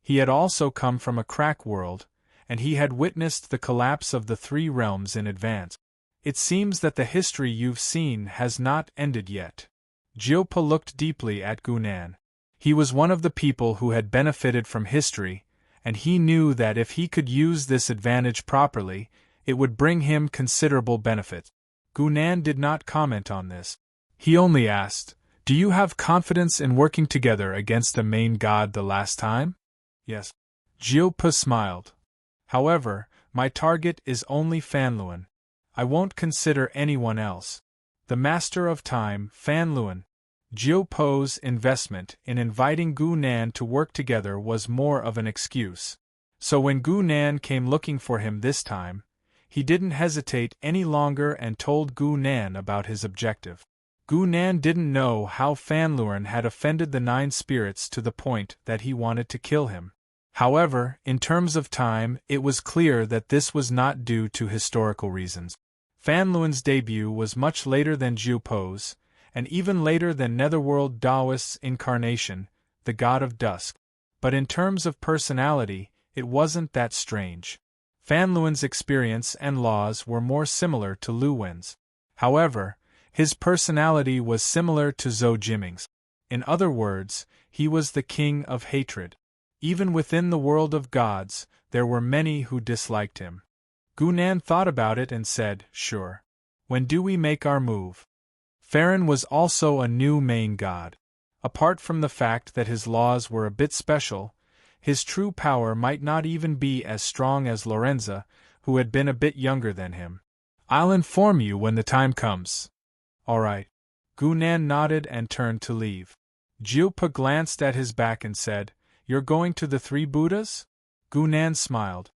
He had also come from a crack world, and he had witnessed the collapse of the three realms in advance. It seems that the history you've seen has not ended yet. Jiupo looked deeply at Gunan. He was one of the people who had benefited from history, and he knew that if he could use this advantage properly, it would bring him considerable benefit. Gunan did not comment on this. He only asked, "Do you have confidence in working together against the main god the last time?" "Yes." Jiupo smiled. "However, my target is only Fanluan. I won't consider anyone else. The Master of Time, Fanluan." Jiupo's investment in inviting Gu Nan to work together was more of an excuse. So when Gu Nan came looking for him this time, he didn't hesitate any longer and told Gu Nan about his objective. Gu Nan didn't know how Fanluan had offended the nine spirits to the point that he wanted to kill him. However, in terms of time, it was clear that this was not due to historical reasons. Fanluan's debut was much later than Jiupo's, and even later than Netherworld Taoist's incarnation, the God of Dusk. But in terms of personality, it wasn't that strange. Fanluan's experience and laws were more similar to Lu Wen's. However, his personality was similar to Zhou Jiming's. In other words, he was the king of hatred. Even within the world of gods, there were many who disliked him. Gunan thought about it and said, "Sure. When do we make our move?" Farron was also a new main god. Apart from the fact that his laws were a bit special, his true power might not even be as strong as Lorenza, who had been a bit younger than him. "I'll inform you when the time comes." "All right." Gunan nodded and turned to leave. Jiupo glanced at his back and said, "You're going to the Three Buddhas?" Gunan smiled.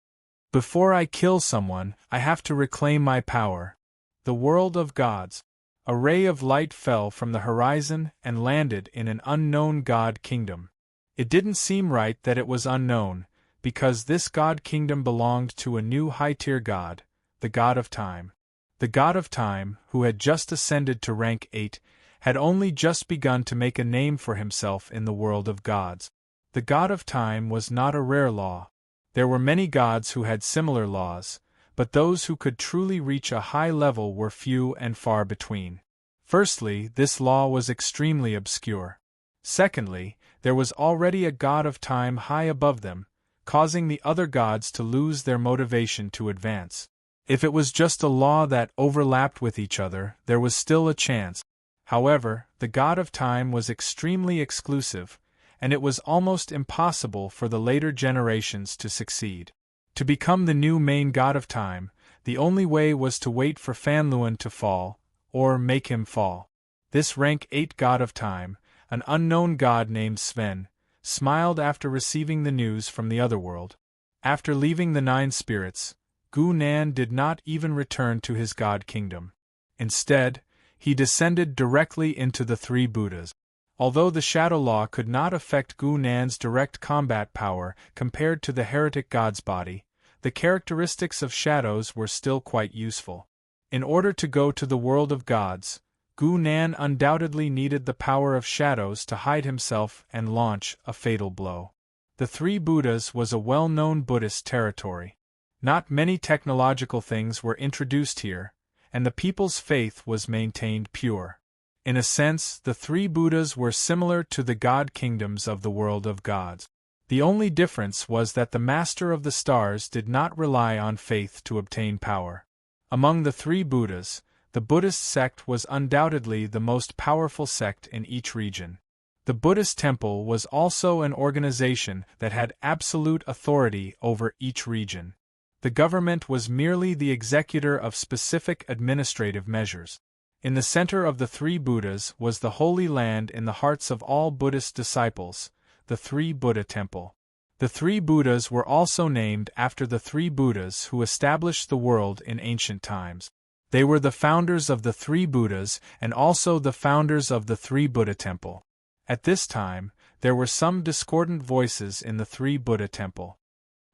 "Before I kill someone, I have to reclaim my power." The world of gods. A ray of light fell from the horizon and landed in an unknown god kingdom. It didn't seem right that it was unknown, because this god kingdom belonged to a new high-tier god, the God of Time. The God of Time, who had just ascended to rank 8, had only just begun to make a name for himself in the world of gods. The God of Time was not a rare law. There were many gods who had similar laws, but those who could truly reach a high level were few and far between. Firstly, this law was extremely obscure. Secondly, there was already a God of Time high above them, causing the other gods to lose their motivation to advance. If it was just a law that overlapped with each other, there was still a chance. However, the God of Time was extremely exclusive, and it was almost impossible for the later generations to succeed. To become the new main God of Time, the only way was to wait for Fanluan to fall, or make him fall. This rank 8 God of Time, an unknown god named Sven, smiled after receiving the news from the other world. After leaving the nine spirits, Gu Nan did not even return to his god kingdom. Instead, he descended directly into the Three Buddhas. Although the Shadow Law could not affect Gu Nan's direct combat power compared to the heretic god's body, the characteristics of shadows were still quite useful. In order to go to the world of gods, Gu Nan undoubtedly needed the power of shadows to hide himself and launch a fatal blow. The Three Buddhas was a well-known Buddhist territory. Not many technological things were introduced here, and the people's faith was maintained pure. In a sense, the Three Buddhas were similar to the god kingdoms of the world of gods. The only difference was that the Master of the Stars did not rely on faith to obtain power. Among the Three Buddhas, the Buddhist sect was undoubtedly the most powerful sect in each region. The Buddhist temple was also an organization that had absolute authority over each region. The government was merely the executor of specific administrative measures. In the center of the Three Buddhas was the Holy Land in the hearts of all Buddhist disciples, the Three Buddha Temple. The Three Buddhas were also named after the Three Buddhas who established the world in ancient times. They were the founders of the Three Buddhas and also the founders of the Three Buddha Temple. At this time, there were some discordant voices in the Three Buddha Temple.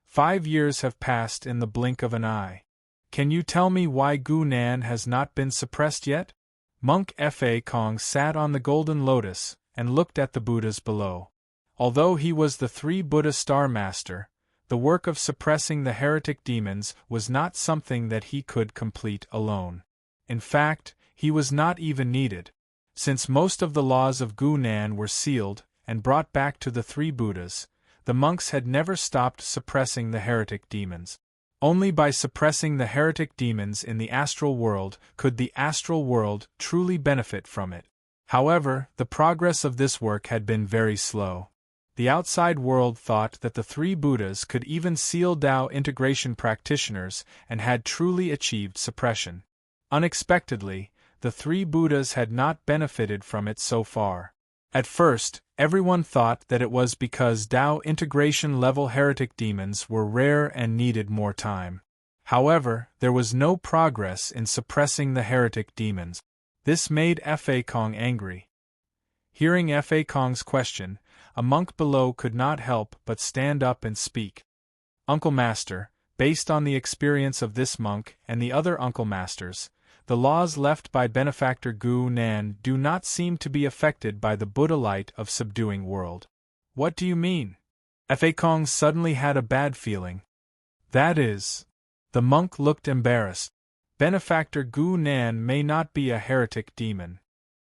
5 years have passed in the blink of an eye. Can you tell me why Gu Nan has not been suppressed yet? Monk Fa Kong sat on the golden lotus, and looked at the Buddhas below. Although he was the three Buddha Star Master, the work of suppressing the heretic demons was not something that he could complete alone. In fact, he was not even needed. Since most of the laws of Gu Nan were sealed and brought back to the three Buddhas, the monks had never stopped suppressing the heretic demons. Only by suppressing the heretic demons in the astral world could the astral world truly benefit from it. However, the progress of this work had been very slow. The outside world thought that the three Buddhas could even seal Tao integration practitioners and had truly achieved suppression. Unexpectedly, the three Buddhas had not benefited from it so far. At first, everyone thought that it was because Tao integration level heretic demons were rare and needed more time. However, there was no progress in suppressing the heretic demons. This made Fa Kong angry. Hearing Fa Kong's question, a monk below could not help but stand up and speak. Uncle Master, based on the experience of this monk and the other Uncle Masters, the laws left by benefactor Gu Nan do not seem to be affected by the Buddha light of subduing world. What do you mean? Fa Kong suddenly had a bad feeling. That is. The monk looked embarrassed. Benefactor Gu Nan may not be a heretic demon.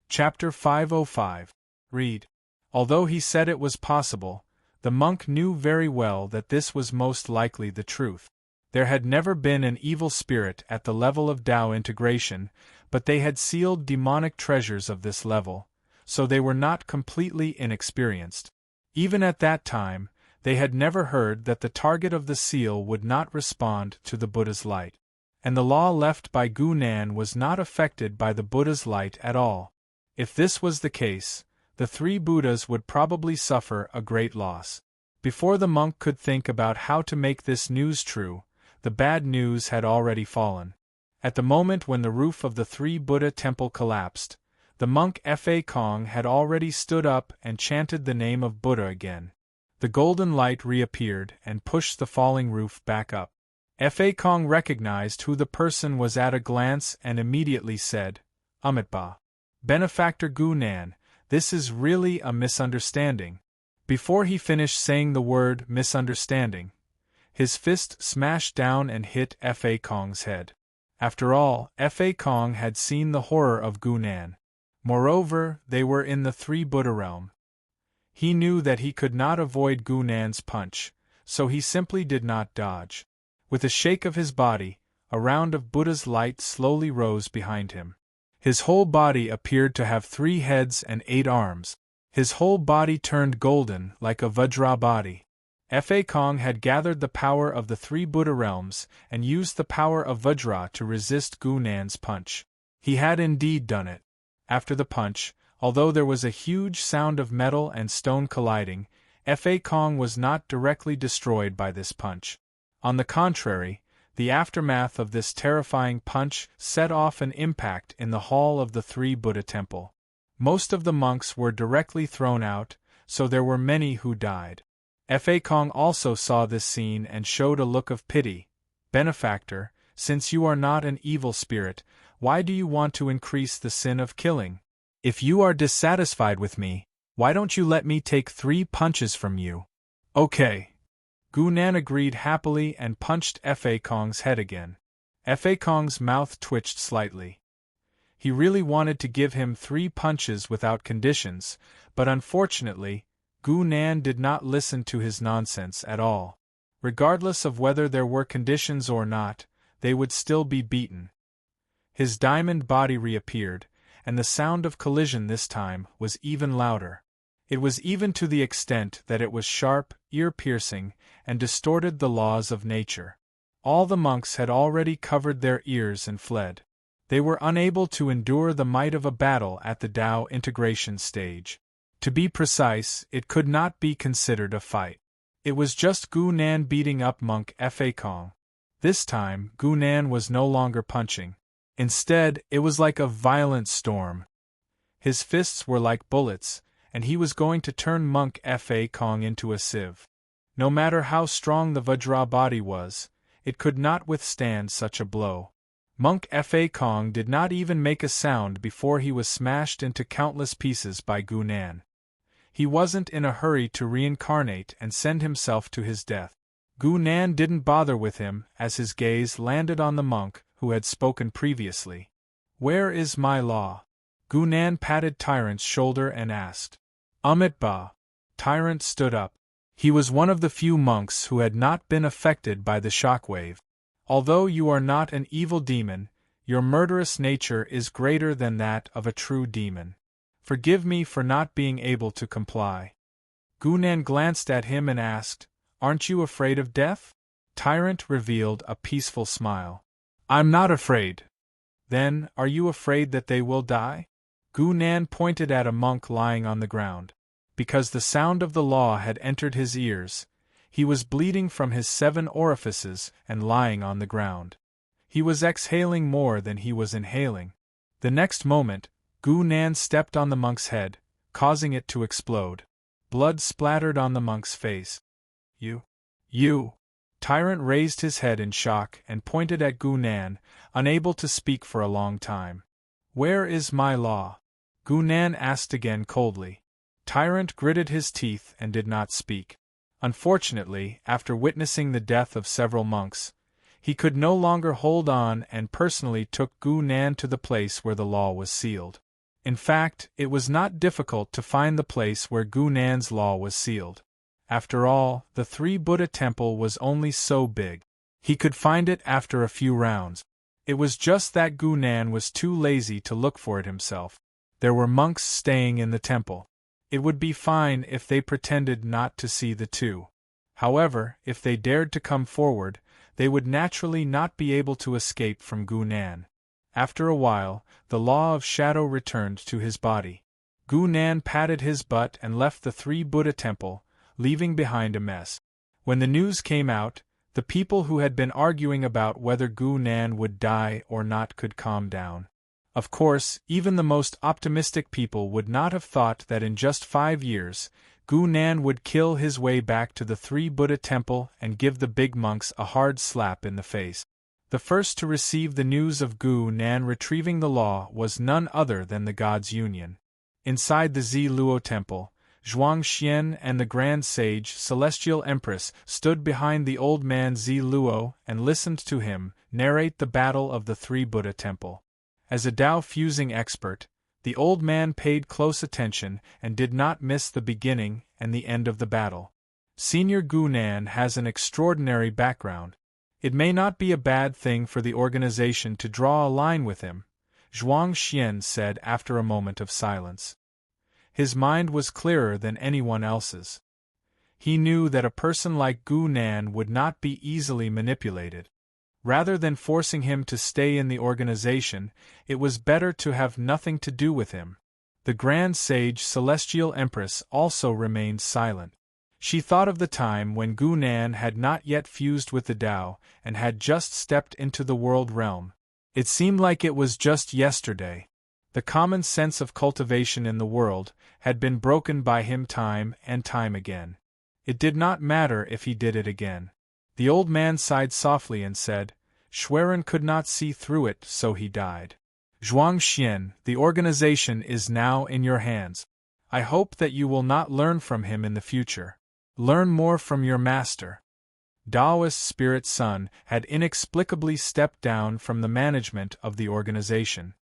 Chapter 505. Read. Although he said it was possible, the monk knew very well that this was most likely the truth. There had never been an evil spirit at the level of Tao integration, but they had sealed demonic treasures of this level, so they were not completely inexperienced. Even at that time, they had never heard that the target of the seal would not respond to the Buddha's light. And the law left by Gu Nan was not affected by the Buddha's light at all. If this was the case, the three Buddhas would probably suffer a great loss. Before the monk could think about how to make this news true, the bad news had already fallen. At the moment when the roof of the three Buddha temple collapsed, the monk Fa Kong had already stood up and chanted the name of Buddha again. The golden light reappeared and pushed the falling roof back up. Fa Kong recognized who the person was at a glance and immediately said, Amitabha. Benefactor Gu Nan, this is really a misunderstanding. Before he finished saying the word misunderstanding, his fist smashed down and hit Fa Kong's head. After all, Fa Kong had seen the horror of Gu Nan. Moreover, they were in the three Buddha realm. He knew that he could not avoid Gu Nan's punch, so he simply did not dodge. With a shake of his body, a round of Buddha's light slowly rose behind him. His whole body appeared to have 3 heads and 8 arms. His whole body turned golden like a Vajra body. Fa Kong had gathered the power of the 3 Buddha realms and used the power of Vajra to resist Gu Nan's punch. He had indeed done it. After the punch, although there was a huge sound of metal and stone colliding, Fa Kong was not directly destroyed by this punch. On the contrary, the aftermath of this terrifying punch set off an impact in the hall of the 3 Buddha temple. Most of the monks were directly thrown out, so there were many who died. Fa Kong also saw this scene and showed a look of pity. Benefactor, since you are not an evil spirit, why do you want to increase the sin of killing? If you are dissatisfied with me, why don't you let me take 3 punches from you? Okay. Gu Nan agreed happily and punched Fa Kong's head again. Fa Kong's mouth twitched slightly. He really wanted to give him 3 punches without conditions, but unfortunately, Gu Nan did not listen to his nonsense at all. Regardless of whether there were conditions or not, they would still be beaten. His diamond body reappeared, and the sound of collision this time was even louder. It was even to the extent that it was sharp, ear-piercing, and distorted the laws of nature. All the monks had already covered their ears and fled. They were unable to endure the might of a battle at the Tao integration stage. To be precise, it could not be considered a fight. It was just Gu Nan beating up monk Fa Kong. This time, Gu Nan was no longer punching. Instead, it was like a violent storm. His fists were like bullets, and he was going to turn monk Fa Kong into a sieve. No matter how strong the Vajra body was, it could not withstand such a blow. Monk Fa Kong did not even make a sound before he was smashed into countless pieces by Gu Nan. He wasn't in a hurry to reincarnate and send himself to his death. Gu Nan didn't bother with him as his gaze landed on the monk who had spoken previously. Where is my law? Gu Nan patted Tyrant's shoulder and asked. Ba. Tyrant stood up. He was one of the few monks who had not been affected by the shockwave. Although you are not an evil demon, your murderous nature is greater than that of a true demon. Forgive me for not being able to comply. Gu Nan glanced at him and asked, Aren't you afraid of death? Tyrant revealed a peaceful smile. I'm not afraid. Then, are you afraid that they will die? Gu Nan pointed at a monk lying on the ground. Because the sound of the law had entered his ears, he was bleeding from his 7 orifices and lying on the ground. He was exhaling more than he was inhaling. The next moment, Gu Nan stepped on the monk's head, causing it to explode. Blood splattered on the monk's face. You! Tyrant raised his head in shock and pointed at Gu Nan, unable to speak for a long time. Where is my law? Gu Nan asked again coldly. Tyrant gritted his teeth and did not speak. Unfortunately, after witnessing the death of several monks, he could no longer hold on and personally took Gu Nan to the place where the law was sealed. In fact, it was not difficult to find the place where Gu Nan's law was sealed. After all, the 3 Buddha temple was only so big. He could find it after a few rounds. It was just that Gu Nan was too lazy to look for it himself. There were monks staying in the temple. It would be fine if they pretended not to see the 2. However, if they dared to come forward, they would naturally not be able to escape from Gu Nan. After a while, the law of shadow returned to his body. Gu Nan patted his butt and left the 3 Buddha temple, leaving behind a mess. When the news came out, the people who had been arguing about whether Gu Nan would die or not could calm down. Of course, even the most optimistic people would not have thought that in just 5 years, Gu Nan would kill his way back to the 3 Buddha temple and give the big monks a hard slap in the face. The first to receive the news of Gu Nan retrieving the law was none other than the Gods' Union. Inside the Zi Luo temple, Zhuang Xian and the Grand Sage Celestial Empress stood behind the old man Zi Luo and listened to him narrate the battle of the 3 Buddha temple. As a Dao fusing expert, the old man paid close attention and did not miss the beginning and the end of the battle. Senior Gu Nan has an extraordinary background. It may not be a bad thing for the organization to draw a line with him, Zhuang Xian said after a moment of silence. His mind was clearer than anyone else's. He knew that a person like Gu Nan would not be easily manipulated. Rather than forcing him to stay in the organization, it was better to have nothing to do with him. The Grand Sage Celestial Empress also remained silent. She thought of the time when Gu Nan had not yet fused with the Tao and had just stepped into the world realm. It seemed like it was just yesterday. The common sense of cultivation in the world had been broken by him time and time again. It did not matter if he did it again. The old man sighed softly and said, Schwerin could not see through it, so he died. Zhuang Xian, the organization is now in your hands. I hope that you will not learn from him in the future. Learn more from your master. Daoist Spirit Sun had inexplicably stepped down from the management of the organization.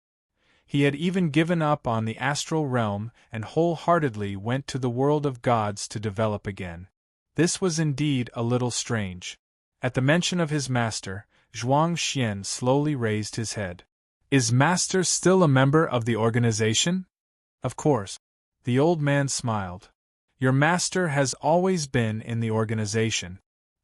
He had even given up on the astral realm and wholeheartedly went to the world of gods to develop again. This was indeed a little strange. At the mention of his master, Zhuang Xian slowly raised his head. Is master still a member of the organization? Of course. The old man smiled. Your master has always been in the organization.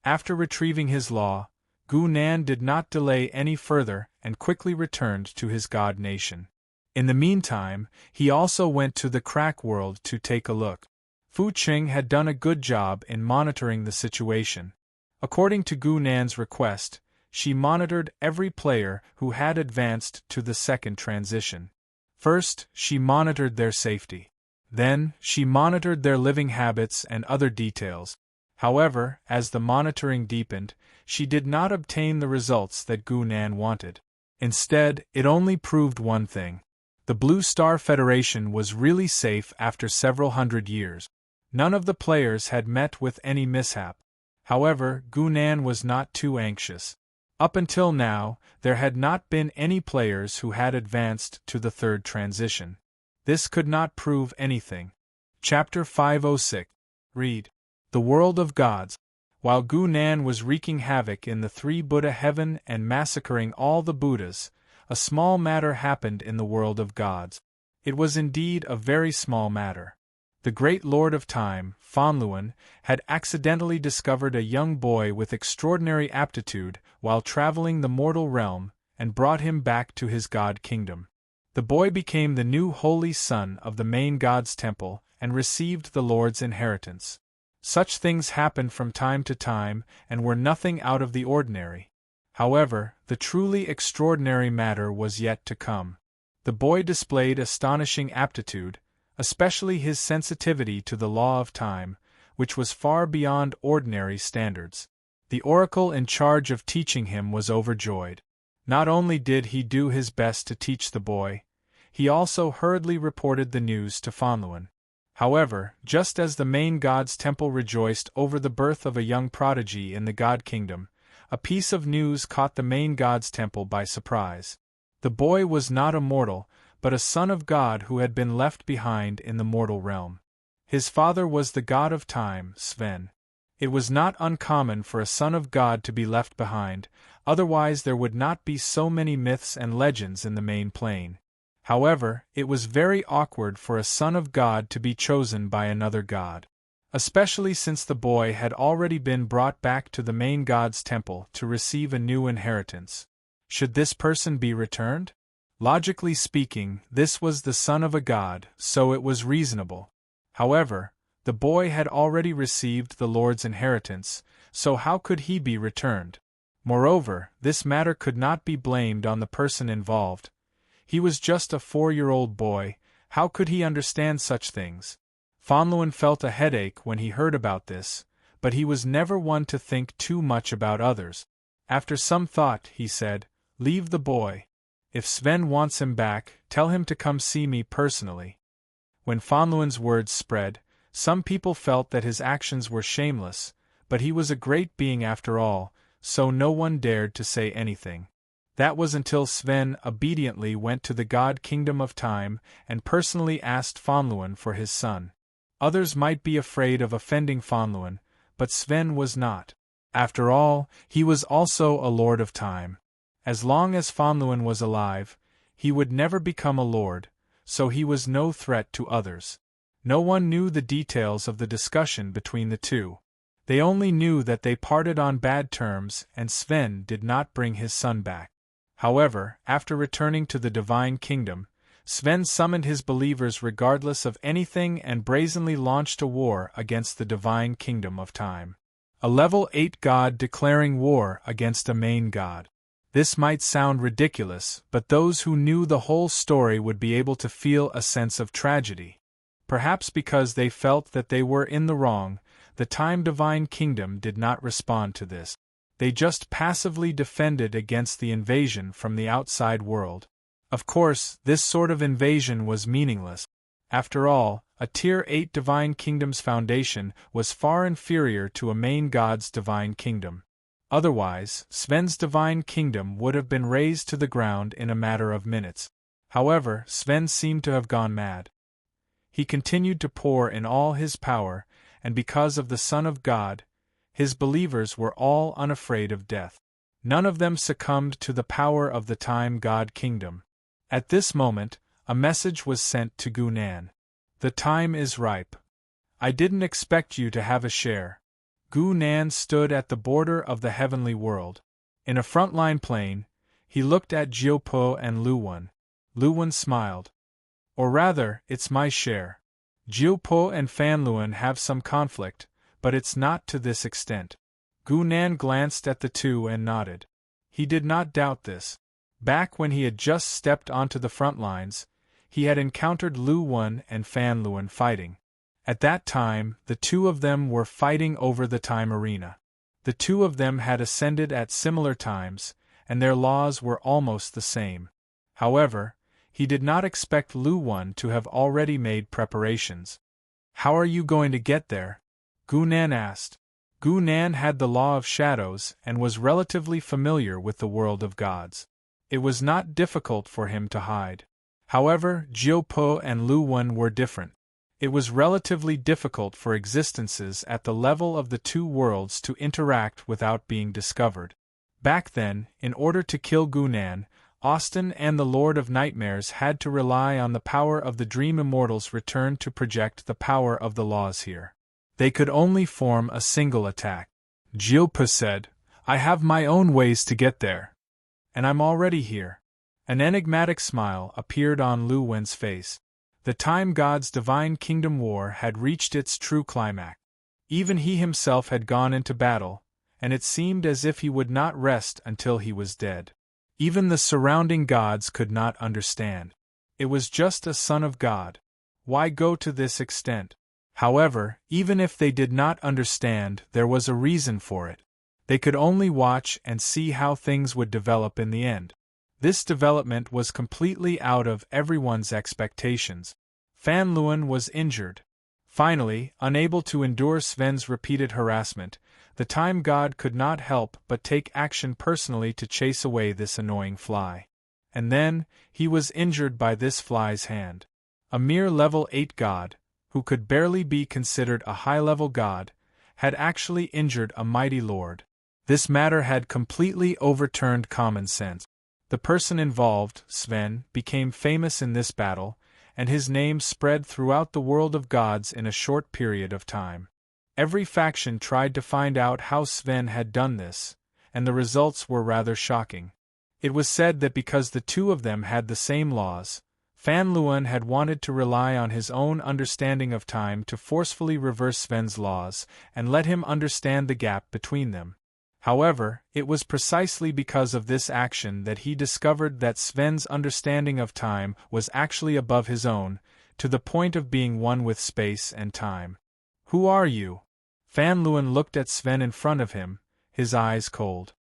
After retrieving his law, Gu Nan did not delay any further and quickly returned to his god nation. In the meantime, he also went to the crack world to take a look. Fu Qing had done a good job in monitoring the situation. According to Gu Nan's request, she monitored every player who had advanced to the second transition. First, she monitored their safety. Then, she monitored their living habits and other details. However, as the monitoring deepened, she did not obtain the results that Gu Nan wanted. Instead, it only proved one thing. The Blue Star Federation was really safe after several hundred years. None of the players had met with any mishap. However, Gu Nan was not too anxious. Up until now, there had not been any players who had advanced to the third transition. This could not prove anything. Chapter 506. Read. The World of Gods. While Gu Nan was wreaking havoc in the three Buddha heaven and massacring all the Buddhas, a small matter happened in the world of gods. It was indeed a very small matter. The great Lord of Time, Fanluan, had accidentally discovered a young boy with extraordinary aptitude while traveling the mortal realm, and brought him back to his god kingdom. The boy became the new holy son of the main god's temple, and received the Lord's inheritance. Such things happened from time to time, and were nothing out of the ordinary. However, the truly extraordinary matter was yet to come. The boy displayed astonishing aptitude, especially his sensitivity to the law of time, which was far beyond ordinary standards. The oracle in charge of teaching him was overjoyed. Not only did he do his best to teach the boy, he also hurriedly reported the news to Fanluan. However, just as the main god's temple rejoiced over the birth of a young prodigy in the god kingdom, a piece of news caught the main god's temple by surprise. The boy was not a mortal, but a son of God who had been left behind in the mortal realm. His father was the god of time, Sven. It was not uncommon for a son of God to be left behind, otherwise there would not be so many myths and legends in the main plane. However, it was very awkward for a son of God to be chosen by another god, especially since the boy had already been brought back to the main god's temple to receive a new inheritance. Should this person be returned? Logically speaking, this was the son of a god, so it was reasonable. However, the boy had already received the Lord's inheritance, so how could he be returned? Moreover, this matter could not be blamed on the person involved. He was just a 4-year-old boy, how could he understand such things? Fanluan felt a headache when he heard about this, but he was never one to think too much about others. After some thought, he said, "Leave the boy. If Sven wants him back, tell him to come see me personally." When Fanluan's words spread, some people felt that his actions were shameless, but he was a great being after all, so no one dared to say anything. That was until Sven obediently went to the god kingdom of time and personally asked Fanluan for his son. Others might be afraid of offending Fanluan, but Sven was not. After all, he was also a lord of time. As long as Fanluan was alive, he would never become a lord, so he was no threat to others. No one knew the details of the discussion between the two. They only knew that they parted on bad terms and Sven did not bring his son back. However, after returning to the divine kingdom, Sven summoned his believers regardless of anything and brazenly launched a war against the divine kingdom of time. A level 8 god declaring war against a main god. This might sound ridiculous, but those who knew the whole story would be able to feel a sense of tragedy. Perhaps because they felt that they were in the wrong, the Time Divine Kingdom did not respond to this. They just passively defended against the invasion from the outside world. Of course, this sort of invasion was meaningless. After all, a Tier 8 Divine Kingdom's foundation was far inferior to a main god's divine kingdom. Otherwise, Sven's divine kingdom would have been razed to the ground in a matter of minutes. However, Sven seemed to have gone mad. He continued to pour in all his power, and because of the Son of God, his believers were all unafraid of death. None of them succumbed to the power of the Time God Kingdom. At this moment, a message was sent to Gu Nan. "The time is ripe. I didn't expect you to have a share." Gu Nan stood at the border of the heavenly world. In a frontline plane, he looked at Jiupo and Luwan. Luwan smiled. "Or rather, it's my share. Jiupo and Fanluan have some conflict, but it's not to this extent." Gu Nan glanced at the two and nodded. He did not doubt this. Back when he had just stepped onto the front lines, he had encountered Luwan and Fanluan fighting. At that time, the two of them were fighting over the time arena. The two of them had ascended at similar times, and their laws were almost the same. However, he did not expect Luwan to have already made preparations. How are you going to get there? Gunan asked. Gunan had the law of shadows and was relatively familiar with the world of gods. It was not difficult for him to hide. However, Jiupo and Lu Wen were different. It was relatively difficult for existences at the level of the two worlds to interact without being discovered. Back then, in order to kill Gunan, Austin and the Lord of Nightmares had to rely on the power of the Dream Immortals returned to project the power of the laws here. They could only form a single attack. Jiupo said, I have my own ways to get there. And I'm already here. An enigmatic smile appeared on Lu Wen's face. The time God's divine kingdom war had reached its true climax. Even he himself had gone into battle, and it seemed as if he would not rest until he was dead. Even the surrounding gods could not understand. It was just a son of God. Why go to this extent? However, even if they did not understand, there was a reason for it. They could only watch and see how things would develop in the end. This development was completely out of everyone's expectations. Fan Luan was injured. Finally, unable to endure Sven's repeated harassment, the time god could not help but take action personally to chase away this annoying fly. And then, he was injured by this fly's hand. A mere level 8 god, who could barely be considered a high-level god, had actually injured a mighty lord. This matter had completely overturned common sense. The person involved, Sven, became famous in this battle, and his name spread throughout the world of gods in a short period of time. Every faction tried to find out how Sven had done this, and the results were rather shocking. It was said that because the two of them had the same laws, Fan Luan had wanted to rely on his own understanding of time to forcefully reverse Sven's laws and let him understand the gap between them. However, it was precisely because of this action that he discovered that Sven's understanding of time was actually above his own, to the point of being one with space and time. Who are you? Fan Luan looked at Sven in front of him, his eyes cold.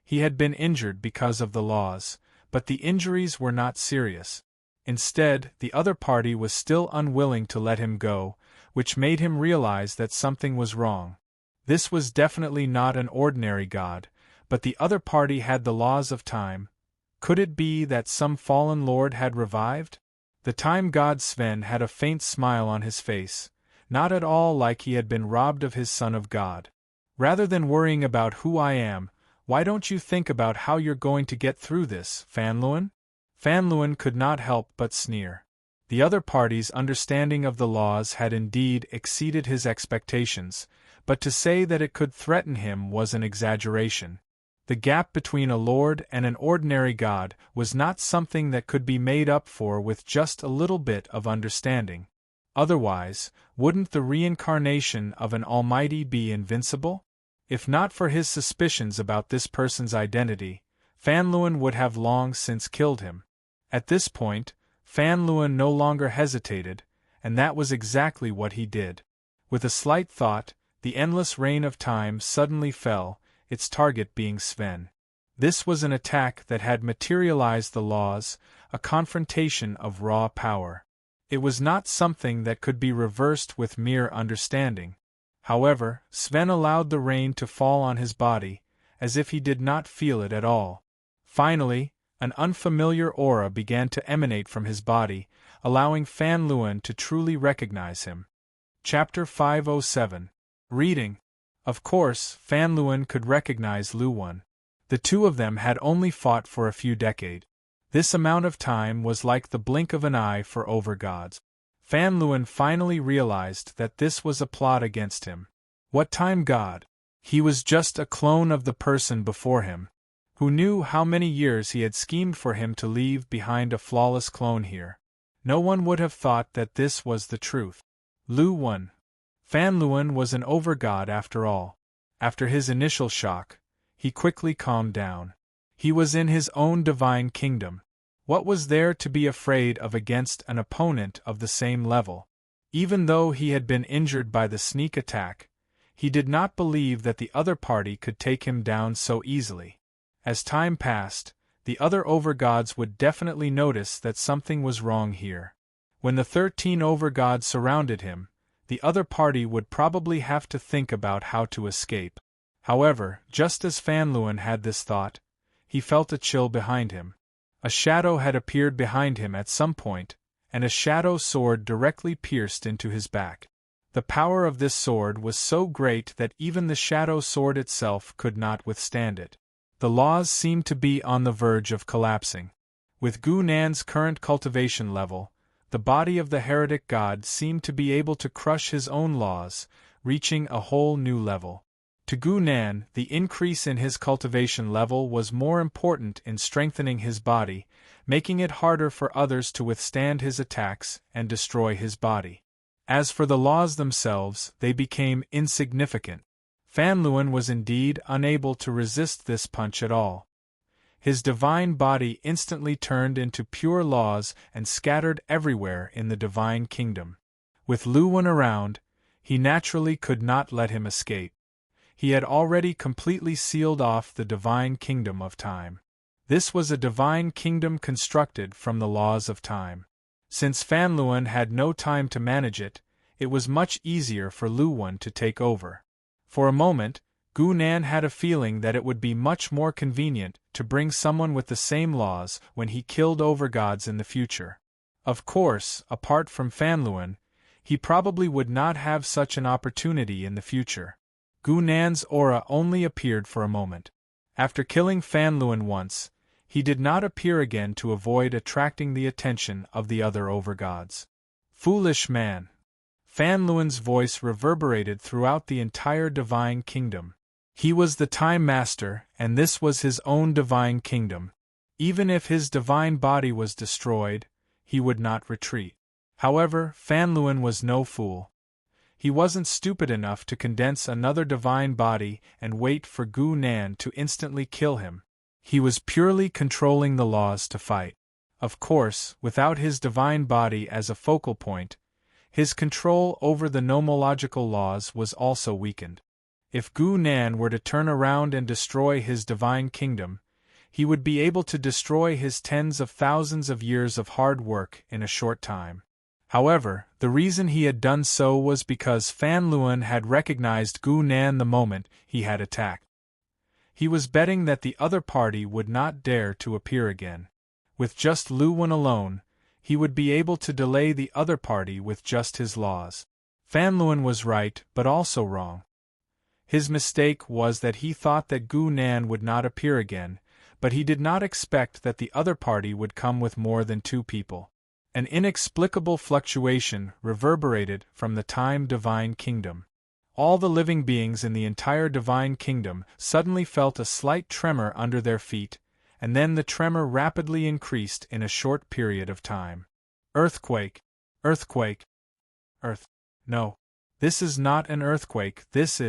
He had been injured because of the laws, but the injuries were not serious. Instead, the other party was still unwilling to let him go, which made him realize that something was wrong. This was definitely not an ordinary god, but the other party had the laws of time. Could it be that some fallen lord had revived? The time god Sven had a faint smile on his face, not at all like he had been robbed of his son of God. Rather than worrying about who I am, why don't you think about how you're going to get through this, Fan Luan? Fan Luan could not help but sneer. The other party's understanding of the laws had indeed exceeded his expectations, but to say that it could threaten him was an exaggeration. The gap between a lord and an ordinary god was not something that could be made up for with just a little bit of understanding. Otherwise, wouldn't the reincarnation of an almighty be invincible? If not for his suspicions about this person's identity, Fan Luan would have long since killed him. At this point, Fan Luan no longer hesitated, and that was exactly what he did. With a slight thought, the endless rain of time suddenly fell, its target being Sven. This was an attack that had materialized the laws, a confrontation of raw power. It was not something that could be reversed with mere understanding. However, Sven allowed the rain to fall on his body, as if he did not feel it at all. Finally, an unfamiliar aura began to emanate from his body, allowing Fan Luan to truly recognize him. Chapter 507. Reading. Of course, Fan Luan could recognize Lu Wen. The two of them had only fought for a few decades. This amount of time was like the blink of an eye for overgods. Fan Luan finally realized that this was a plot against him. What time god? He was just a clone of the person before him. Who knew how many years he had schemed for him to leave behind a flawless clone here? No one would have thought that this was the truth. Lu Wen. Fan Luan was an overgod after all. After his initial shock, he quickly calmed down. He was in his own divine kingdom. What was there to be afraid of against an opponent of the same level? Even though he had been injured by the sneak attack, he did not believe that the other party could take him down so easily. As time passed, the other overgods would definitely notice that something was wrong here. When the 13 overgods surrounded him, the other party would probably have to think about how to escape. However, just as Fan Luan had this thought, he felt a chill behind him. A shadow had appeared behind him at some point, and a shadow sword directly pierced into his back. The power of this sword was so great that even the shadow sword itself could not withstand it. The laws seemed to be on the verge of collapsing. With Gu Nan's current cultivation level, the body of the heretic god seemed to be able to crush his own laws, reaching a whole new level. To Gu Nan, the increase in his cultivation level was more important in strengthening his body, making it harder for others to withstand his attacks and destroy his body. As for the laws themselves, they became insignificant. Fan Luan was indeed unable to resist this punch at all. His divine body instantly turned into pure laws and scattered everywhere in the divine kingdom. With Luan around, he naturally could not let him escape. He had already completely sealed off the divine kingdom of time. This was a divine kingdom constructed from the laws of time. Since Fan Luan had no time to manage it, it was much easier for Luan to take over. For a moment, Gu Nan had a feeling that it would be much more convenient to bring someone with the same laws when he killed overgods in the future. Of course, apart from Fan Luan, he probably would not have such an opportunity in the future. Gu Nan's aura only appeared for a moment. After killing Fan Luan once, he did not appear again to avoid attracting the attention of the other overgods. Foolish man! Fan Luan's voice reverberated throughout the entire divine kingdom. He was the Time Master, and this was his own divine kingdom. Even if his divine body was destroyed, he would not retreat. However, Fan Luan was no fool. He wasn't stupid enough to condense another divine body and wait for Gu Nan to instantly kill him. He was purely controlling the laws to fight. Of course, without his divine body as a focal point, his control over the nomological laws was also weakened. If Gu Nan were to turn around and destroy his divine kingdom, he would be able to destroy his tens of thousands of years of hard work in a short time. However, the reason he had done so was because Fan Luan had recognized Gu Nan the moment he had attacked. He was betting that the other party would not dare to appear again. With just Luan alone, he would be able to delay the other party with just his laws. Fan Luan was right, but also wrong. His mistake was that he thought that Gu Nan would not appear again, but he did not expect that the other party would come with more than 2 people. An inexplicable fluctuation reverberated from the time divine kingdom. All the living beings in the entire divine kingdom suddenly felt a slight tremor under their feet, and then the tremor rapidly increased in a short period of time. Earthquake! Earthquake! Earth! No. This is not an earthquake, this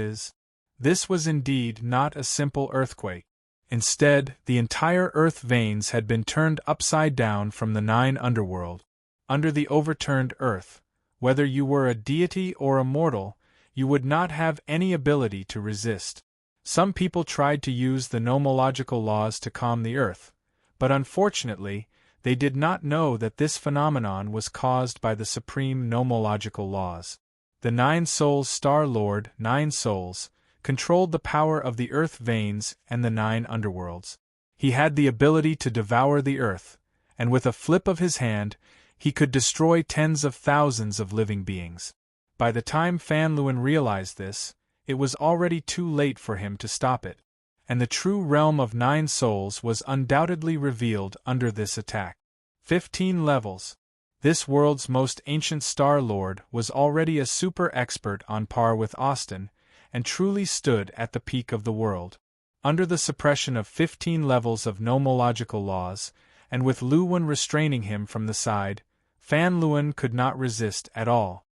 was indeed not a simple earthquake. Instead, the entire earth veins had been turned upside down from the 9 underworld. Under the overturned earth, whether you were a deity or a mortal, you would not have any ability to resist. Some people tried to use the nomological laws to calm the earth, but unfortunately, they did not know that this phenomenon was caused by the supreme nomological laws. The 9 Souls Star Lord, 9 Souls, controlled the power of the earth veins and the 9 underworlds. He had the ability to devour the earth, and with a flip of his hand, he could destroy tens of thousands of living beings. By the time Fan Luan realized this, it was already too late for him to stop it, and the true realm of 9 souls was undoubtedly revealed under this attack. 15 levels. This world's most ancient Star Lord was already a super expert on par with Austin, and truly stood at the peak of the world. Under the suppression of 15 levels of nomological laws, and with Luan restraining him from the side, Fan Luan could not resist at all.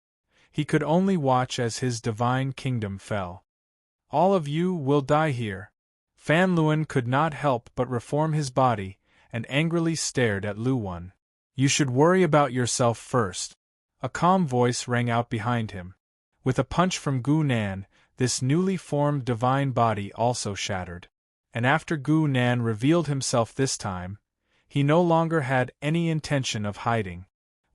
He could only watch as his divine kingdom fell. All of you will die here. Fan Luan could not help but reform his body, and angrily stared at Luan. You should worry about yourself first. A calm voice rang out behind him. With a punch from Gu Nan, this newly formed divine body also shattered. And after Gu Nan revealed himself this time, he no longer had any intention of hiding.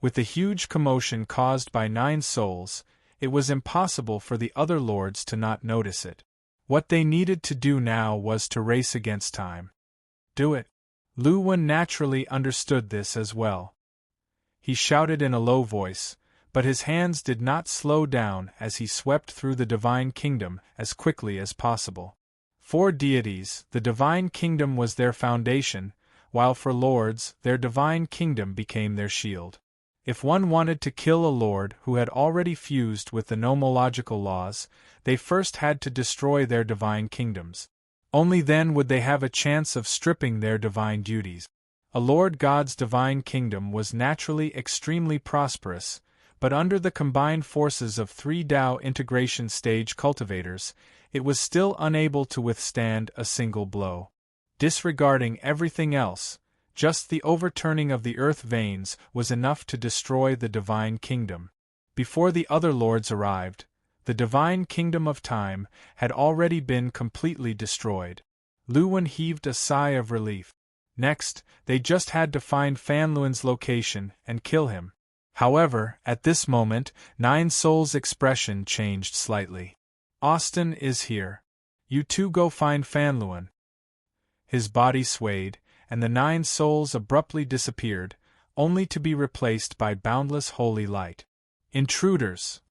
With the huge commotion caused by 9 souls, It was impossible for the other lords to not notice it. What they needed to do now was to race against time. Do it. Lu Wen naturally understood this as well. He shouted in a low voice, but his hands did not slow down as he swept through the divine kingdom as quickly as possible. For deities, the divine kingdom was their foundation, while for lords, their divine kingdom became their shield. If one wanted to kill a lord who had already fused with the nomological laws, they first had to destroy their divine kingdoms. Only then would they have a chance of stripping their divine duties. A lord god's divine kingdom was naturally extremely prosperous, but under the combined forces of 3 Dao integration stage cultivators, it was still unable to withstand a single blow. Disregarding everything else, just the overturning of the earth veins was enough to destroy the divine kingdom. Before the other lords arrived, the divine kingdom of time had already been completely destroyed. Lu Wen heaved a sigh of relief. Next, they just had to find Fan Luan's location and kill him. However, at this moment, Nine Soul's expression changed slightly. Austin is here. You two go find Fan Luan. His body swayed, and the 9 souls abruptly disappeared, only to be replaced by boundless holy light. Intruders!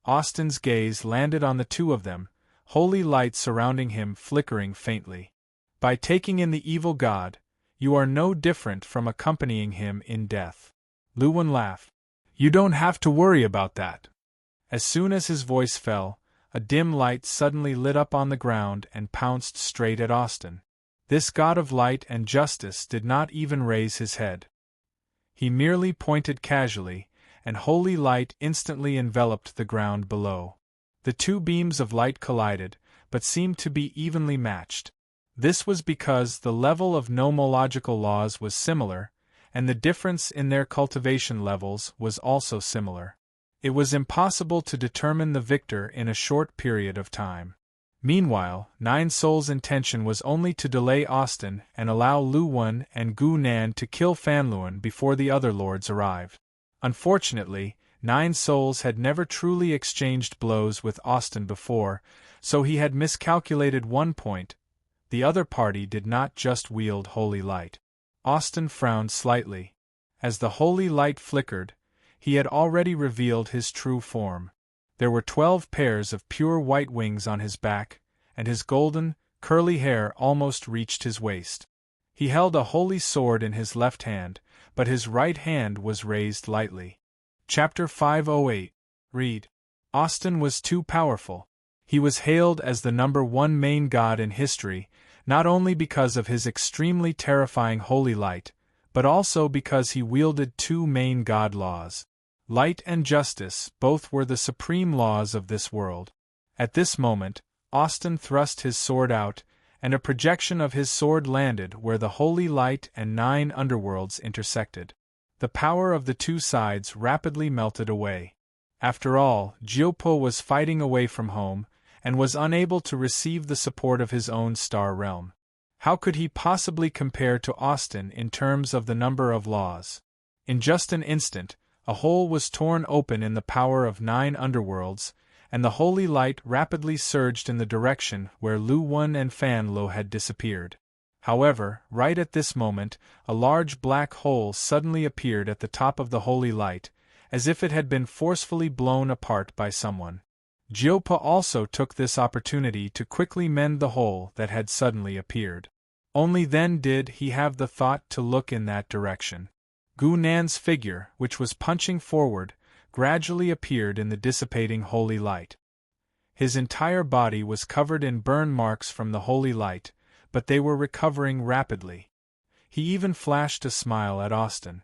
Austin's gaze landed on the two of them, holy light surrounding him flickering faintly. By taking in the evil god, you are no different from accompanying him in death. Lu Wen laughed. You don't have to worry about that. As soon as his voice fell, a dim light suddenly lit up on the ground and pounced straight at Austin. This god of light and justice did not even raise his head. He merely pointed casually, and holy light instantly enveloped the ground below. The two beams of light collided, but seemed to be evenly matched. This was because the level of nomological laws was similar, and the difference in their cultivation levels was also similar. It was impossible to determine the victor in a short period of time. Meanwhile, 9 Soul's intention was only to delay Austin and allow Lu Wen and Gu Nan to kill Fan Luan before the other lords arrived. Unfortunately, 9 Souls had never truly exchanged blows with Austin before, so he had miscalculated one point. The other party did not just wield holy light. Austin frowned slightly. As the holy light flickered, he had already revealed his true form. There were 12 pairs of pure white wings on his back, and his golden, curly hair almost reached his waist. He held a holy sword in his left hand, but his right hand was raised lightly. Chapter 508. Read. Austin was too powerful. He was hailed as the #1 main god in history, not only because of his extremely terrifying holy light, but also because he wielded 2 main god laws. Light and justice both were the supreme laws of this world. At this moment, Austin thrust his sword out, and a projection of his sword landed where the holy light and 9 underworlds intersected. The power of the two sides rapidly melted away. After all, Jiupo was fighting away from home, and was unable to receive the support of his own star realm. How could he possibly compare to Austin in terms of the number of laws? In just an instant, a hole was torn open in the power of 9 underworlds, and the holy light rapidly surged in the direction where Lu Wen and Fan Lu had disappeared. However, right at this moment, a large black hole suddenly appeared at the top of the holy light, as if it had been forcefully blown apart by someone. Jiupo also took this opportunity to quickly mend the hole that had suddenly appeared. Only then did he have the thought to look in that direction. Gu Nan's figure, which was punching forward, gradually appeared in the dissipating holy light. His entire body was covered in burn marks from the holy light, but they were recovering rapidly. He even flashed a smile at Austin.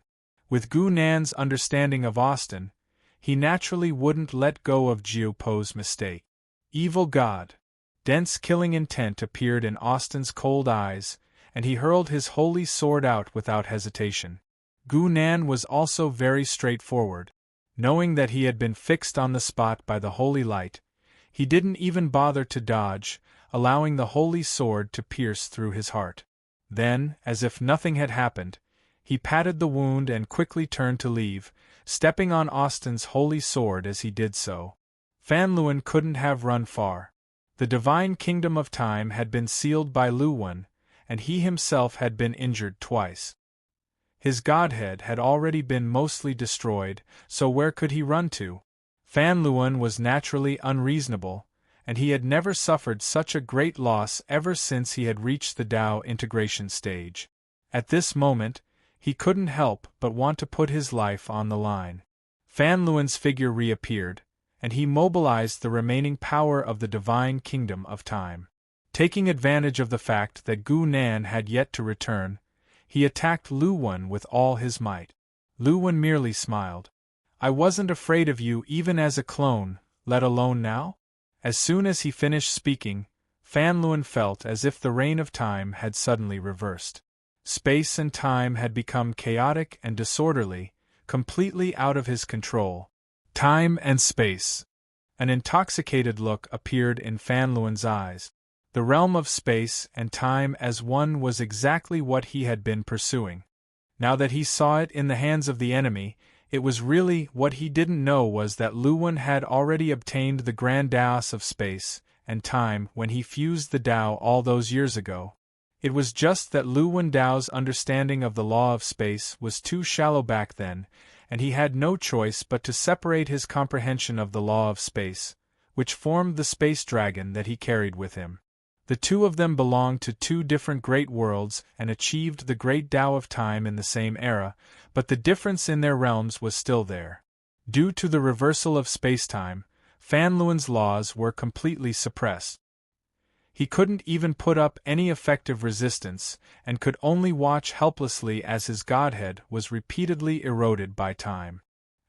With Gu Nan's understanding of Austin, he naturally wouldn't let go of Jiupo's mistake. Evil God! Dense killing intent appeared in Austin's cold eyes, and he hurled his holy sword out without hesitation. Gu Nan was also very straightforward. Knowing that he had been fixed on the spot by the holy light, he didn't even bother to dodge, allowing the holy sword to pierce through his heart. Then, as if nothing had happened, he patted the wound and quickly turned to leave, stepping on Austin's holy sword as he did so. Fan Luan couldn't have run far. The divine kingdom of time had been sealed by Luan, and he himself had been injured twice. His godhead had already been mostly destroyed, so where could he run to? Fan Luan was naturally unreasonable, and he had never suffered such a great loss ever since he had reached the Tao integration stage. At this moment, he couldn't help but want to put his life on the line. Fan Luan's figure reappeared, and he mobilized the remaining power of the divine kingdom of time. Taking advantage of the fact that Gu Nan had yet to return, he attacked Luan with all his might. Luan merely smiled. "I wasn't afraid of you even as a clone, let alone now?" As soon as he finished speaking, Fan Luan felt as if the reign of time had suddenly reversed. Space and time had become chaotic and disorderly, completely out of his control. Time and space. An intoxicated look appeared in Fan Luan's eyes. The realm of space and time as one was exactly what he had been pursuing. Now that he saw it in the hands of the enemy, it was really what he didn't know was that Luan had already obtained the grand Daos of space and time when he fused the Tao all those years ago. It was just that Luan Dao's understanding of the law of space was too shallow back then, and he had no choice but to separate his comprehension of the law of space, which formed the space dragon that he carried with him. The two of them belonged to two different great worlds and achieved the great Tao of time in the same era, but the difference in their realms was still there. Due to the reversal of space-time, Fan Luan's laws were completely suppressed. He couldn't even put up any effective resistance, and could only watch helplessly as his godhead was repeatedly eroded by time.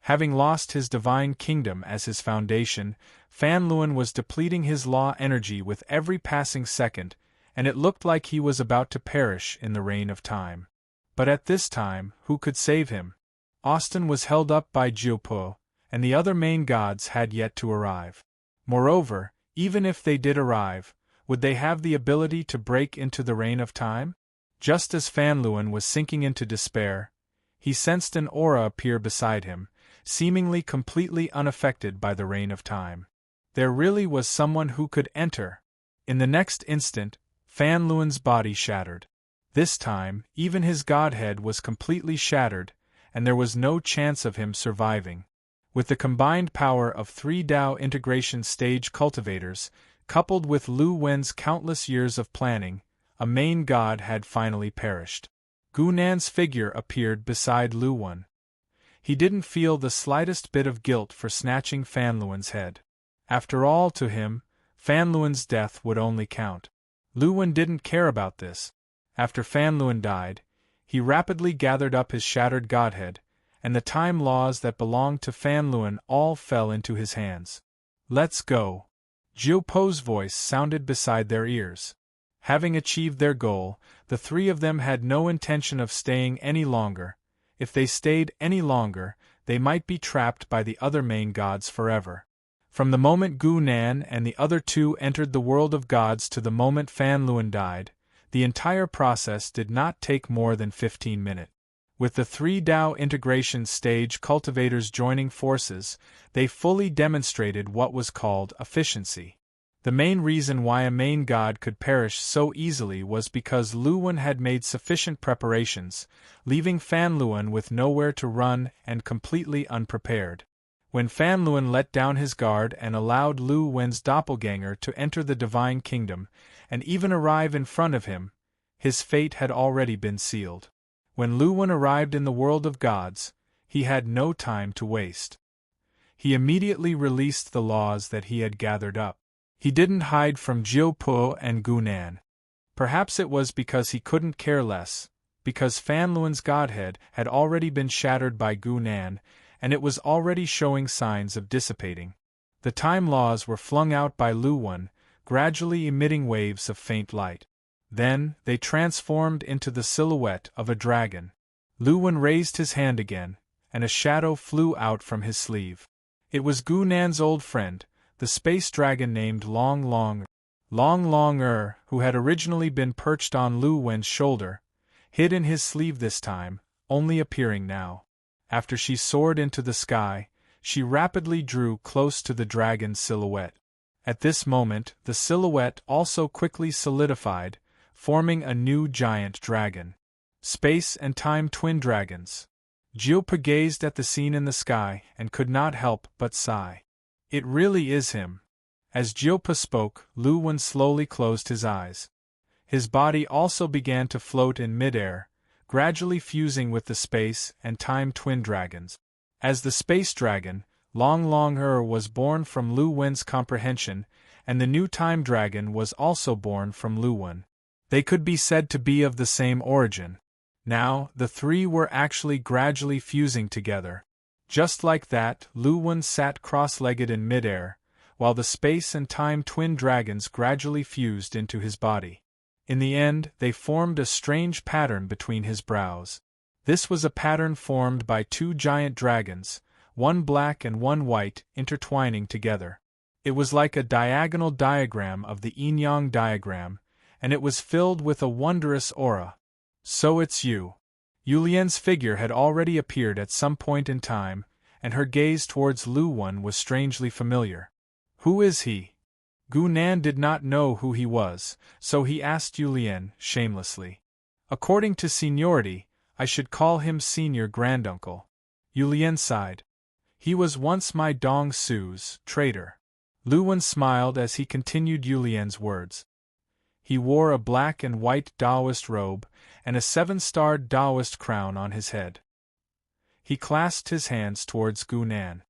Having lost his divine kingdom as his foundation, Fan Luan was depleting his law energy with every passing second, and it looked like he was about to perish in the reign of time. But at this time, who could save him? Austin was held up by Jiupo, and the other main gods had yet to arrive. Moreover, even if they did arrive, would they have the ability to break into the reign of time? Just as Fan Luan was sinking into despair, he sensed an aura appear beside him, seemingly completely unaffected by the reign of time. There really was someone who could enter. In the next instant, Fan Luan's body shattered. This time, even his godhead was completely shattered, and there was no chance of him surviving. With the combined power of 3 Tao integration stage cultivators, coupled with Lu Wen's countless years of planning, a main god had finally perished. Gu Nan's figure appeared beside Lu Wen. He didn't feel the slightest bit of guilt for snatching Fan Luan's head. After all, to him, Fan Luan's death would only count. Lu Wen didn't care about this. After Fan Luan died, he rapidly gathered up his shattered godhead, and the time laws that belonged to Fan Luan all fell into his hands. "Let's go." Jiu Po's voice sounded beside their ears. Having achieved their goal, the three of them had no intention of staying any longer. If they stayed any longer, they might be trapped by the other main gods forever. From the moment Gu Nan and the other two entered the world of gods to the moment Fan Luan died, the entire process did not take more than 15 minutes. With the 3 Tao integration stage cultivators joining forces, they fully demonstrated what was called efficiency. The main reason why a main god could perish so easily was because Lu Wen had made sufficient preparations, leaving Fan Luan with nowhere to run and completely unprepared. When Fan Luan let down his guard and allowed Lu Wen's doppelganger to enter the divine kingdom, and even arrive in front of him, his fate had already been sealed. When Lu Wen arrived in the world of gods, he had no time to waste. He immediately released the laws that he had gathered up. He didn't hide from Jiu Po and Gu Nan. Perhaps it was because he couldn't care less, because Fan Luan's godhead had already been shattered by Gu Nan, and it was already showing signs of dissipating. The time laws were flung out by Lu Wen, gradually emitting waves of faint light. Then, they transformed into the silhouette of a dragon. Lu Wen raised his hand again, and a shadow flew out from his sleeve. It was Gu Nan's old friend, the space dragon named Long Long. Long Long who had originally been perched on Lu Wen's shoulder, hid in his sleeve this time, only appearing now. After she soared into the sky, she rapidly drew close to the dragon's silhouette. At this moment, the silhouette also quickly solidified, forming a new giant dragon. Space and time twin dragons. Gilpa gazed at the scene in the sky and could not help but sigh. It really is him. As Gilpa spoke, Lu Wen slowly closed his eyes. His body also began to float in midair, gradually fusing with the space and time twin dragons. As the space dragon, Long was born from Lu Wen's comprehension, and the new time dragon was also born from Lu Wen. They could be said to be of the same origin. Now, the three were actually gradually fusing together. Just like that, Lu Wen sat cross-legged in midair, while the space and time twin dragons gradually fused into his body. In the end, they formed a strange pattern between his brows. This was a pattern formed by two giant dragons, one black and one white, intertwining together. It was like a diagonal diagram of the yin-yang diagram, and it was filled with a wondrous aura. So it's you. Yulian's figure had already appeared at some point in time, and her gaze towards Lu Wen was strangely familiar. Who is he? Gu Nan did not know who he was, so he asked Yulian, shamelessly. According to seniority, I should call him senior granduncle. Yulian sighed. He was once my Dong Su's traitor. Lu Wen smiled as he continued Yulian's words. He wore a black and white Taoist robe, and a seven-starred Taoist crown on his head. He clasped his hands towards Gu Nan.